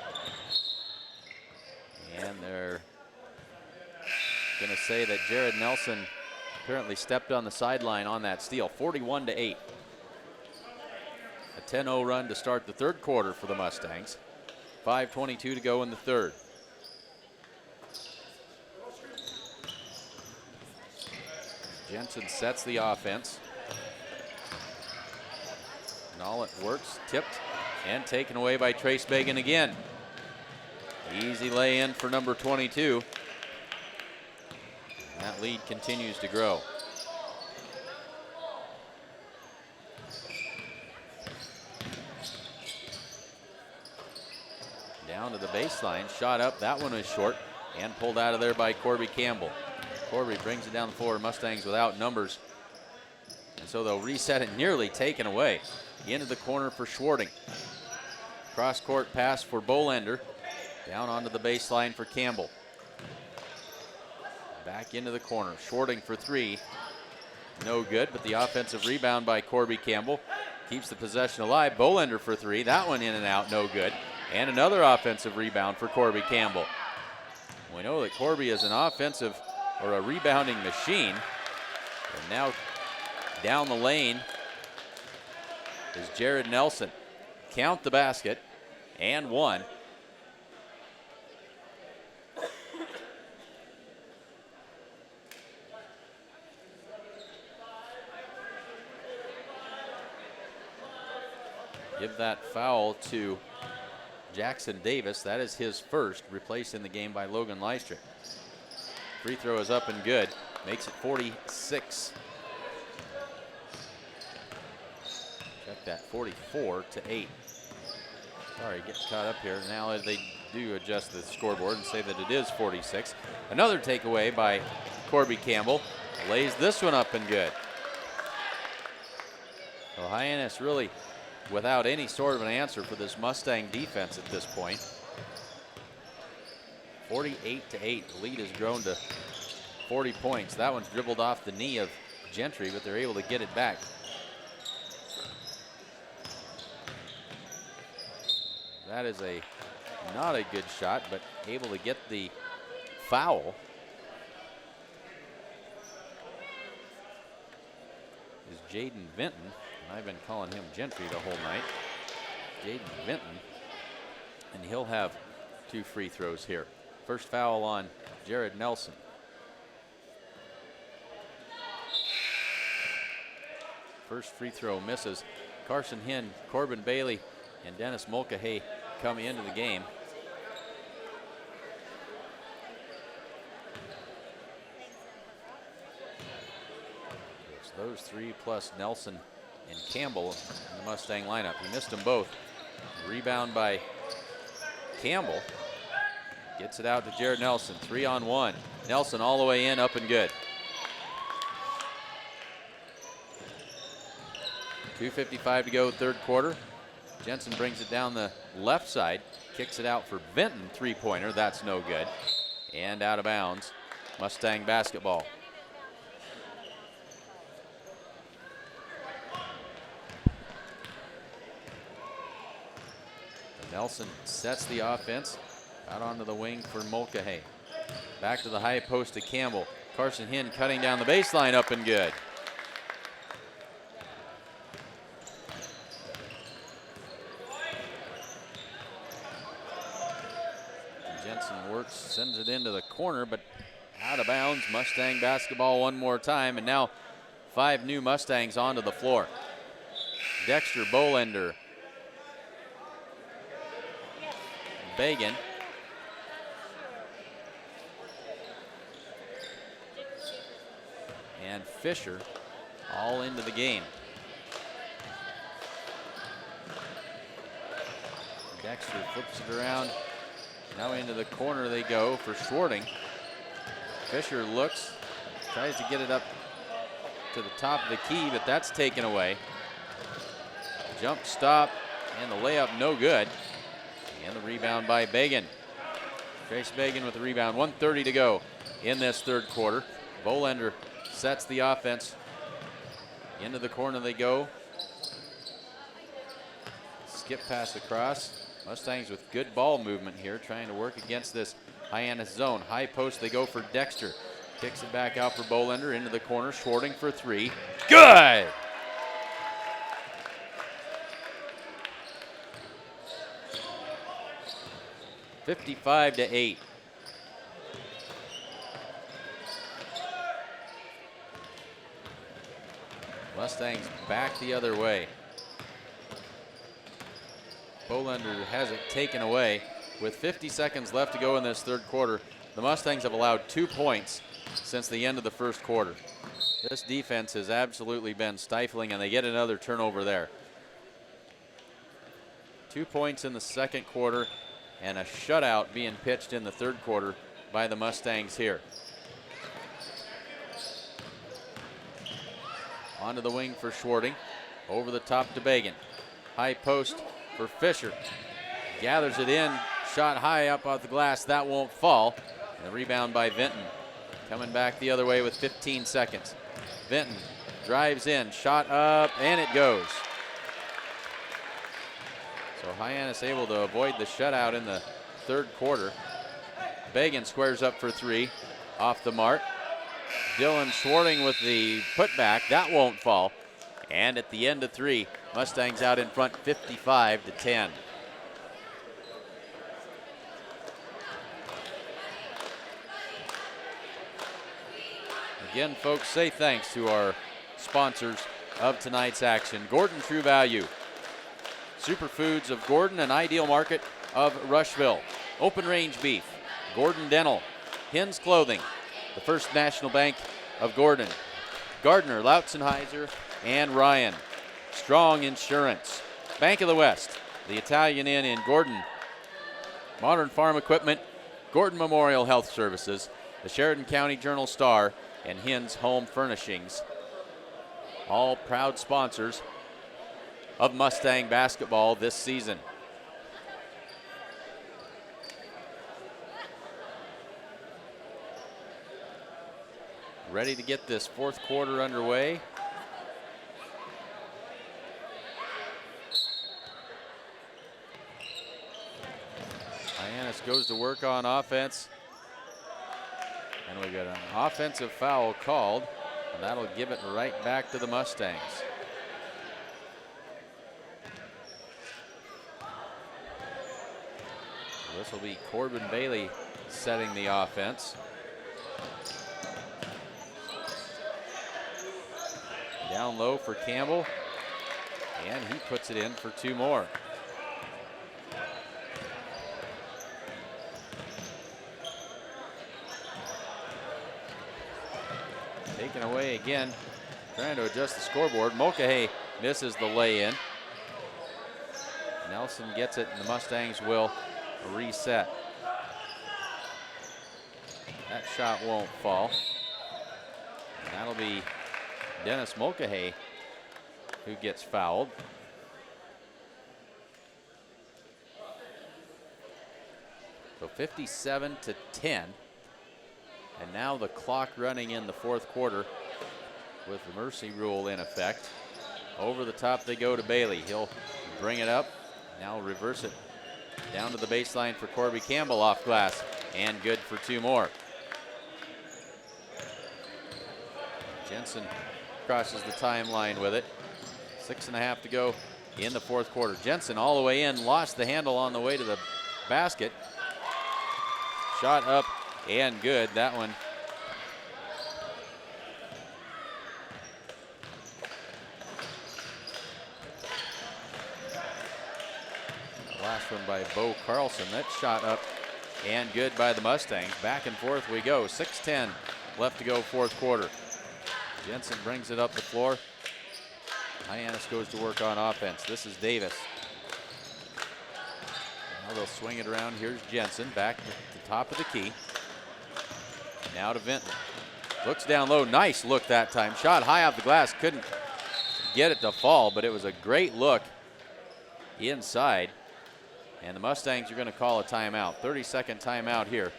And they're going to say that Jared Nelson apparently stepped on the sideline on that steal. 41-8. A 10-0 run to start the third quarter for the Mustangs. 5:22 to go in the third. Jensen sets the offense. And all it works, tipped and taken away by Trace Bagan again. Easy lay in for number 22. And that lead continues to grow. Down to the baseline, shot up, that one was short, and pulled out of there by Corby Campbell. Corby brings it down the floor, Mustangs without numbers. And so they'll reset it, nearly taken away. Into the corner for Schwarting. Cross-court pass for Bolender. Down onto the baseline for Campbell. Back into the corner, Schwarting for 3. No good, but the offensive rebound by Corby Campbell keeps the possession alive. Bolender for 3, that one in and out, no good. And another offensive rebound for Corby Campbell. We know that Corby is an offensive or a rebounding machine. And now down the lane is Jared Nelson. Count the basket and 1. Give that foul to Jackson Davis. That is his first, replaced in the game by Logan Lystrick. Free throw is up and good. Makes it 46. Check that, 44-8. Sorry, getting caught up here. Now they do adjust the scoreboard and say that it is 46. Another takeaway by Corby Campbell. Lays this one up and good. So Hyannis really without any sort of an answer for this Mustang defense at this point. 48-8. The lead has grown to 40 points. That one's dribbled off the knee of Gentry, but they're able to get it back. That is not a good shot, but able to get the foul. Is Jaden Vinton. I've been calling him Gentry the whole night. Jaden Vinton. And he'll have 2 free throws here. First foul on Jared Nelson. First free throw misses. Carson Hinn, Corbin Bailey, and Dennis Mulcahy come into the game. It's those 3 plus Nelson and Campbell in the Mustang lineup. He missed them both. Rebound by Campbell. Gets it out to Jared Nelson. 3-on-1. Nelson all the way in, up and good. 2:55 to go, third quarter. Jensen brings it down the left side. Kicks it out for Vinton, 3-pointer. That's no good. And out of bounds. Mustang basketball. Nelson sets the offense out onto the wing for Mulcahy. Back to the high post to Campbell. Carson Hinn cutting down the baseline, up and good. Jensen works, sends it into the corner, but out of bounds. Mustang basketball one more time, and now 5 new Mustangs onto the floor. Dexter Bolender, Bagan, and Fisher all into the game. Dexter flips it around. Now into the corner they go for Schwarting. Fisher looks, tries to get it up to the top of the key, but that's taken away. Jump stop, and the layup no good. And the rebound by Bagan. Trace Bagan with the rebound. 1:30 to go in this third quarter. Bolender sets the offense. Into the corner they go. Skip pass across. Mustangs with good ball movement here, trying to work against this Hyannis zone. High post, they go for Dexter. Kicks it back out for Bolender into the corner. Schwarting for three. Good! (55-8). Mustangs back the other way. Bolender has it taken away. With 50 seconds left to go in this third quarter, the Mustangs have allowed 2 points since the end of the first quarter. This defense has absolutely been stifling, and they get another turnover there. 2 points in the second quarter, and a shutout being pitched in the third quarter by the Mustangs here. Onto the wing for Schwarting. Over the top to Bagan. High post for Fisher. Gathers it in. Shot high up off the glass. That won't fall. And the rebound by Vinton. Coming back the other way with 15 seconds. Vinton drives in. Shot up, and it goes. So Hyannis able to avoid the shutout in the third quarter. Bagan squares up for three. Off the mark. Dylan Schwarting with the putback. That won't fall. And at the end of three, Mustangs out in front 55-10. Again, folks, say thanks to our sponsors of tonight's action. Gordon True Value, Superfoods of Gordon, and Ideal Market of Rushville. Open Range Beef, Gordon Dental, Hins Clothing, the First National Bank of Gordon, Gardner, Lautzenheiser, and Ryan. Strong Insurance, Bank of the West, the Italian Inn in Gordon, Modern Farm Equipment, Gordon Memorial Health Services, the Sheridan County Journal-Star, and Hins Home Furnishings. All proud sponsors of Mustang basketball this season. Ready to get this fourth quarter underway. Hyannis goes to work on offense. And we got an offensive foul called, and that'll give it right back to the Mustangs. This will be Corbin Bailey setting the offense. Down low for Campbell, and he puts it in for two more. Taken away again, trying to adjust the scoreboard. Mulcahy misses the lay-in. Nelson gets it, and the Mustangs will reset. That shot won't fall. And that'll be Dennis Mulcahy who gets fouled. So 57-10. And now the clock running in the fourth quarter with the mercy rule in effect. Over the top they go to Bailey. He'll bring it up. Now reverse it down to the baseline for Corby Campbell off glass. And good for two more. Jensen crosses the timeline with it. 6.5 to go in the fourth quarter. Jensen all the way in, lost the handle on the way to the basket. Shot up and good. That one last one by Bo Carlson. That shot up and good by the Mustangs. Back and forth we go. 6:10 left to go fourth quarter. Jensen brings it up the floor. Hyannis goes to work on offense. This is Davis. Now they'll swing it around. Here's Jensen back at the top of the key. Now to Vinton. Looks down low. Nice look that time. Shot high off the glass. Couldn't get it to fall, but it was a great look inside. And the Mustangs are going to call a timeout. 30-second timeout here.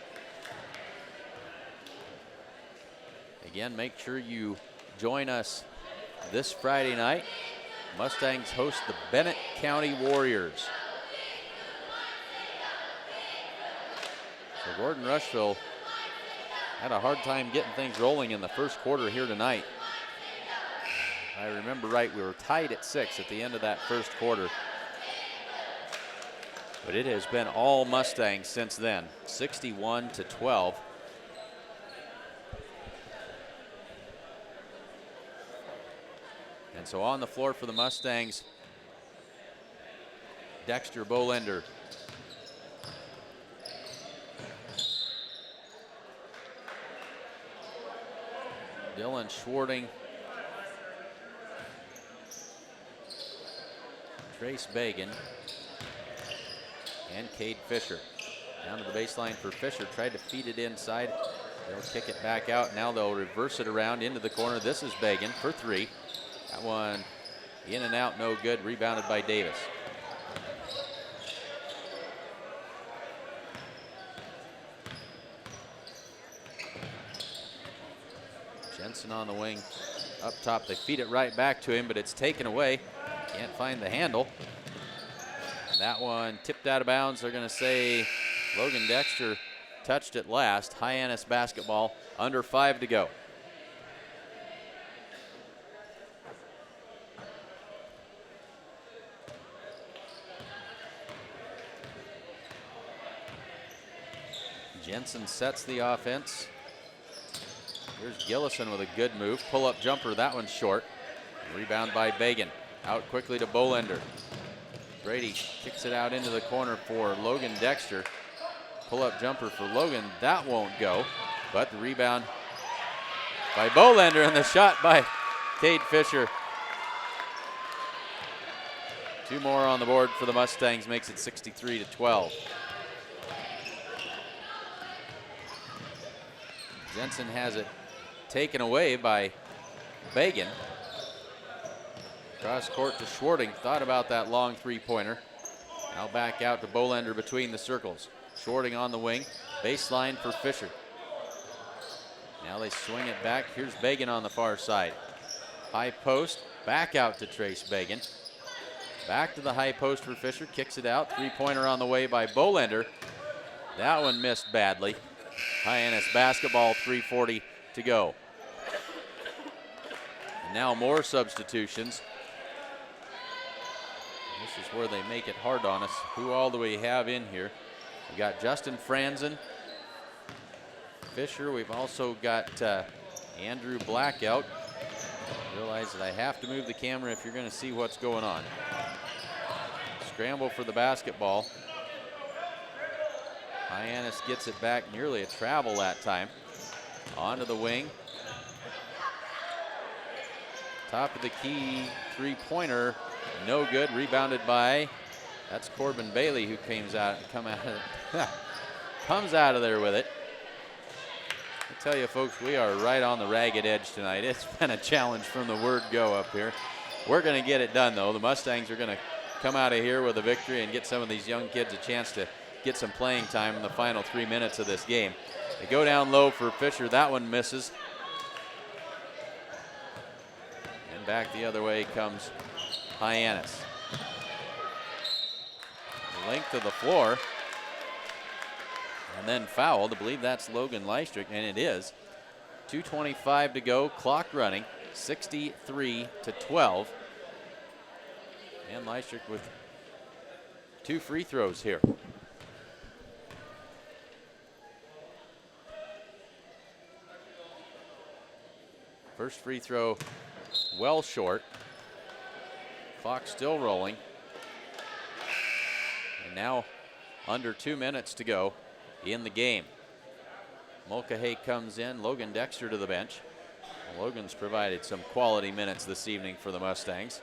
Again, make sure you join us this Friday night. Mustangs host the Bennett County Warriors. So Gordon Rushville had a hard time getting things rolling in the first quarter here tonight. If I remember right, we were tied at 6 at the end of that first quarter. But it has been all Mustangs since then, 61-12. And so on the floor for the Mustangs, Dexter Bolender. Dylan Schwarting. Trace Bagan. And Cade Fisher. Down to the baseline for Fisher. Tried to feed it inside. They'll kick it back out. Now they'll reverse it around into the corner. This is Bagan for 3. That one in and out, no good. Rebounded by Davis. Jensen on the wing. Up top, they feed it right back to him, but it's taken away. Can't find the handle. And that one tipped out of bounds. They're going to say Logan Dexter touched it last. Hyannis basketball, under 5 to go. Jensen sets the offense. Here's Gillison with a good move. Pull-up jumper, that one's short. Rebound by Bagan. Out quickly to Bolender. Brady kicks it out into the corner for Logan Dexter. Pull-up jumper for Logan, that won't go. But the rebound by Bolender and the shot by Cade Fisher. 2 more on the board for the Mustangs, makes it 63-12. Jensen has it taken away by Bagan. Cross court to Schwarting. Thought about that long 3-pointer. Now back out to Bolender between the circles. Schwarting on the wing. Baseline for Fisher. Now they swing it back. Here's Bagan on the far side. High post. Back out to Trace Bagan. Back to the high post for Fisher. Kicks it out. 3-pointer on the way by Bolender. That one missed badly. Hyannis basketball, 3:40 to go. And now more substitutions. This is where they make it hard on us. Who all do we have in here? We got Justin Franzen, Fisher. We've also got Andrew Blackout. Realize that I have to move the camera if you're going to see what's going on. Scramble for the basketball. Hyannis gets it back, nearly a travel that time. Onto the wing. Top of the key, 3-pointer, no good. Rebounded by, that's Corbin Bailey who comes out of there with it. I tell you folks, we are right on the ragged edge tonight. It's been a challenge from the word go up here. We're going to get it done though. The Mustangs are going to come out of here with a victory and get some of these young kids a chance to get some playing time in the final 3 minutes of this game. They go down low for Fisher. That one misses. And back the other way comes Hyannis. The length of the floor. And then fouled. I believe that's Logan Leistrick, and it is. 2:25 to go. Clock running. 63-12. And Leistrick with 2 free throws here. First free throw well short. Clock still rolling. And now under 2 minutes to go in the game. Mulcahy comes in, Logan Dexter to the bench. Logan's provided some quality minutes this evening for the Mustangs.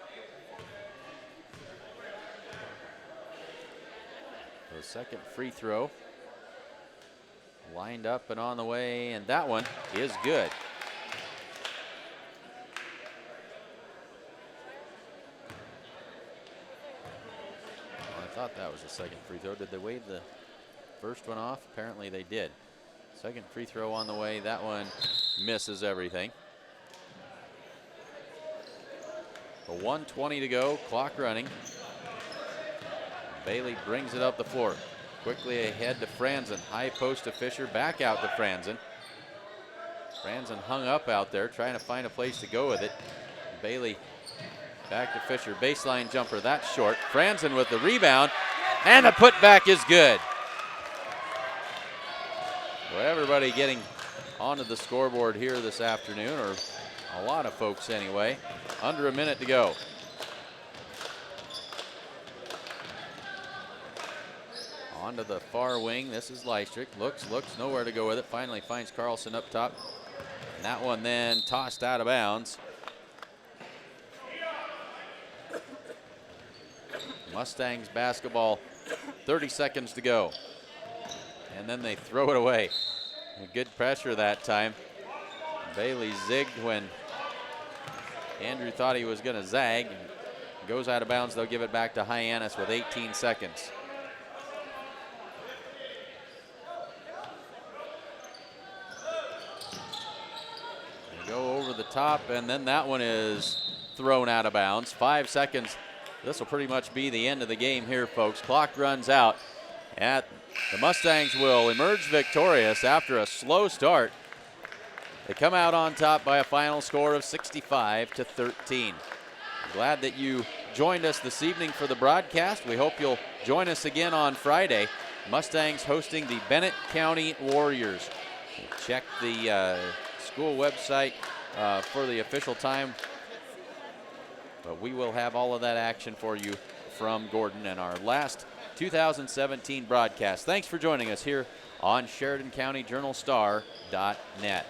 the second free throw lined up and on the way, and that one is good. Well, I thought that was the second free throw. Did they wave the first one off? Apparently they did. Second free throw on the way. That one misses everything. 1:20 to go, clock running. Bailey brings it up the floor. Quickly ahead to Franzen. High post to Fisher, back out to Franzen. Franzen hung up out there, trying to find a place to go with it. Bailey back to Fisher. Baseline jumper, that's short. Franzen with the rebound, and the putback is good. So everybody getting onto the scoreboard here this afternoon, or a lot of folks anyway. Under a minute to go. Onto the far wing. This is Leistrick. Looks, nowhere to go with it. Finally finds Carlson up top. And that one then tossed out of bounds. Mustangs basketball, 30 seconds to go. And then they throw it away. Good pressure that time. Bailey zigged when Andrew thought he was going to zag. Goes out of bounds. They'll give it back to Hyannis with 18 seconds. They go over the top, and then that one is thrown out of bounds. 5 seconds. This will pretty much be the end of the game here, folks. Clock runs out. The Mustangs will emerge victorious after a slow start. They come out on top by a final score of 65-13. Glad that you joined us this evening for the broadcast. We hope you'll join us again on Friday. Mustangs hosting the Bennett County Warriors. Check the school website for the official time. But we will have all of that action for you from Gordon and our last 2017 broadcast. Thanks for joining us here on SheridanCountyJournalStar.net.